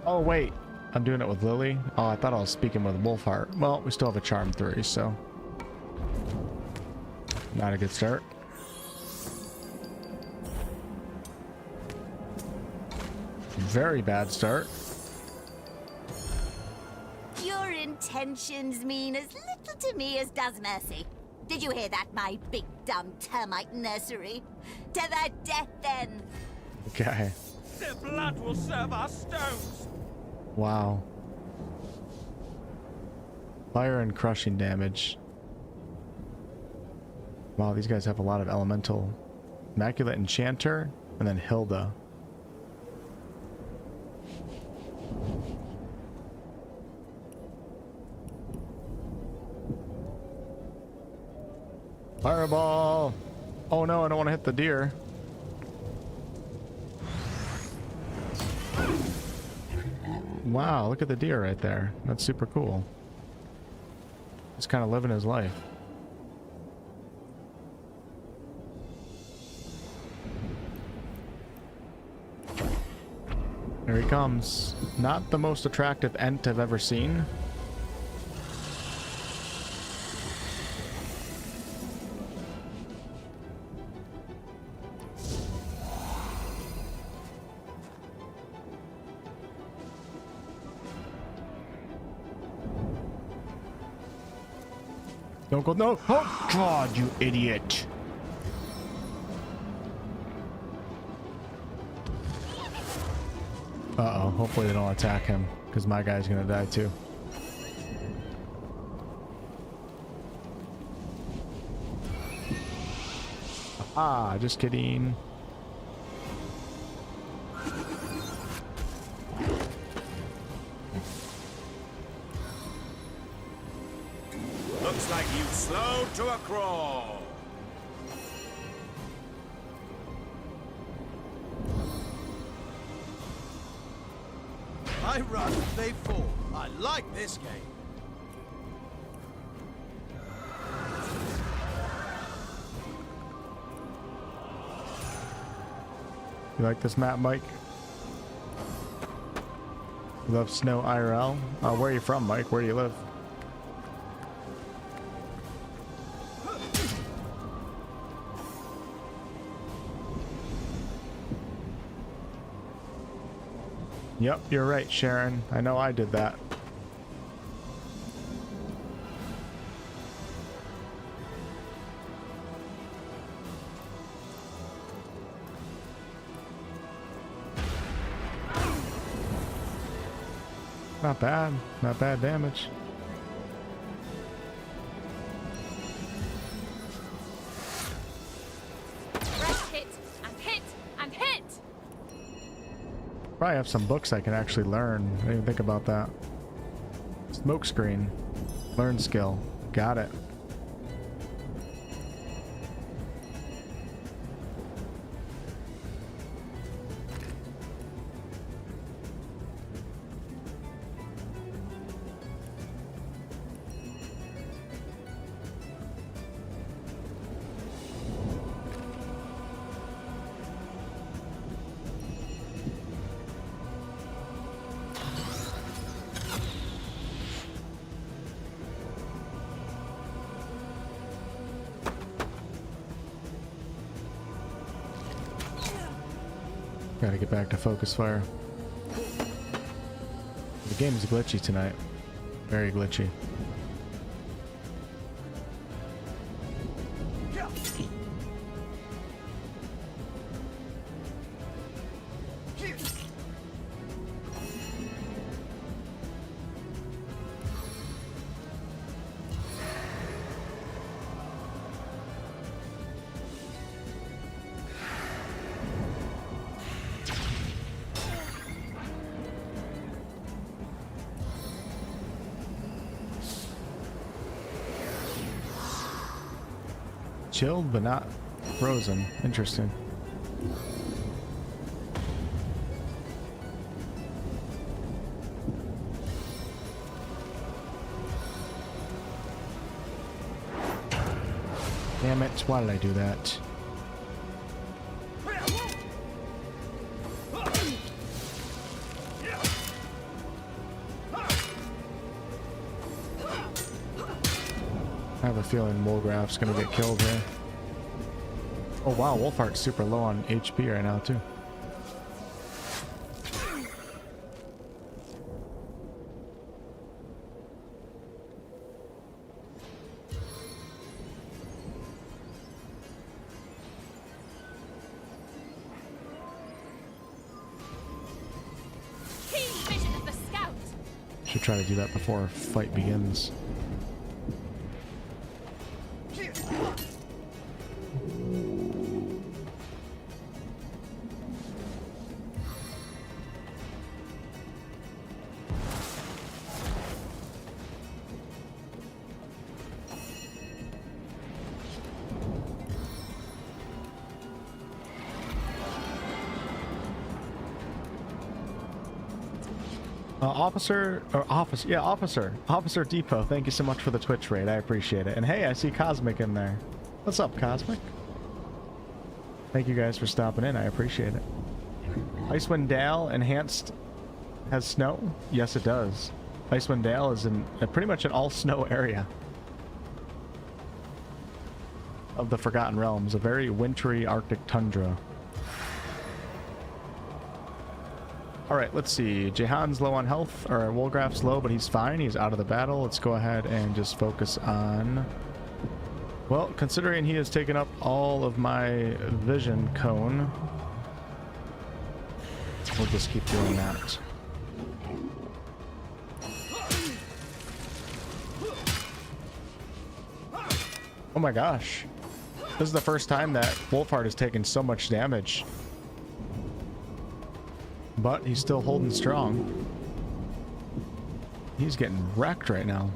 Oh, wait. I'm doing it with Lily? Oh, I thought I was speaking with Wolfheart. Well, we still have a charm 3, so... not a good start. Very bad start. Your intentions mean as little to me as does mercy. Did you hear that, my big dumb termite nursery? To the death, then! Okay. Their blood will serve our stones. Wow. Fire and crushing damage. Wow, these guys have a lot of elemental. Immaculate Enchanter, and then Hilda. Fireball! Oh no, I don't want to hit the deer. Wow, look at the deer right there. That's super cool. He's kind of living his life. There he comes. Not the most attractive Ent I've ever seen. Don't go, no! Oh, God, you idiot! Uh-oh, hopefully they don't attack him, because my guy's gonna die too. Ah, just kidding. Looks like you've slowed to a crawl. I run, they fall. I like this game. You like this map, Mike? You love snow IRL? Where are you from, Mike? Where do you live? Yep, you're right, Sharon. I know I did that. Not bad. Not bad damage. Press hit and hit and hit! Probably have some books I can actually learn. I didn't even think about that. Smoke screen. Learn skill. Got it. Gotta get back to focus fire. The game's glitchy tonight. Very glitchy. Chilled but not frozen. Interesting. Damn it, why did I do that? I have a feeling Wolfgraf's gonna get killed here. Oh wow, Wolfheart's super low on HP right now too. Keen vision of the scout! Should try to do that before fight begins. Officer Depot, thank you so much for the Twitch raid. I appreciate it. And hey, I see Cosmic in there. What's up, Cosmic? Thank you guys for stopping in. I appreciate it. Icewind Dale enhanced has snow? Yes, it does. Icewind Dale is in pretty much an all snow area of the Forgotten Realms, a very wintry Arctic tundra. Alright, let's see. Jehan's low on health, or Wolfgraf's low, but he's fine. He's out of the battle. Let's go ahead and just focus on... Well, considering he has taken up all of my vision cone, We'll just keep doing that. Oh my gosh. This is the first time that Wolfheart has taken so much damage. But he's still holding strong. He's getting wrecked right now.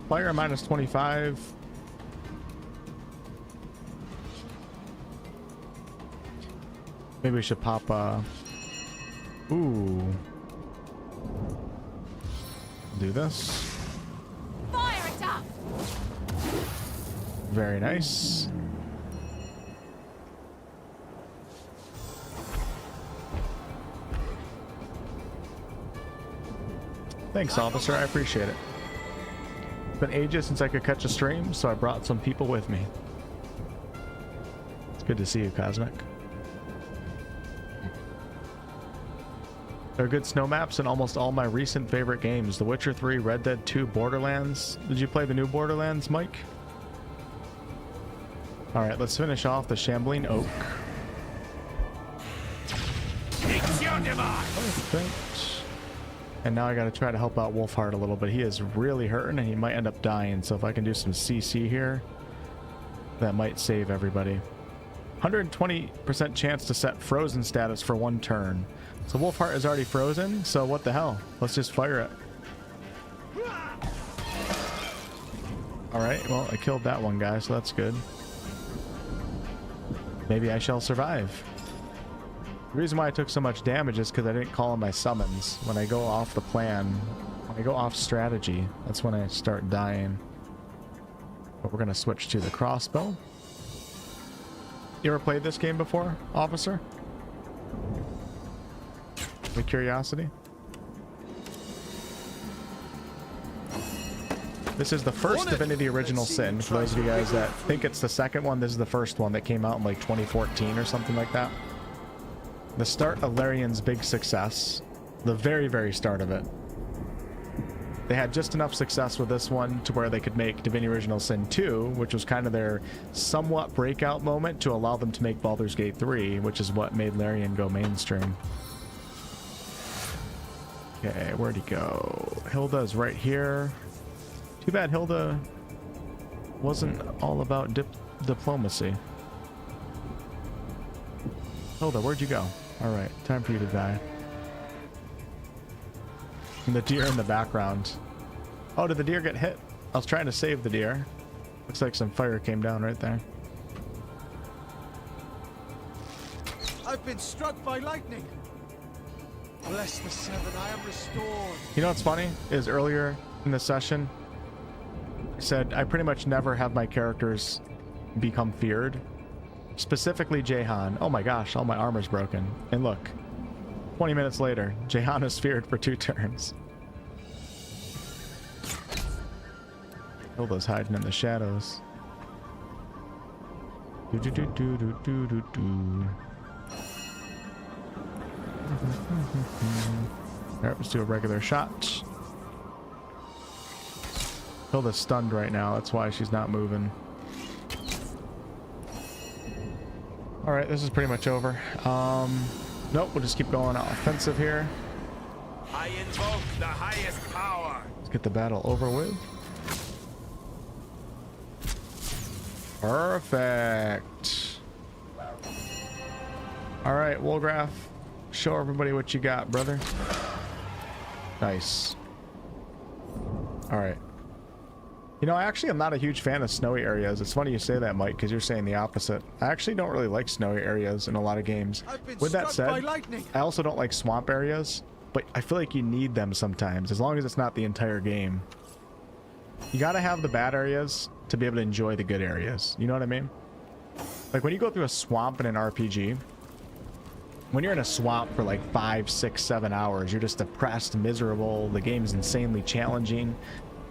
Fire minus 25. Maybe we should pop ooh. Do this. Fire it up! Very nice. Thanks, officer. I appreciate it. It's been ages since I could catch a stream, so I brought some people with me. It's good to see you, Cosmic. There are good snow maps in almost all my recent favorite games. The Witcher 3, Red Dead 2, Borderlands. Did you play the new Borderlands, Mike? Alright, let's finish off the Shambling Oak. Perfect. And now I gotta try to help out Wolfheart a little bit. He is really hurting and he might end up dying. So if I can do some CC here, that might save everybody. 120% chance to set frozen status for 1 turn. So Wolfheart is already frozen, so what the hell? Let's just fire it. Alright, well, I killed that one guy, so that's good. Maybe I shall survive. The reason why I took so much damage is because I didn't call in my summons. When I go off the plan, when I go off strategy, that's when I start dying. But we're going to switch to the crossbow. You ever played this game before, officer? The curiosity. This is the first Divinity Original Sin. For those of you guys that think it's the second one, this is the first one that came out in like 2014 or something like that. The start of Larian's big success. The very, very start of it. They had just enough success with this one to where they could make Divinity Original Sin 2, which was kind of their somewhat breakout moment to allow them to make Baldur's Gate 3, which is what made Larian go mainstream. Okay, where'd he go? Hilda's right here. Too bad Hilda wasn't all about diplomacy. Hilda, where'd you go? Alright, time for you to die. And the deer in the background. Oh, did the deer get hit? I was trying to save the deer. Looks like some fire came down right there. I've been struck by lightning. Bless the seven, I am restored. You know what's funny? Is earlier in the session, I said I pretty much never have my characters become feared. Specifically Jehan. Oh my gosh, all my armor's broken. And look, 20 minutes later, Jehan is feared for 2 turns. Hilda's hiding in the shadows. Do do do do do do do do. Alright, let's do a regular shot. Hilda's stunned right now, that's why she's not moving. Alright, this is pretty much over. Nope, we'll just keep going offensive here. I invoke the highest power. Let's get the battle over with. Perfect. Alright, Wolgraf. Show everybody what you got, brother. Nice. Alright. You know, I actually am not a huge fan of snowy areas. It's funny you say that, Mike, because you're saying the opposite. I actually don't really like snowy areas in a lot of games. With that said, I also don't like swamp areas, but I feel like you need them sometimes, as long as it's not the entire game. You gotta have the bad areas to be able to enjoy the good areas. You know what I mean? Like when you go through a swamp in an RPG, when you're in a swamp for like 5, 6, 7 hours, you're just depressed, miserable, the game's insanely challenging.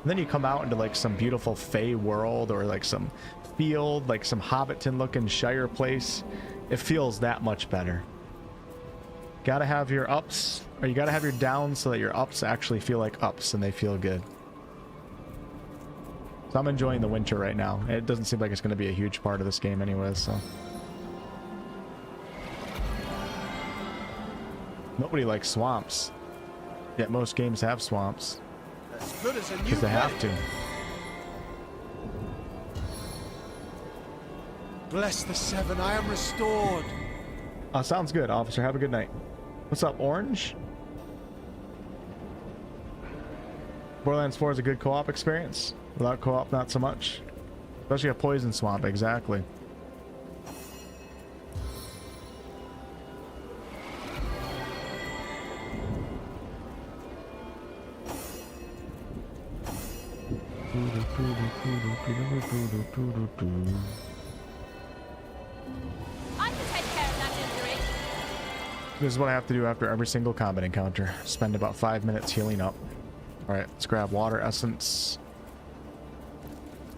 And then you come out into like some beautiful Fey world or like some field, like some Hobbiton looking Shire place. It feels that much better. Gotta have your ups, or you gotta have your downs so that your ups actually feel like ups and they feel good. So I'm enjoying the winter right now. It doesn't seem like it's going to be a huge part of this game anyways, so. Nobody likes swamps. Yet most games have swamps. As good as a new Because they have blade. to. Bless the seven, I am restored. Sounds good, officer. Have a good night. What's up, Orange? Borderlands 4 is a good co-op experience. Without co-op, not so much. Especially a poison swamp, exactly. I can take care of that injury. This is what I have to do after every single combat encounter. Spend about 5 minutes healing up. Alright, let's grab water essence.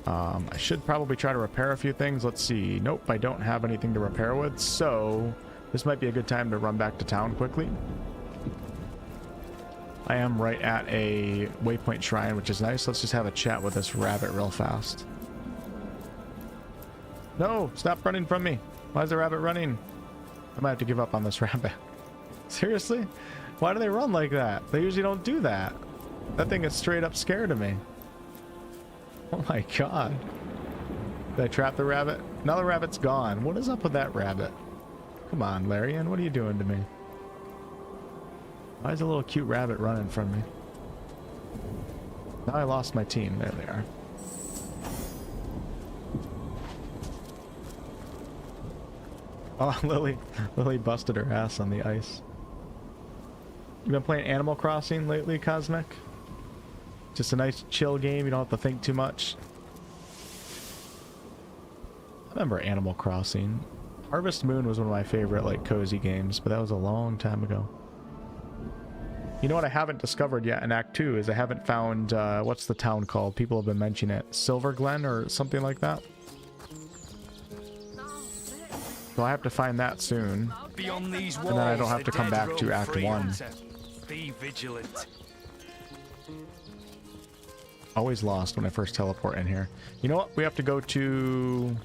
I should probably try to repair a few things. Let's see. Nope, I don't have anything to repair with, so this might be a good time to run back to town quickly. I am right at a waypoint shrine, which is nice. Let's just have a chat with this rabbit real fast. No, stop running from me. Why is the rabbit running? I might have to give up on this rabbit. Seriously? Why do they run like that? They usually don't do that. That thing is straight up scared of me. Oh my god. Did I trap the rabbit? Now the rabbit's gone. What is up with that rabbit? Come on, Larian. What are you doing to me? Why is a little cute rabbit running from me? Now I lost my team. There they are. Oh, Lily busted her ass on the ice. You been playing Animal Crossing lately, Cosmic? Just a nice chill game, you don't have to think too much. I remember Animal Crossing. Harvest Moon was one of my favorite, like, cozy games, but that was a long time ago. You know what I haven't discovered yet in Act 2 is I haven't found, what's the town called? People have been mentioning it. Silver Glen or something like that? So I have to find that soon. Beyond these walls, And then I don't have to the come dead back to roam Act free. 1. Be vigilant. Always lost when I first teleport in here. You know what? We have to go to...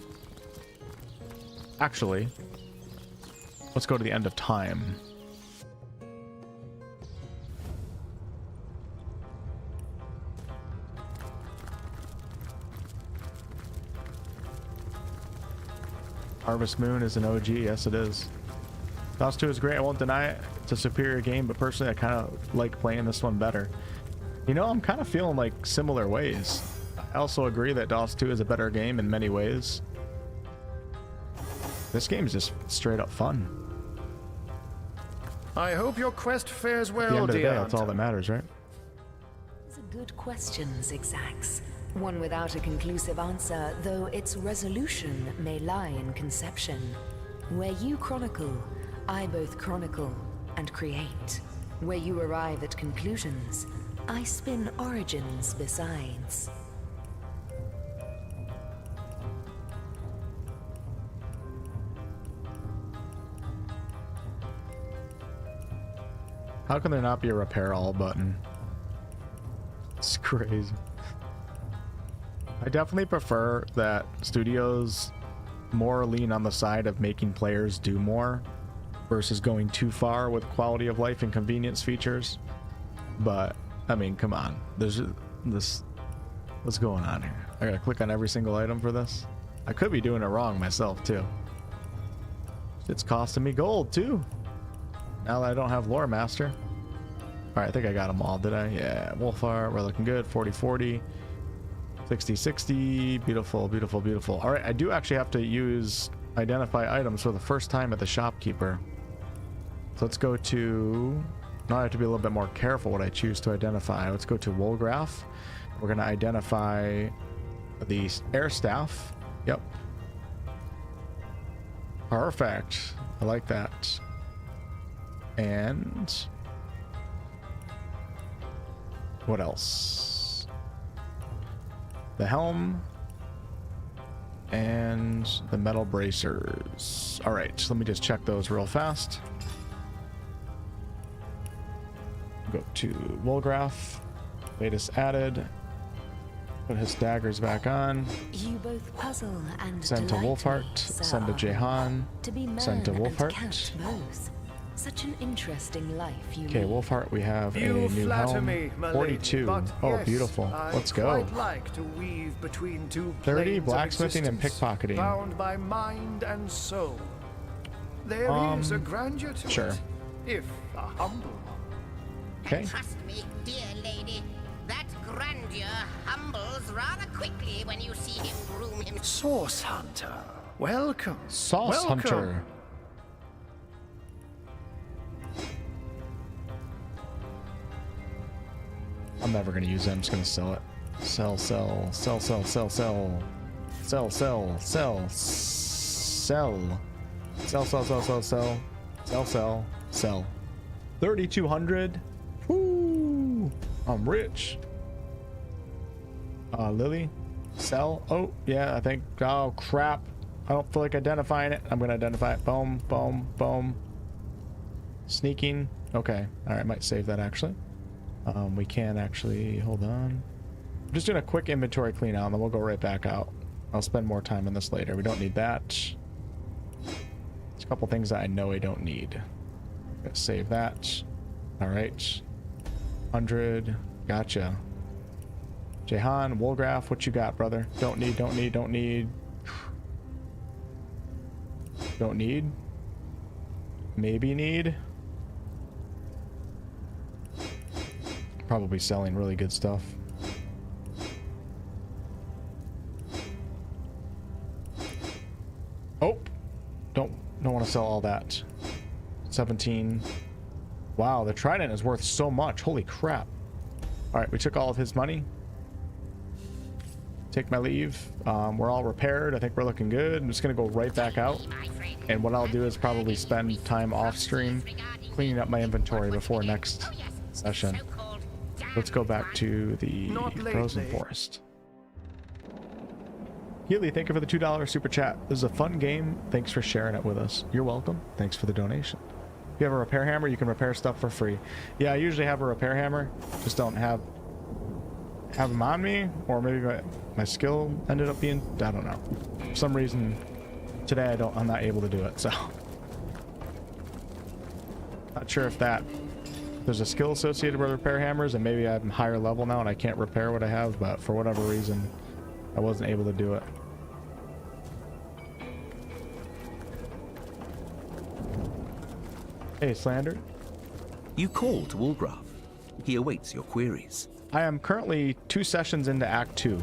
Actually, let's go to the end of time. Harvest Moon is an OG. Yes, it is. DOS 2 is great. I won't deny it. It's a superior game, but personally, I kind of like playing this one better. You know, I'm kind of feeling like similar ways. I also agree that DOS 2 is a better game in many ways. This game is just straight up fun. I hope your quest fares At the end well, of the day, dear that's all that matters, right? It's a good question, Zigzags. One without a conclusive answer, though its resolution may lie in conception. Where you chronicle, I both chronicle and create. Where you arrive at conclusions, I spin origins besides. How can there not be a repair all button? It's crazy. I definitely prefer that studios more lean on the side of making players do more versus going too far with quality of life and convenience features. But I mean, come on, there's this. What's going on here? I gotta click on every single item for this. I could be doing it wrong myself too. It's costing me gold too. Now that I don't have Lore Master. Alright, I think I got them all, did I? Yeah, Wolfheart, we're looking good. 40-40. 60-60. Beautiful, beautiful, beautiful. Alright, I do actually have to use identify items for the first time at the shopkeeper. So let's go to... Now I have to be a little bit more careful what I choose to identify. Let's go to Woolgraph. We're going to identify the air staff. Yep. Perfect. I like that. And what else? The helm and the metal bracers. All right, so let me just check those real fast. Go to Woolgraph. Latest added. Put his daggers back on. You both puzzle and Send to delight me, Wolfheart. Sir Send to Arnold. Jehan. To be man Send to and Wolfheart. count both. Such an interesting life you Okay, lead. Wolfheart, we have a You new flatter helm. me, my 42. lady, but Oh, yes, beautiful. Let's go. I'd like to weave between two 30 planes of blacksmithing and existence, pickpocketing. bound by mind and soul. There is a grandeur to sure. it, if a humble one. Okay. Trust me, dear lady, that grandeur humbles rather quickly when you see him groom himself. Source Hunter, welcome. Sauce welcome. Hunter. I'm never gonna use it. I'm just gonna sell it. Sell, sell, sell, sell, sell, sell. Sell, sell, sell, sell. Sell, sell, sell, sell, sell. Sell, sell, sell. 3,200. Woo! I'm rich. Lily. Sell. Oh, yeah, I think. Oh, crap. I don't feel like identifying it. I'm gonna identify it. Boom, boom, boom. Sneaking. Okay. All right, might save that actually. We can actually, hold on. I'm just doing a quick inventory clean out and then we'll go right back out. I'll spend more time on this later. We don't need that. There's a couple things that I know I don't need. Let's save that. All right. 100. Gotcha. Jehan, Woolgraph, what you got, brother? Don't need, don't need, don't need. Don't need. Maybe need. Probably selling really good stuff. Oh, don't want to sell all that. 17. Wow, the trident is worth so much. Holy crap. All right, we took all of his money. Take my leave. We're all repaired. I think we're looking good. I'm just gonna go right back out. And what I'll do is probably spend time off stream cleaning up my inventory before next session. Let's go back to the frozen forest. Healy, thank you for the $2 super chat. This is a fun game. Thanks for sharing it with us. You're welcome. Thanks for the donation. If you have a repair hammer, you can repair stuff for free. Yeah, I usually have a repair hammer. Just don't have them on me, or maybe my skill ended up being, I don't know. For some reason today I'm not able to do it, so. Not sure if there's a skill associated with repair hammers, and maybe I'm higher level now and I can't repair what I have, but for whatever reason, I wasn't able to do it. Hey, Slander. You called to Wolfgraf. He awaits your queries. I am currently 2 sessions into Act 2.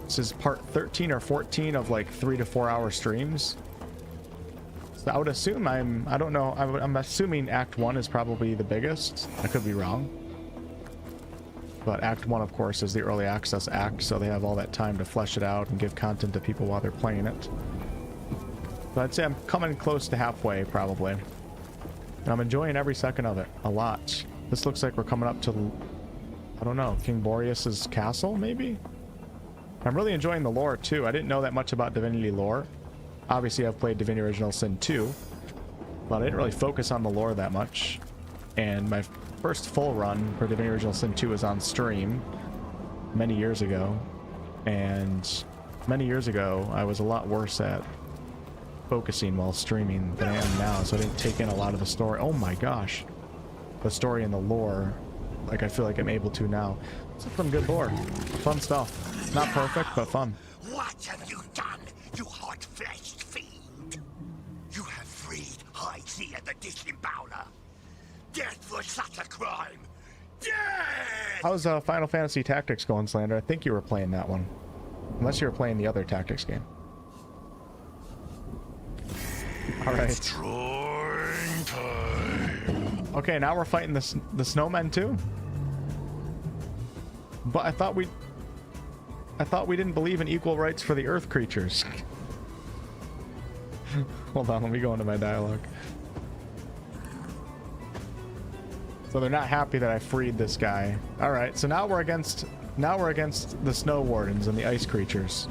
This is part 13 or 14 of like 3 to 4 hour streams. So I would assume I don't know, I'm assuming Act 1 is probably the biggest. I could be wrong. But Act 1, of course, is the early access act, so they have all that time to flesh it out and give content to people while they're playing it. So I'd say I'm coming close to halfway, probably. And I'm enjoying every second of it, a lot. This looks like we're coming up to, I don't know, King Boreas's castle, maybe? I'm really enjoying the lore, too. I didn't know that much about Divinity lore. Obviously, I've played Divinity Original Sin 2, but I didn't really focus on the lore that much. And my first full run for Divinity Original Sin 2 was on stream many years ago. And many years ago, I was a lot worse at focusing while streaming than I am now, so I didn't take in a lot of the story. Oh my gosh. The story and the lore, like I feel like I'm able to now. It's some good lore. Fun stuff. Not perfect, but fun. What have you done, you hot-fleshed fiend? You have freed High Seer the Disembower. Death for such a crime. Death! How's Final Fantasy Tactics going, Slander? I think you were playing that one. Unless you were playing the other Tactics game. Alright. Okay, now we're fighting the snowmen too? But I thought we didn't believe in equal rights for the earth creatures. Hold on, let me go into my dialogue. So they're not happy that I freed this guy. Alright, so now we're against the snow wardens and the ice creatures.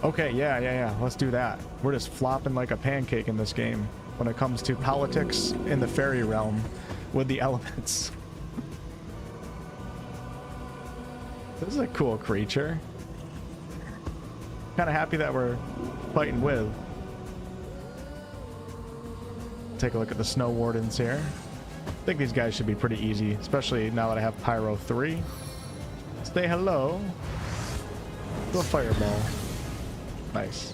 Okay, yeah. Let's do that. We're just flopping like a pancake in this game when it comes to politics in the fairy realm with the elements. This is a cool creature. Kind of happy that we're fighting with. take a look at the snow wardens here. I think these guys should be pretty easy, especially now that I have Pyro 3. Say hello to a fireball. Nice.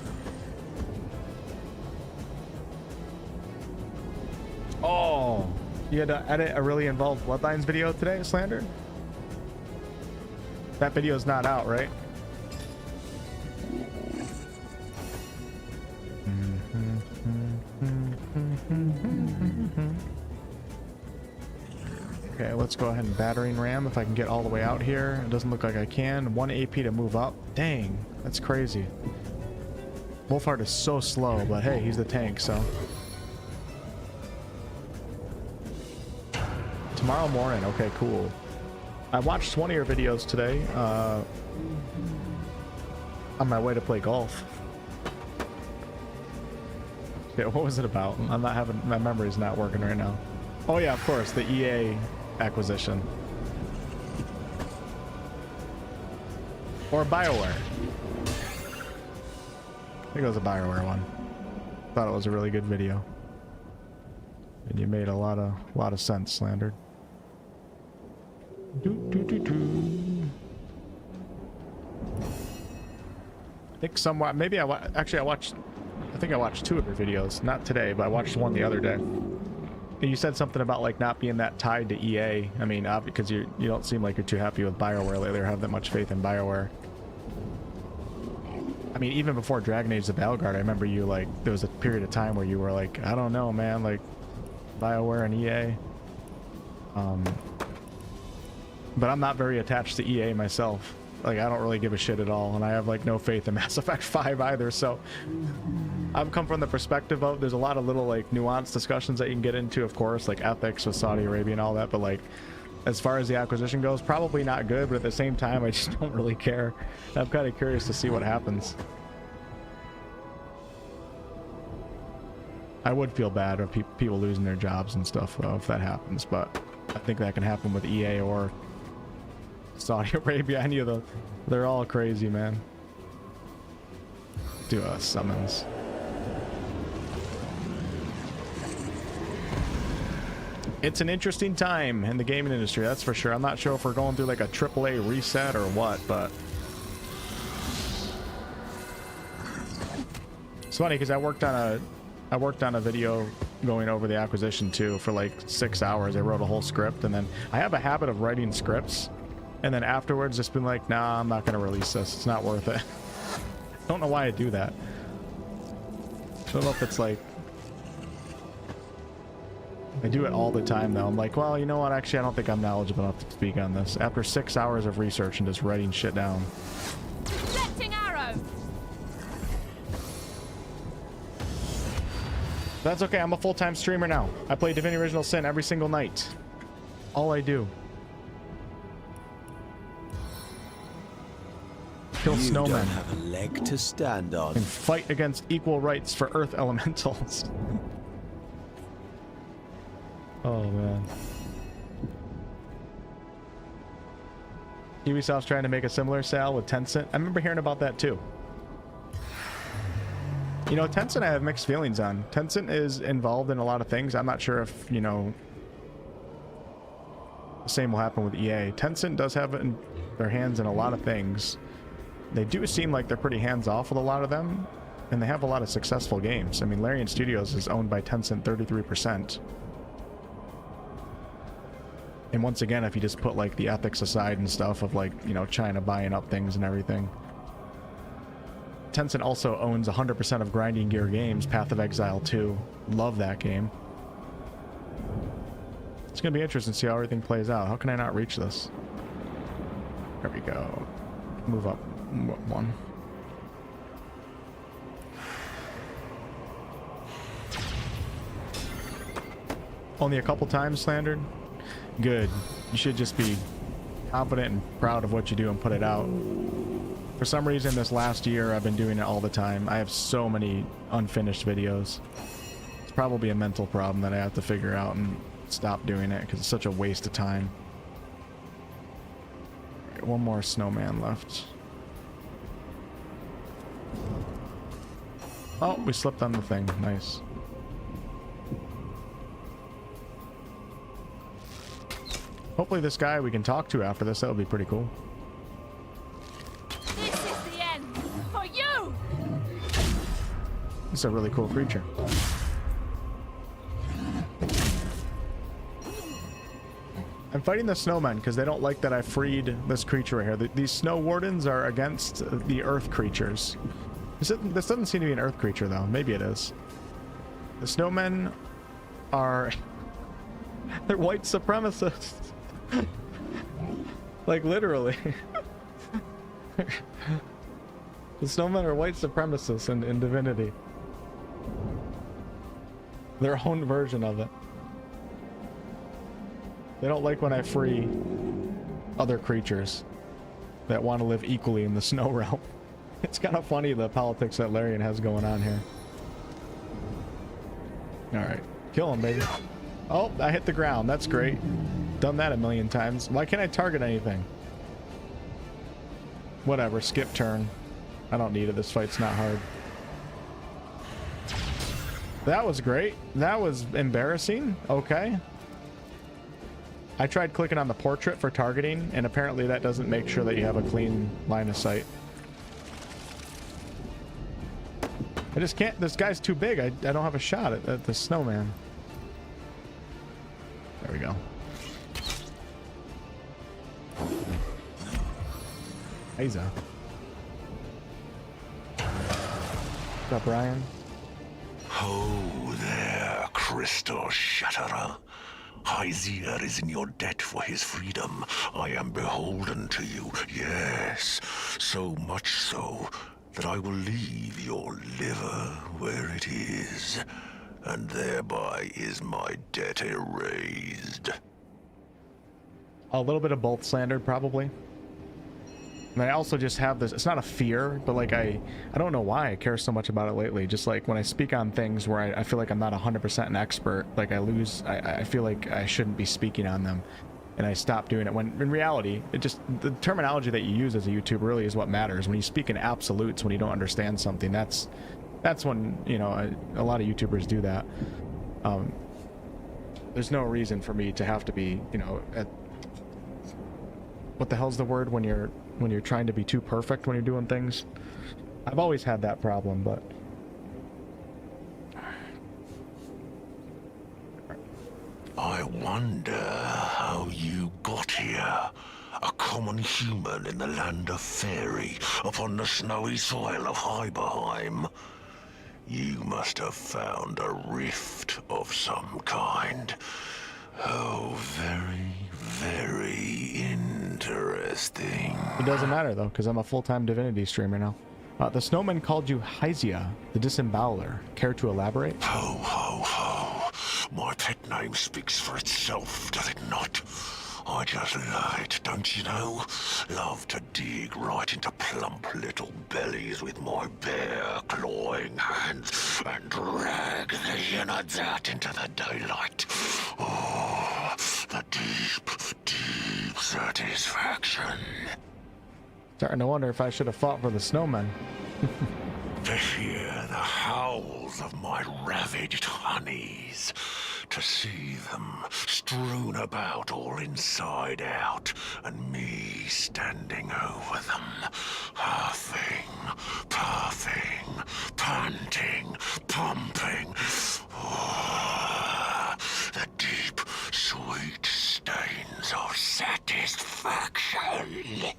Oh, you had to edit a really involved Bloodlines video today, Slander? That video's not out, right? Okay, let's go ahead and battering ram if I can get all the way out here. It doesn't look like I can. 1 AP to move up. Dang, that's crazy. Wolfheart is so slow, but hey, he's the tank, so. Tomorrow morning, okay, cool. I watched one of your videos today on my way to play golf. Yeah, what was it about? I'm not having, my memory's not working right now. Oh yeah, of course, the EA acquisition. Or BioWare. I think it was a BioWare one. Thought it was a really good video. And you made a lot of sense, Slandered. I think somewhat, maybe I think I watched 2 of your videos, not today, but I watched one the other day. And you said something about like not being that tied to EA. I mean, because you don't seem like you're too happy with BioWare lately or have that much faith in BioWare. I mean, even before Dragon Age the Battleguard, I remember you like, there was a period of time where you were like, I don't know, man, like BioWare and EA. But I'm not very attached to EA myself. Like, I don't really give a shit at all, and I have like no faith in Mass Effect 5 either, so I've come from the perspective of there's a lot of little like nuanced discussions that you can get into, of course, like ethics with Saudi Arabia and all that, but like as far as the acquisition goes, probably not good, but at the same time I just don't really care. I'm kind of curious to see what happens. I would feel bad if people losing their jobs and stuff if that happens, but I think that can happen with EA or Saudi Arabia. Any of the, they're all crazy, man. Do summons. It's an interesting time in the gaming industry, that's for sure. I'm not sure if we're going through like a AAA reset or what, but it's funny because I worked on a video going over the acquisition too for like 6 hours. I wrote a whole script, and then I have a habit of writing scripts and then afterwards just been like, nah, I'm not gonna release this, it's not worth it. I don't know why I do that. I don't know if it's like, I do it all the time though. I'm like, well, you know what, actually I don't think I'm knowledgeable enough to speak on this. After 6 hours of research and just writing shit down. Reflecting arrow. That's okay, I'm a full-time streamer now. I play Divinity Original Sin every single night. All I do. Kill snowmen. You don't have a leg to stand on. And fight against equal rights for Earth elementals. Oh man. Ubisoft's trying to make a similar sale with Tencent. I remember hearing about that too. You know, Tencent I have mixed feelings on. Tencent is involved in a lot of things. I'm not sure if, you know, the same will happen with EA. Tencent does have their hands in a lot of things. They do seem like they're pretty hands-off with a lot of them, and they have a lot of successful games. I mean, Larian Studios is owned by Tencent 33%. And once again, if you just put like the ethics aside and stuff of like, you know, China buying up things and everything, Tencent also owns 100% of Grinding Gear Games, Path of Exile 2. Love that game. It's gonna be interesting to see how everything plays out. How can I not reach this? There we go. Move up one. Only a couple times slandered? Good. You should just be confident and proud of what you do and put it out. For some reason this last year I've been doing it all the time. I have so many unfinished videos. It's probably a mental problem that I have to figure out and stop doing it because it's such a waste of time. Right, one more snowman left. Oh, we slipped on the thing. Nice. Hopefully this guy we can talk to after this. That would be pretty cool. This is the end for you. This is a really cool creature. I'm fighting the snowmen because they don't like that I freed this creature right here. These snow wardens are against the earth creatures. This doesn't seem to be an earth creature though. Maybe it is. The snowmen are... they're white supremacists. Like literally. The snowmen are white supremacists in Divinity. Their own version of it. They don't like when I free other creatures that want to live equally in the snow realm. It's kind of funny the politics that Larian has going on here. Alright. Kill him, baby. Oh, I hit the ground. That's great. Done that a million times. Why can't I target anything? Whatever. Skip turn. I don't need it. This fight's not hard. That was great. That was embarrassing. Okay. I tried clicking on the portrait for targeting, and apparently that doesn't make sure that you have a clean line of sight. I just can't. This guy's too big. I don't have a shot at the snowman. There we go. Aiza. What's up, Brian? Ho there, crystal shatterer. Hyzir is in your debt for his freedom. I am beholden to you, yes, so much so that I will leave your liver where it is, and thereby is my debt erased. A little bit of both slandered, probably. And I also just have this, it's not a fear, but like I don't know why I care so much about it lately. Just like when I speak on things where I feel like I'm not 100% an expert, like I feel like I shouldn't be speaking on them. And I stop doing it, when in reality, the terminology that you use as a YouTuber really is what matters. When you speak in absolutes, when you don't understand something, that's when, you know, a lot of YouTubers do that. There's no reason for me to have to be, you know, what the hell's the word when you're trying to be too perfect when you're doing things? I've always had that problem, but I wonder how you got here. A common human in the land of Fairy, upon the snowy soil of Hyberheim. You must have found a rift of some kind. Oh, very, very interesting. It doesn't matter though, because I'm a full-time Divinity streamer now. The snowman called you Hyzia, the disembower. Care to elaborate? Ho, ho, ho. My pet name speaks for itself, does it not? I just light, don't you know? Love to dig right into plump little bellies with my bare clawing hands and drag the innards out into the daylight. Oh, the deep, deep satisfaction. Starting to wonder if I should have fought for the snowman. To hear the howls of my ravaged honeys, to see them strewn about all inside out, and me standing over them, huffing, puffing, panting, pumping. Oh, the deep, sweet stains of satisfaction.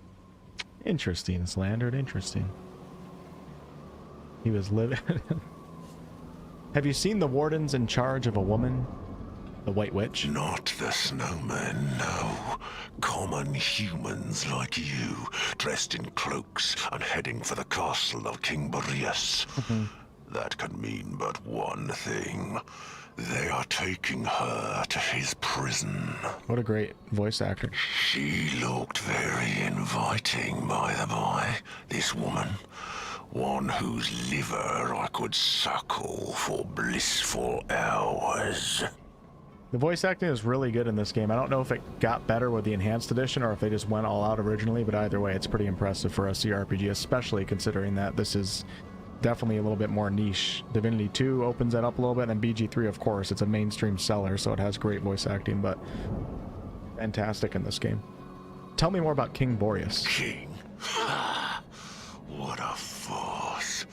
Interesting, slandered. Interesting. He was living. Have you seen the wardens in charge of a woman? The White Witch? Not the snowmen, no. Common humans like you, dressed in cloaks and heading for the castle of King Boreas. That can mean but one thing. They are taking her to his prison. What a great voice actor. She looked very inviting, by the by, this woman. One whose liver I could suckle for blissful hours. The voice acting is really good in this game. I don't know if it got better with the enhanced edition or if they just went all out originally, but either way, it's pretty impressive for a CRPG, especially considering that this is definitely a little bit more niche. Divinity 2 opens that up a little bit, and BG3, of course, it's a mainstream seller, so it has great voice acting, but fantastic in this game. Tell me more about King Boreas. King? What a farce.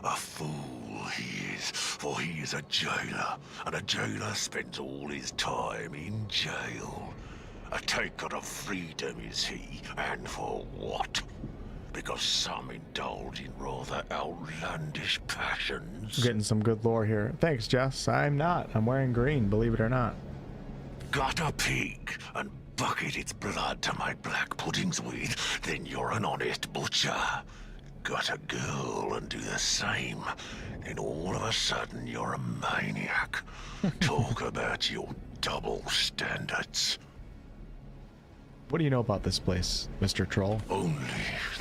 A fool he is, for he is a jailer, and a jailer spends all his time in jail. A taker of freedom is he, and for what? Because some indulge in rather outlandish passions. Getting some good lore here. Thanks, Jess. I'm not. I'm wearing green, believe it or not. Got a pig and bucket its blood to make black puddings with, then you're an honest butcher. Got a girl and do the same, then all of a sudden you're a maniac. Talk about your double standards. What do you know about this place, Mr. Troll? Only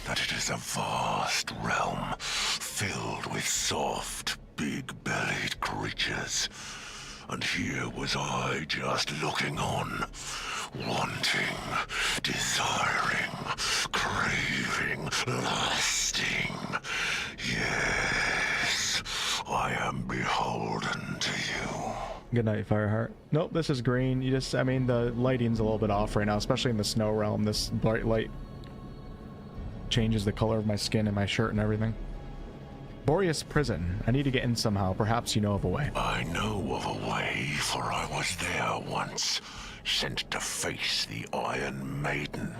that it is a vast realm filled with soft, big-bellied creatures. And here was I just looking on, wanting, desiring, craving, lusting. Yes, I am beholden to you. Good night, Fireheart. Nope, this is green. You just, I mean, the lighting's a little bit off right now, especially in the snow realm. This bright light changes the color of my skin and my shirt and everything. Boreas Prison. I need to get in somehow. Perhaps you know of a way. I know of a way, for I was there once, sent to face the Iron Maiden.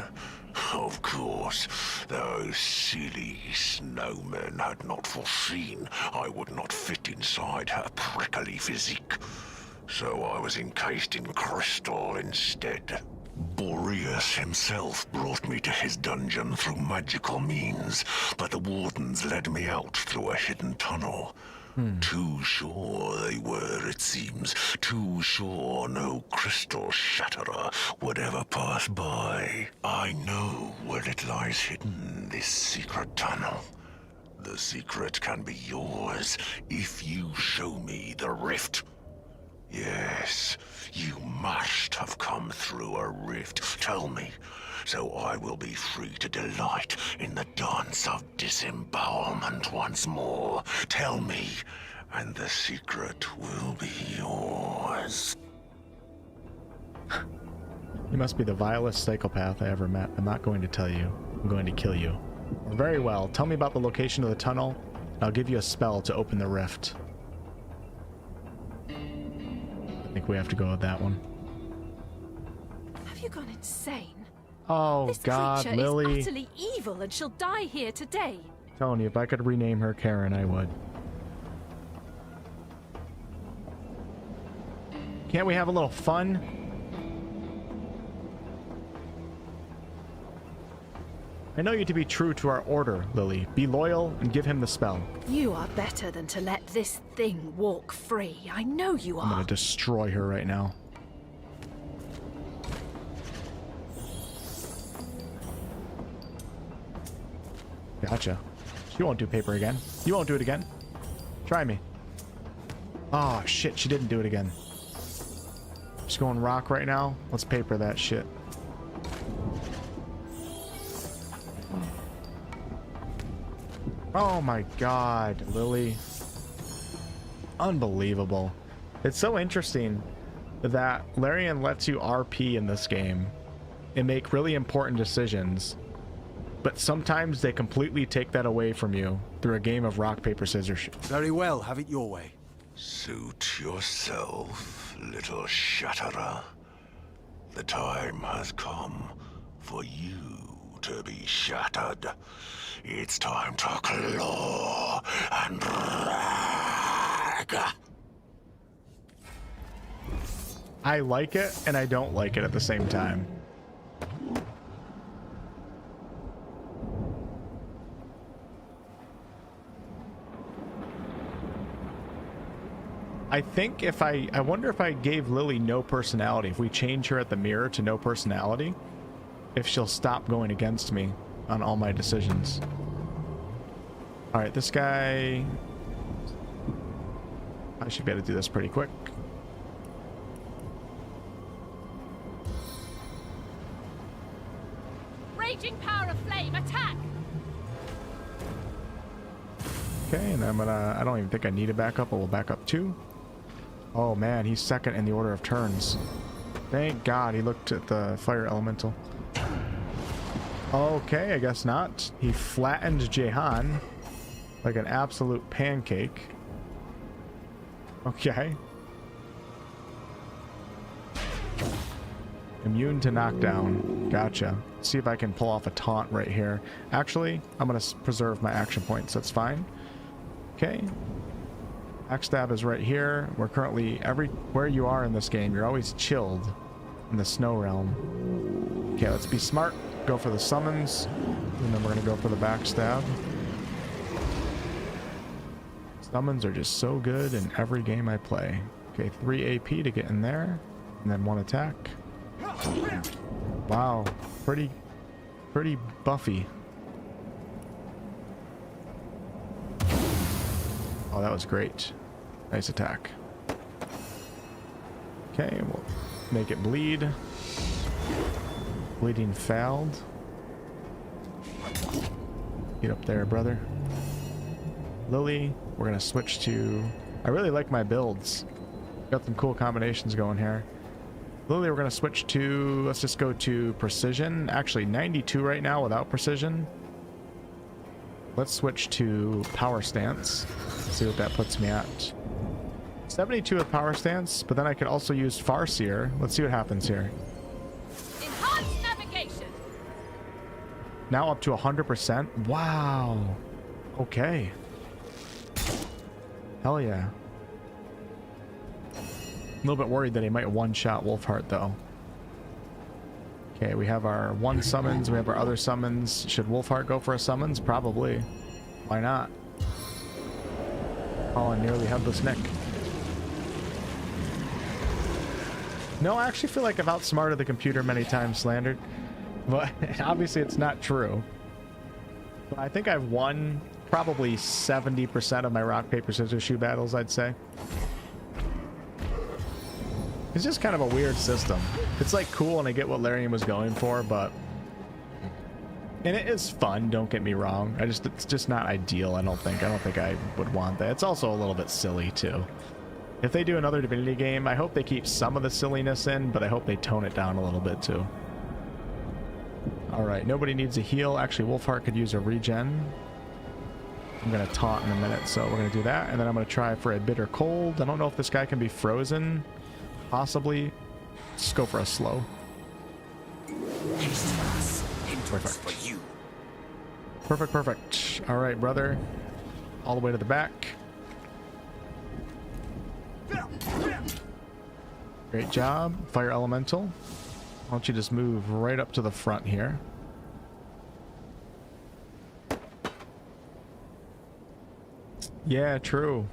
Of course, those silly snowmen had not foreseen I would not fit inside her prickly physique. So I was encased in crystal instead. Boreas himself brought me to his dungeon through magical means, but the wardens led me out through a hidden tunnel. Too sure they were, it seems. Too sure no crystal shatterer would ever pass by. I know where it lies hidden, this secret tunnel. The secret can be yours if you show me the rift. Yes, you must have come through a rift. Tell me, so I will be free to delight in the dance of disembowelment once more. Tell me, and the secret will be yours. You must be the vilest psychopath I ever met. I'm not going to tell you. I'm going to kill you. Very well. Tell me about the location of the tunnel. I'll give you a spell to open the rift. I think we have to go with that one. Have you gone insane? Oh, this God, creature Lily. is utterly evil and she'll die here today. Telling you, if I could rename her Karen, I would. Can't we have a little fun? I know you to be true to our order, Lily. Be loyal and give him the spell. You are better than to let this thing walk free. I know you are. I'm gonna destroy her right now. Gotcha. She won't do paper again. You won't do it again. Try me. Oh, shit. She didn't do it again. Just going rock right now. Let's paper that shit. Oh my God, Lily. Unbelievable. It's so interesting that Larian lets you RP in this game and make really important decisions, but sometimes they completely take that away from you through a game of rock, paper, scissors. Very well, have it your way. Suit yourself, little shatterer. The time has come for you to be shattered. It's time to claw and drag. I like it and I don't like it at the same time. I think if I wonder if I gave Lily no personality, if we change her at the mirror to no personality, if she'll stop going against me on all my decisions. All right, this guy, I should be able to do this pretty quick. Raging power of flame, attack! Okay, and I'm gonna, I don't even think I need a backup, but we'll back up 2. Oh man, he's second in the order of turns. Thank God he looked at the fire elemental. Okay, I guess not. He flattened Jehan like an absolute pancake. Okay. Immune to knockdown. Gotcha. See if I can pull off a taunt right here. Actually, I'm going to preserve my action points. That's fine. Okay. Backstab is right here. We're currently, everywhere you are in this game, you're always chilled in the snow realm. Okay, let's be smart. Go for the summons. And then we're going to go for the backstab. Summons are just so good in every game I play. Okay, 3 AP to get in there. And then 1 attack. Wow. Pretty buffy. Oh, that was great. Nice attack. Okay, we'll make it bleed. Bleeding fouled. Get up there, brother. Lily, we're gonna switch to... I really like my builds. Got some cool combinations going here. Lily, we're gonna switch to... Let's just go to precision. Actually, 92 right now without precision. Let's switch to power stance. See what that puts me at. 72 with power stance, but then I could also use Farseer. Let's see what happens here. Enhanced navigation. Now up to 100%. Wow. Okay. Hell yeah. A little bit worried that he might one-shot Wolfheart though. Okay, we have our 1 summons, we have our other summons. Should Wolfheart go for a summons? Probably. Why not? Oh, and nearly headless Nick. No, I actually feel like I've outsmarted the computer many times, Slandered. But obviously it's not true. But I think I've won probably 70% of my rock, paper, scissors, shoe battles, I'd say. It's just kind of a weird system. It's like cool and I get what Larian was going for, but... And it is fun, don't get me wrong. It's just not ideal, I don't think. I don't think I would want that. It's also a little bit silly, too. If they do another Divinity game, I hope they keep some of the silliness in, but I hope they tone it down a little bit, too. Alright, nobody needs a heal. Actually, Wolfheart could use a regen. I'm going to taunt in a minute, so we're going to do that. And then I'm going to try for a bitter cold. I don't know if this guy can be frozen. Possibly. Let's go for a slow. Perfect. For you. Perfect, perfect. All right, brother. All the way to the back. Great job. Fire Elemental. Why don't you just move right up to the front here. Yeah, true.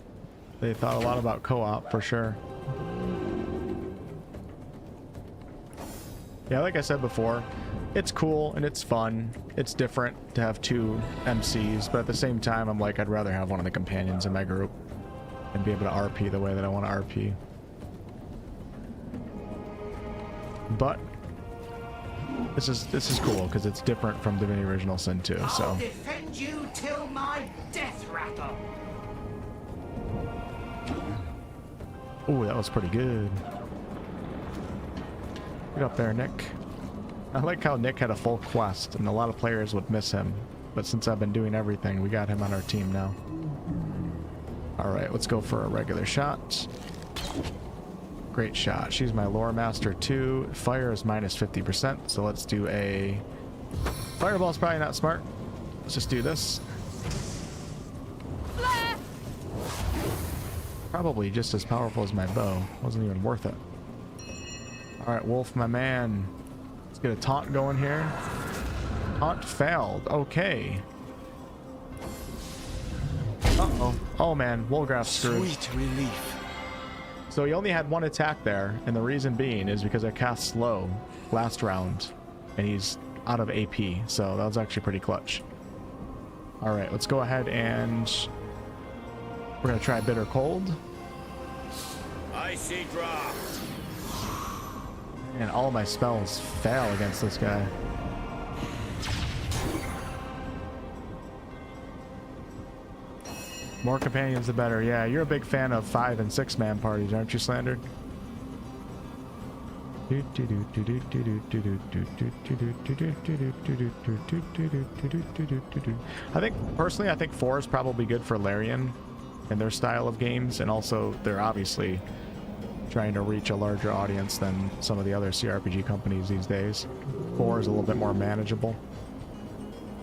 They thought a lot about co-op for sure. Yeah, like I said before, it's cool and it's fun. It's different to have 2 MCs, but at the same time, I'm like, I'd rather have one of the companions in my group and be able to RP the way that I want to RP. But this is cool because it's different from Divinity Original Sin 2. So I'll defend you till my death rattle. ooh, that was pretty good. Get up there, Nick. I like how Nick had a full quest, and a lot of players would miss him. But since I've been doing everything, we got him on our team now. Alright, let's go for a regular shot. Great shot. She's my lore master too. Fire is minus 50%, so let's do a... Fireball's probably not smart. Let's just do this. Flare! Probably just as powerful as my bow. Wasn't even worth it. Alright, Wolf, my man. Let's get a taunt going here. Taunt failed. Okay. Uh-oh. Oh, man. Wolfgraf screwed. Sweet relief. So he only had 1 attack there, and the reason being is because I cast slow last round, and he's out of AP, so that was actually pretty clutch. Alright, let's go ahead and... We're going to try Bitter Cold. Icy drop. And all of my spells fail against this guy. More companions the better. Yeah, you're a big fan of 5- and 6-man parties, aren't you, Slandered? I think personally, I think 4 is probably good for Larian and their style of games, and also they're obviously trying to reach a larger audience than some of the other CRPG companies these days. 4 is a little bit more manageable,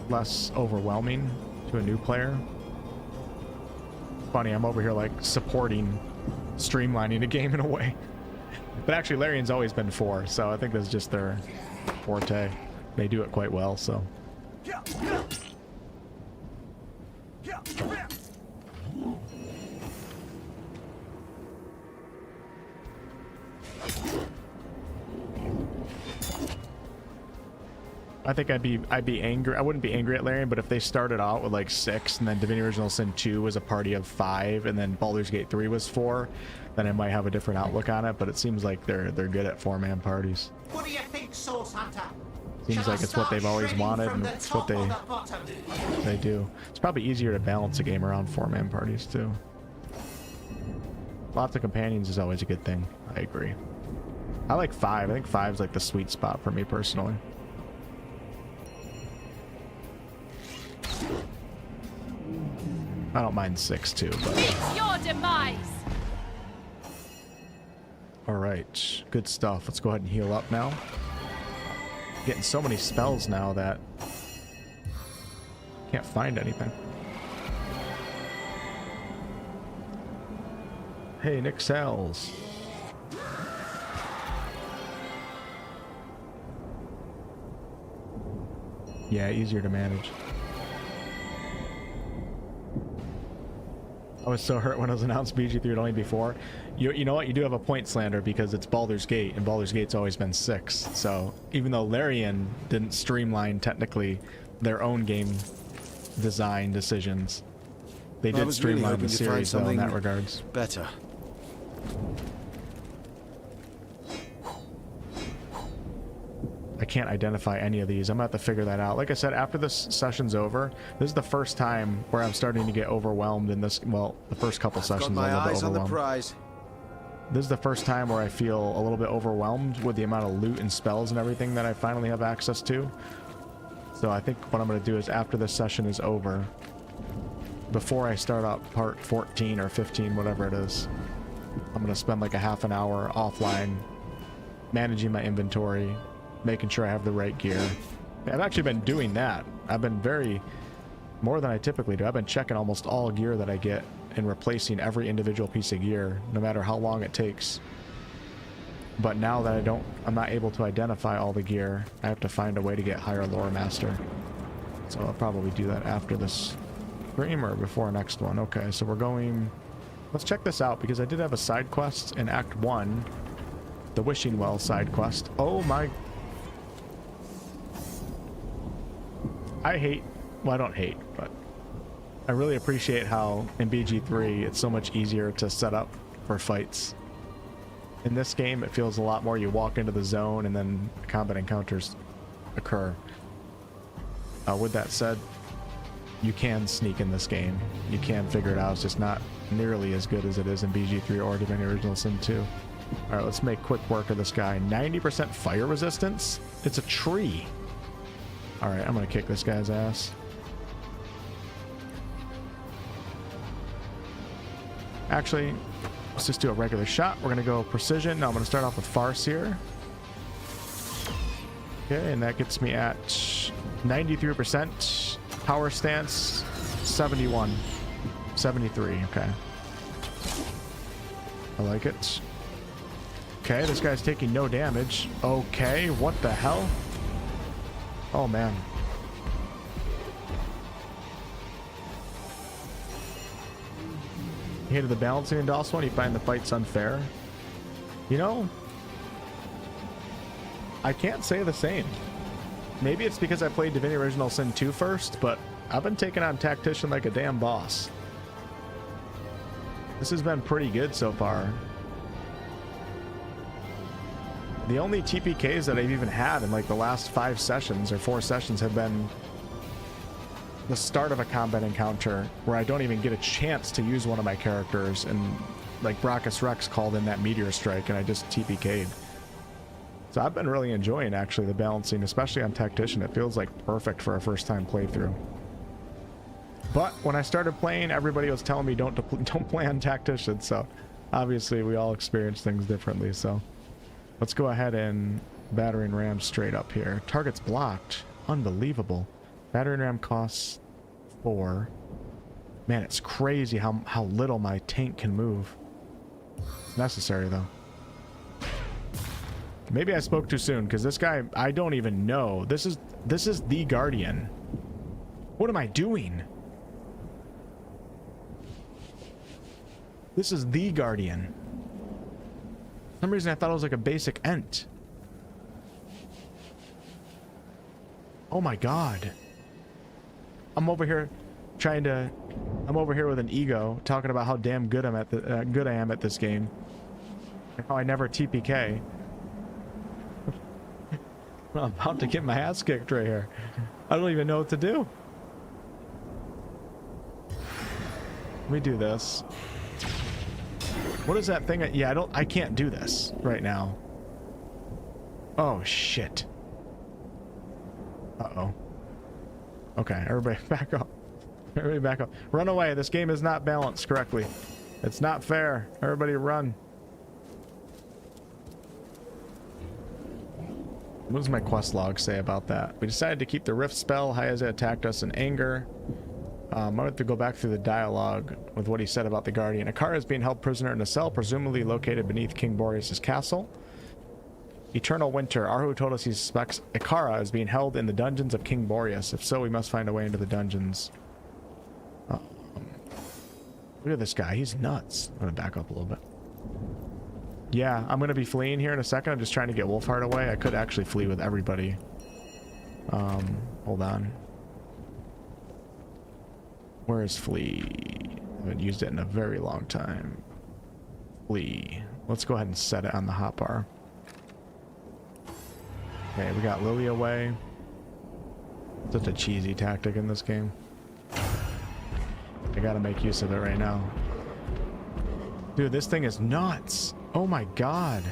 less overwhelming to a new player. Funny, I'm over here like supporting streamlining a game in a way. But actually Larian's always been 4, so I think that's just their forte. They do it quite well, so. I think I'd be angry. I wouldn't be angry at Larian, but if they started out with like 6 and then Divinity Original Sin 2 was a party of 5 and then Baldur's Gate 3 was 4, then I might have a different outlook on it, but it seems like they're good at 4-man parties. What do you think, Source Hunter? Seems like it's what they've always wanted and it's what they do. It's probably easier to balance a game around 4-man parties too. Lots of companions is always a good thing. I agree. I like 5. I think 5 is like the sweet spot for me personally. I don't mind 6 too, but Meet your demise. all right, good stuff. Let's go ahead and heal up now. Getting so many spells now that can't find anything. Hey, Nick Sells. Yeah, easier to manage. I was so hurt when it was announced BG3 would only be 4. You know what? You do have a point, Slander, because it's Baldur's Gate, and Baldur's Gate's always been 6. So even though Larian didn't streamline technically their own game design decisions, they did streamline the series though in that regards. Better. I can't identify any of these. I'm gonna have to figure that out. Like I said, after this session's over, this is the first time where I'm starting to get overwhelmed in this. Well, the first couple sessions Got my I'm a little bit eyes on the overwhelmed. prize. This is the first time where I feel a little bit overwhelmed with the amount of loot and spells and everything that I finally have access to. So I think what I'm going to do is after this session is over, before I start up part 14 or 15, whatever it is, I'm going to spend like a half an hour offline managing my inventory, making sure I have the right gear. I've actually been doing that. I've been more than I typically do. I've been checking almost all gear that I get and replacing every individual piece of gear, no matter how long it takes. But now that I'm not able to identify all the gear, I have to find a way to get higher lore master. So I'll probably do that after this stream or before next one. Okay, so we're going, let's check this out because I did have a side quest in Act 1, the Wishing Well side quest. Oh my, well, I don't hate, but I really appreciate how in BG3 it's so much easier to set up for fights. In this game, it feels a lot more you walk into the zone and then combat encounters occur. With that said, you can sneak in this game. You can figure it out. It's just not nearly as good as it is in BG3 or Divinity Original Sin 2. All right, let's make quick work of this guy. 90% fire resistance? It's a tree. All right, I'm going to kick this guy's ass. Actually, let's just do a regular shot. We're going to go precision. Now I'm going to start off with farce here. Okay, and that gets me at 93%. Power stance, 71. 73, okay. I like it. Okay, this guy's taking no damage. Okay, what the hell? Oh, man. You hated the balancing in DOS 1, you find the fights unfair. You know, I can't say the same. Maybe it's because I played Divinity Original Sin 2 first, but I've been taking on Tactician like a damn boss. This has been pretty good so far. The only TPKs that I've even had in like the last 5 sessions or 4 sessions have been the start of a combat encounter where I don't even get a chance to use one of my characters, and like Brachus Rex called in that meteor strike and I just TPK'd. So I've been really enjoying actually the balancing, especially on Tactician. It feels like perfect for a first time playthrough. But when I started playing, everybody was telling me don't play on Tactician, so obviously we all experience things differently. So let's go ahead and battering ram straight up here. Target's blocked. Unbelievable. Battering ram costs 4. Man, it's crazy how little my tank can move. It's necessary though. Maybe I spoke too soon, because this guy, I don't even know. This is the Guardian. What am I doing? This is the Guardian. For some reason I thought it was like a basic Ent. Oh my god. I'm over here with an ego, talking about how damn good I am at this game. And how I never TPK. I'm about to get my ass kicked right here. I don't even know what to do. Let me do this. What is that thing? Yeah, I can't do this right now. Oh shit. Uh-oh. Okay, everybody back up. Everybody back up. Run away. This game is not balanced correctly. It's not fair. Everybody run. What does my quest log say about that? We decided to keep the rift spell. Hyeza attacked us in anger. I have to go back through the dialogue with what he said about the Guardian. Ikara is being held prisoner in a cell, presumably located beneath King Boreas' castle. Eternal Winter. Arhu told us he suspects Ikara is being held in the dungeons of King Boreas. If so, we must find a way into the dungeons. Look at this guy. He's nuts. I'm going to back up a little bit. Yeah, I'm going to be fleeing here in a second. I'm just trying to get Wolfheart away. I could actually flee with everybody. Hold on. Where is flee? I haven't used it in a very long time. Flee. Let's go ahead and set it on the hotbar. Okay, we got Lily away. Such a cheesy tactic in this game. I gotta make use of it right now. Dude, this thing is nuts. Oh my god.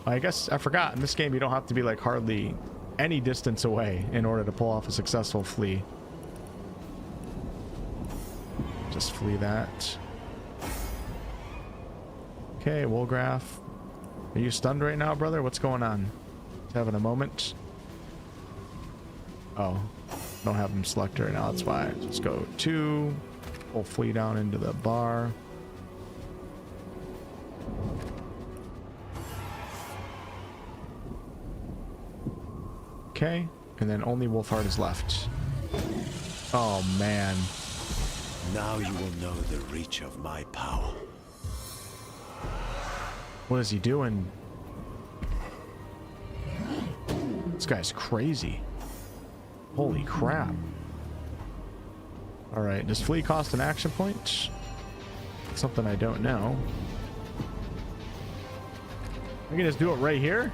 I guess I forgot. In this game, you don't have to be like hardly any distance away in order to pull off a successful flee. Just flee that. Okay, Wolgraf. Are you stunned right now, brother? What's going on? Just having a moment? Oh. Don't have him selected right now, that's why. Let's go 2. We'll flee down into the bar. Okay, and then only Wolfheart is left. Oh man. Now you will know the reach of my power. What is he doing? This guy's crazy. Holy crap. Alright, does flee cost an action point? Something I don't know. I can just do it right here?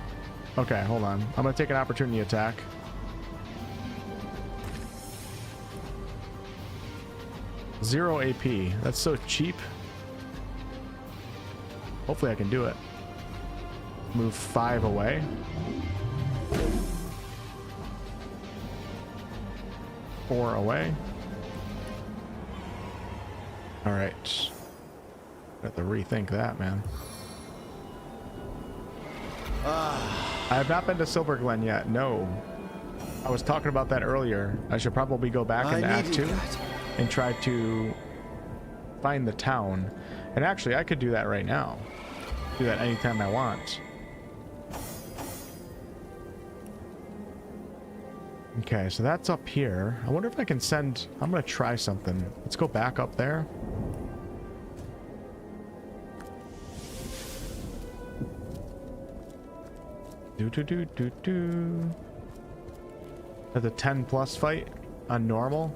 Okay, hold on. I'm gonna take an opportunity attack. Zero AP. That's so cheap. Hopefully I can do it. Move 5 away. Four away. Alright. Have to rethink that, man. I have not been to Silver Glen yet, no. I was talking about that earlier. I should probably go back into Act 2 and try to find the town. And actually, I could do that right now. Do that anytime I want. Okay, so that's up here. I wonder if I can send... I'm going to try something. Let's go back up there. That's a 10+ fight on normal.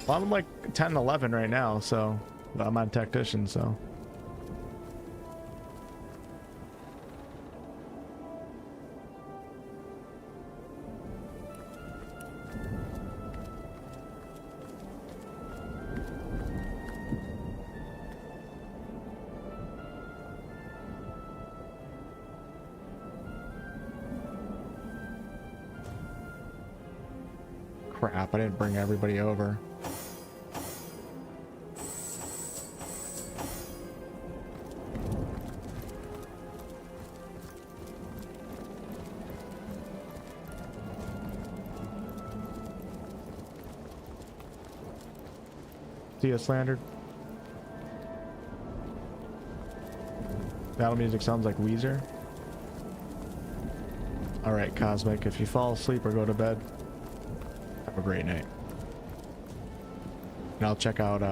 Well, I'm like 10, 11 right now, so... I'm on Tactician, so... Crap, I didn't bring everybody over. See you, Slandered. Battle music sounds like Weezer. Alright, Cosmic, if you fall asleep or go to bed, have a great night. And I'll check out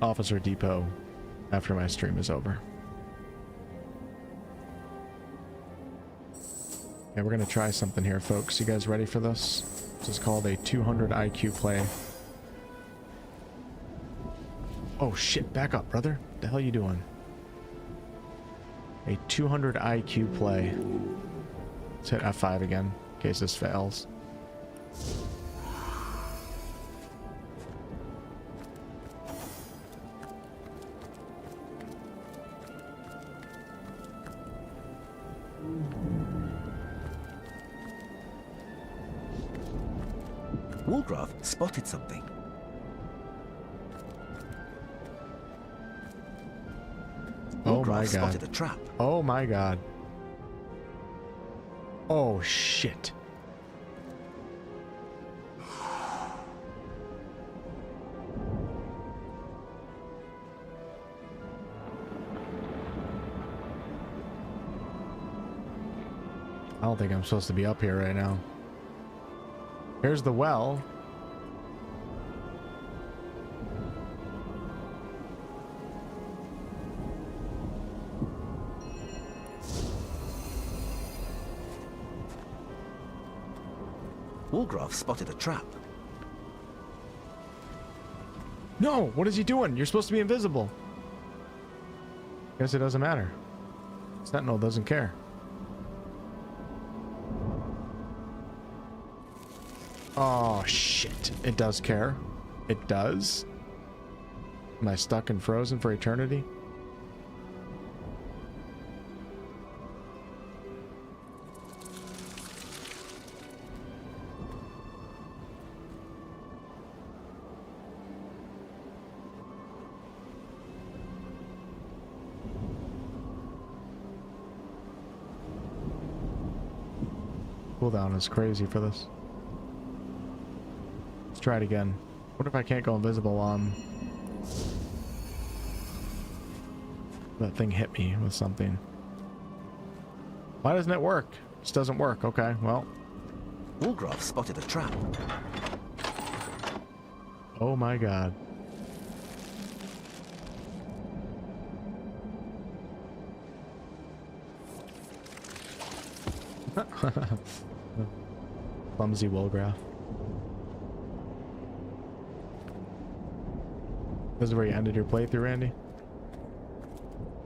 Officer Depot after my stream is over. Okay, we're gonna try something here, folks. You guys ready for this? This is called a 200 IQ play. Oh shit, back up, brother. What the hell you doing? A 200 IQ play. Let's hit F5 again, in case this fails. Wolfgraf spotted something. Oh my god. Spotted a trap. Oh my god. Oh shit. I don't think I'm supposed to be up here right now. Here's the well. Wolfgraf spotted a trap. No! What is he doing? You're supposed to be invisible. Guess it doesn't matter. Sentinel doesn't care. Oh, shit. It does care. It does? Am I stuck and frozen for eternity? Cooldown is crazy for this. Let's try it again. What if I can't go invisible on... That thing hit me with something. Why doesn't it work? It just doesn't work. Okay, well. Wolfgraf spotted a trap. Oh my god. Clumsy Wolfgraf. This is where you ended your playthrough, Randy?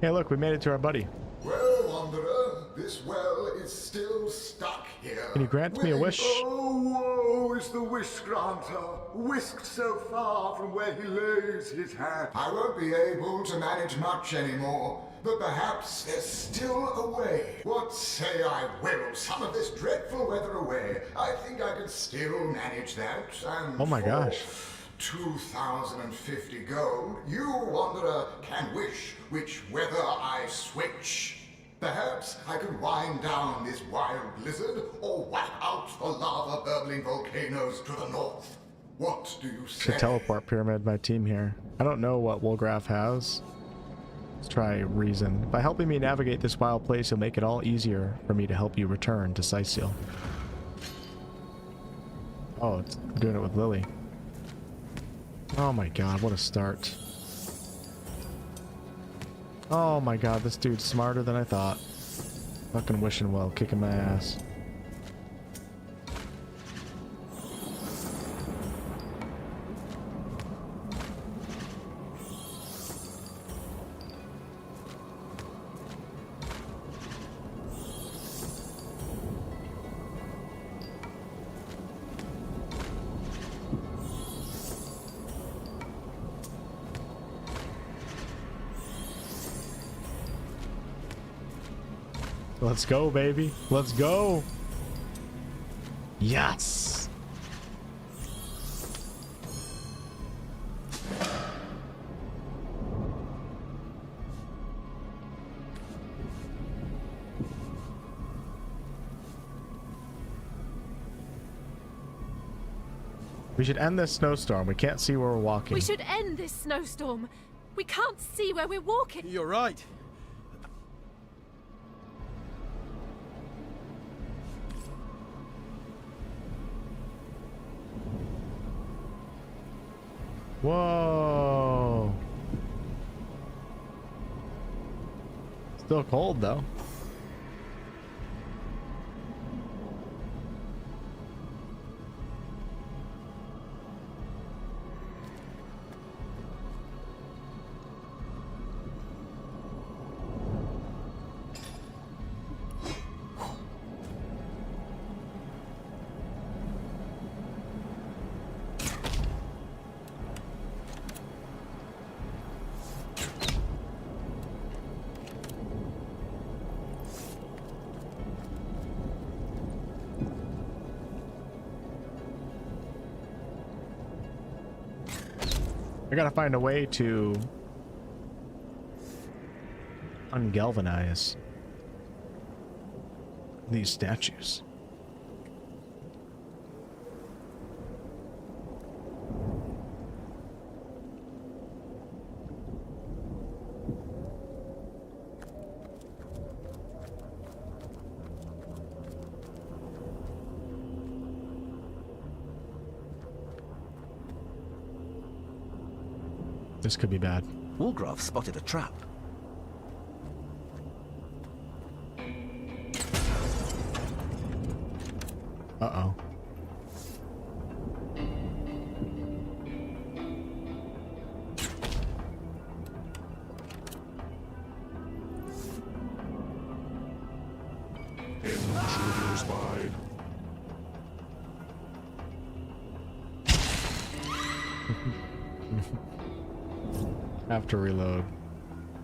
Hey, look, we made it to our buddy. Well, Wanderer, this well is still stuck here. Can you grant me a wish? Oh, woe is the wish granter, whisked so far from where he lays his hat. I won't be able to manage much anymore, but perhaps there's still a way. What say I will some of this dreadful weather away? I think I could still manage that, and oh my gosh. 2,050 gold, you, Wanderer, can wish which weather I switch. Perhaps I could wind down this wild blizzard, or wipe out the lava-burbling volcanoes to the north. What do you say? Should teleport Pyramid my team here. I don't know what Wolfgraf has. Let's try reason. By helping me navigate this wild place, you'll make it all easier for me to help you return to Sicil. Oh, it's doing it with Lily. Oh my god, what a start. Oh my god, this dude's smarter than I thought. Fucking wishing well, kicking my ass. Let's go, baby. Let's go. Yes. We should end this snowstorm. We can't see where we're walking. We should end this snowstorm. We can't see where we're walking. You're right. Whoa. Still cold though. I gotta find a way to ungalvanize these statues. This could be bad. Wolfgraf spotted a trap. Uh-oh. Intruder spied. I have to reload.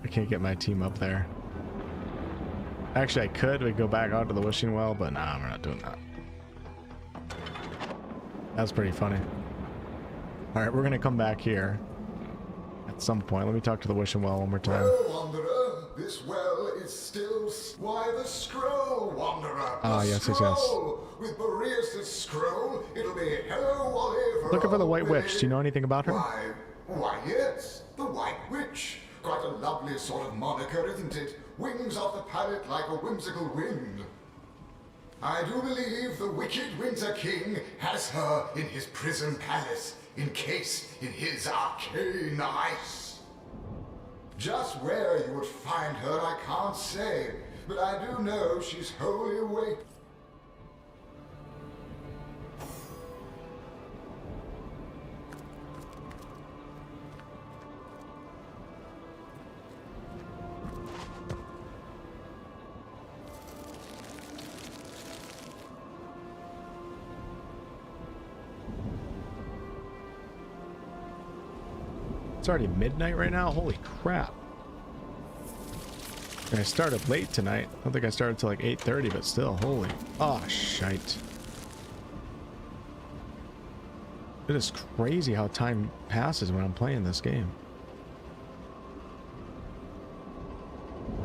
I can't get my team up there. Actually, I could. We go back onto the wishing well, but nah, we're not doing that. That's pretty funny. All right, we're gonna come back here at some point. Let me talk to the wishing well one more time. Well, Wanderer, this well is still... Why, the scroll, Wanderer! Ah, yes, yes, yes. With Boreas' scroll, it'll be hello, Oliver. Looking for the White Witch. Do you know anything about her? Why, yes, the White Witch. Quite a lovely sort of moniker, isn't it? Wings off the palate like a whimsical wind. I do believe the wicked Winter King has her in his prison palace, encased in his arcane ice. Just where you would find her, I can't say, but I do know she's wholly awake. It's already midnight right now? Holy crap. And I started late tonight. I don't think I started till like 8:30, but still, holy. Oh, shite. It is crazy how time passes when I'm playing this game.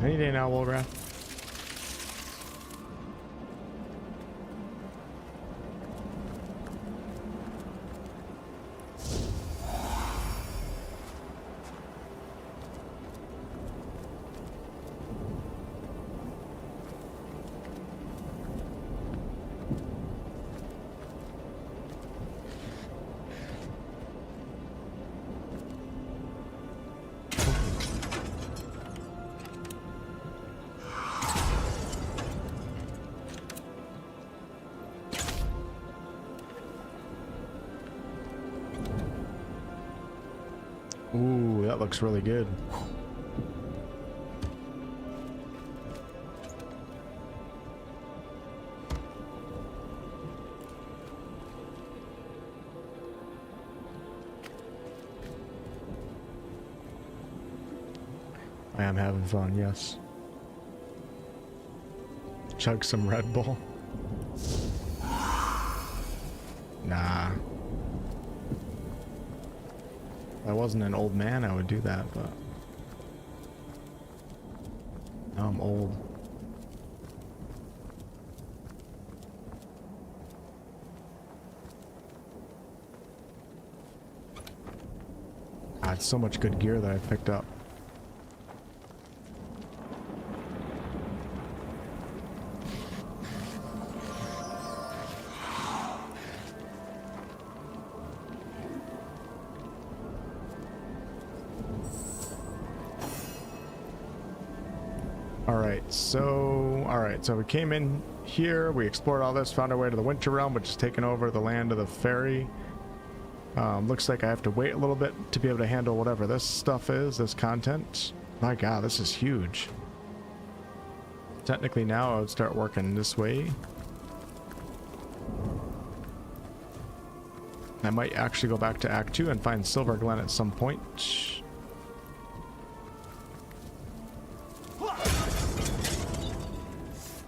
Any day now, Wolfgraf. Ooh, that looks really good. I am having fun, yes. Chug some Red Bull. Nah. If I wasn't an old man, I would do that, but now I'm old. God, so much good gear that I picked up. Alright, so we came in here, we explored all this, found our way to the Winter Realm, which is taking over the land of the fairy. Looks like I have to wait a little bit to be able to handle whatever this stuff is, this content. My god, this is huge. Technically now I would start working this way. I might actually go back to Act 2 and find Silver Glen at some point.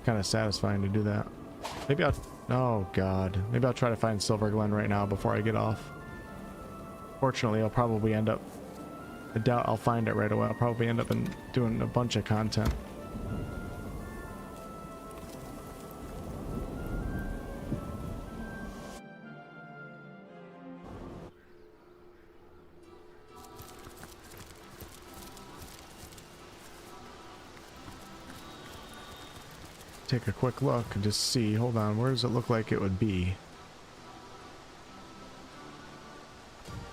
Kind of satisfying to do that. Maybe I'll... Oh god. Maybe I'll try to find Silver Glen right now before I get off. Fortunately, I'll probably end up... I doubt I'll find it right away. I'll probably end up doing a bunch of content. Take a quick look and just see. Hold on, where does it look like it would be?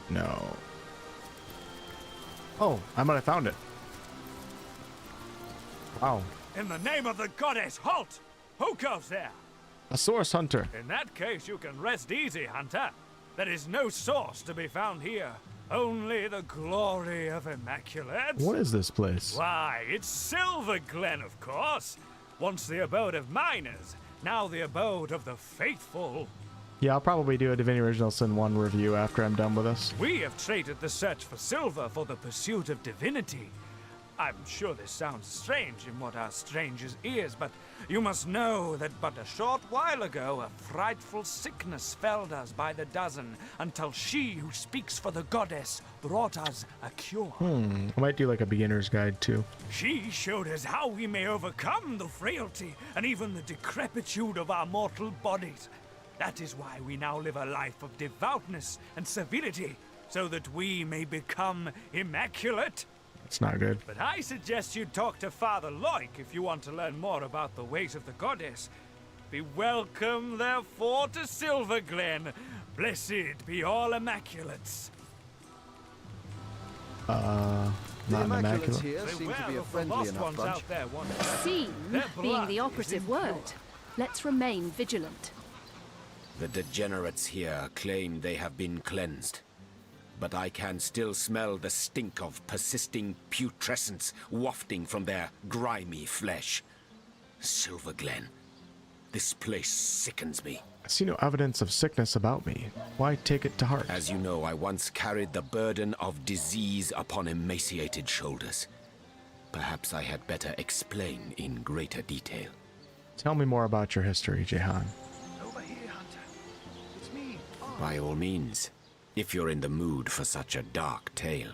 No. Oh, I might have found it. Wow. In the name of the goddess, halt! Who goes there? A source hunter. In that case, you can rest easy, hunter. There is no source to be found here. Only the glory of Immaculate. What is this place? Why, it's Silver Glen, of course. Once the abode of miners, now the abode of the faithful. Yeah, I'll probably do a Divinity Original Sin 1 review after I'm done with this. We have traded the search for silver for the pursuit of divinity. I'm sure this sounds strange in what are strangers' ears, but you must know that but a short while ago a frightful sickness felled us by the dozen, until she who speaks for the goddess brought us a cure. I might do like a beginner's guide too. She showed us how we may overcome the frailty and even the decrepitude of our mortal bodies. That is why we now live a life of devoutness and civility, so that we may become immaculate. It's not good. But I suggest you talk to Father Loic if you want to learn more about the ways of the goddess. Be welcome, therefore, to Silver Glen. Blessed be all immaculates. Not Immaculates immaculate. here seem to be a friendly enough bunch. Seem being the operative word. Let's remain vigilant. The degenerates here claim they have been cleansed. But I can still smell the stink of persisting putrescence wafting from their grimy flesh. Silver Glen. This place sickens me. I see no evidence of sickness about me. Why take it to heart? As you know, I once carried the burden of disease upon emaciated shoulders. Perhaps I had better explain in greater detail. Tell me more about your history, Jehan. Over here, Hunter. It's me. By all means. If you're in the mood for such a dark tale.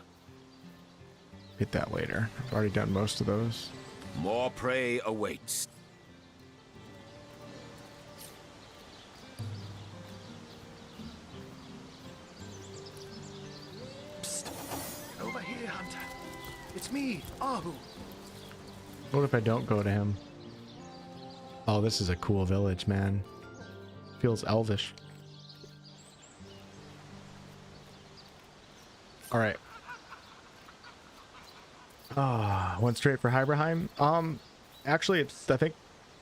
Hit that later. I've already done most of those. More prey awaits. Psst. Over here, Hunter. It's me, Ahu. What if I don't go to him? Oh, this is a cool village, man. Feels elvish. All right. Went straight for Hyberheim. Actually, I think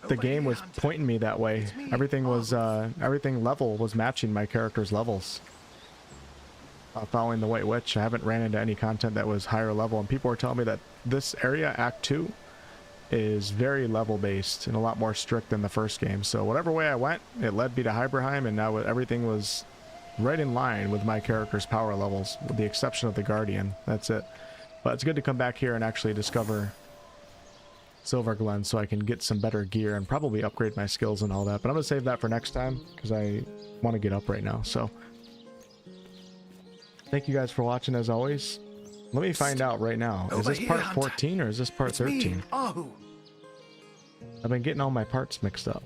the game was pointing me that way. Everything was, everything level was matching my character's levels. Following the White Witch, I haven't ran into any content that was higher level, and people were telling me that this area, Act 2, is very level based and a lot more strict than the first game. So whatever way I went, it led me to Hyberheim, and now everything was right in line with my character's power levels, with the exception of the Guardian. That's it. But it's good to come back here and actually discover Silver Glen so I can get some better gear and probably upgrade my skills and all that. But I'm going to save that for next time because I want to get up right now. So thank you guys for watching as always. Let me find out right now. Is this part 14 or is this part 13? I've been getting all my parts mixed up.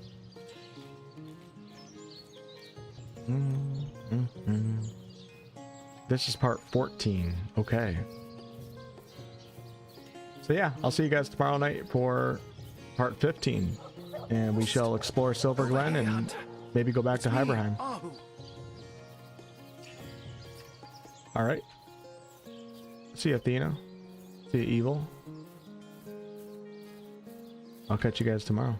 this is part 14. Okay. So yeah, I'll see you guys tomorrow night for part 15. And we shall explore Silver Glen and maybe go back to Hyberheim. Alright. See you, Athena. See you, Evil. I'll catch you guys tomorrow.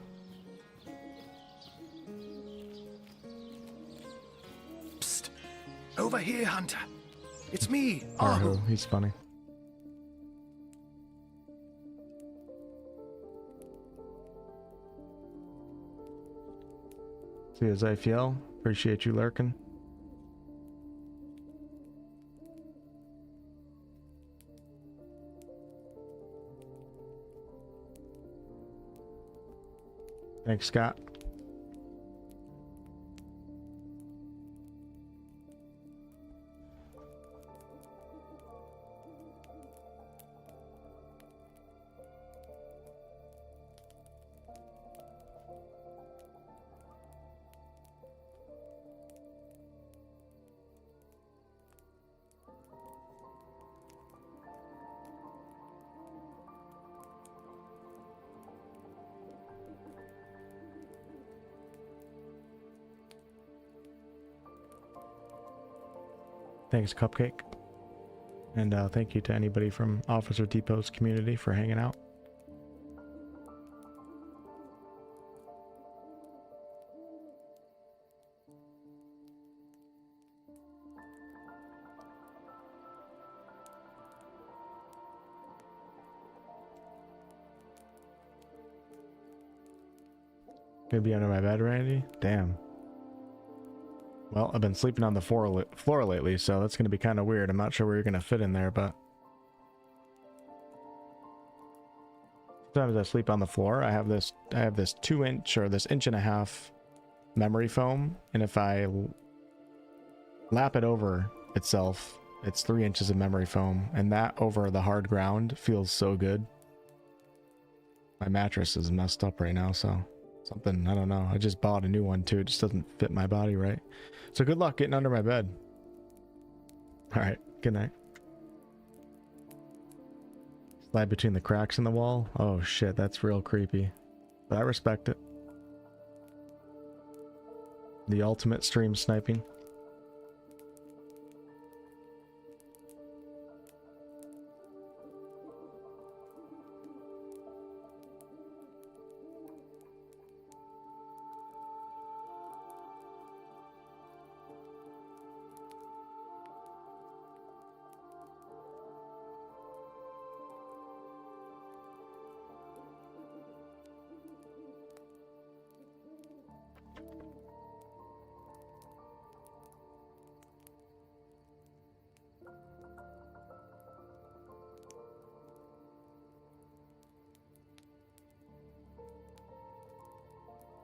Psst. Over here, Hunter. It's me, Arhu. He's funny. See you, Zyfiel. Appreciate you lurking. Thanks, Scott. Thanks, Cupcake. And thank you to anybody from Officer Depot's community for hanging out. Gonna be under my bed, Randy? Damn. Well, I've been sleeping on the floor lately, so that's going to be kind of weird. I'm not sure where you're going to fit in there, but... Sometimes I sleep on the floor. I have this 2-inch or this 1.5 inch memory foam, and if I lap it over itself, it's 3 inches of memory foam, and that over the hard ground feels so good. My mattress is messed up right now, so... Something, I don't know. I just bought a new one too. It just doesn't fit my body right. So good luck getting under my bed. Alright, good night. Slide between the cracks in the wall. Oh shit, that's real creepy. But I respect it. The ultimate stream sniping.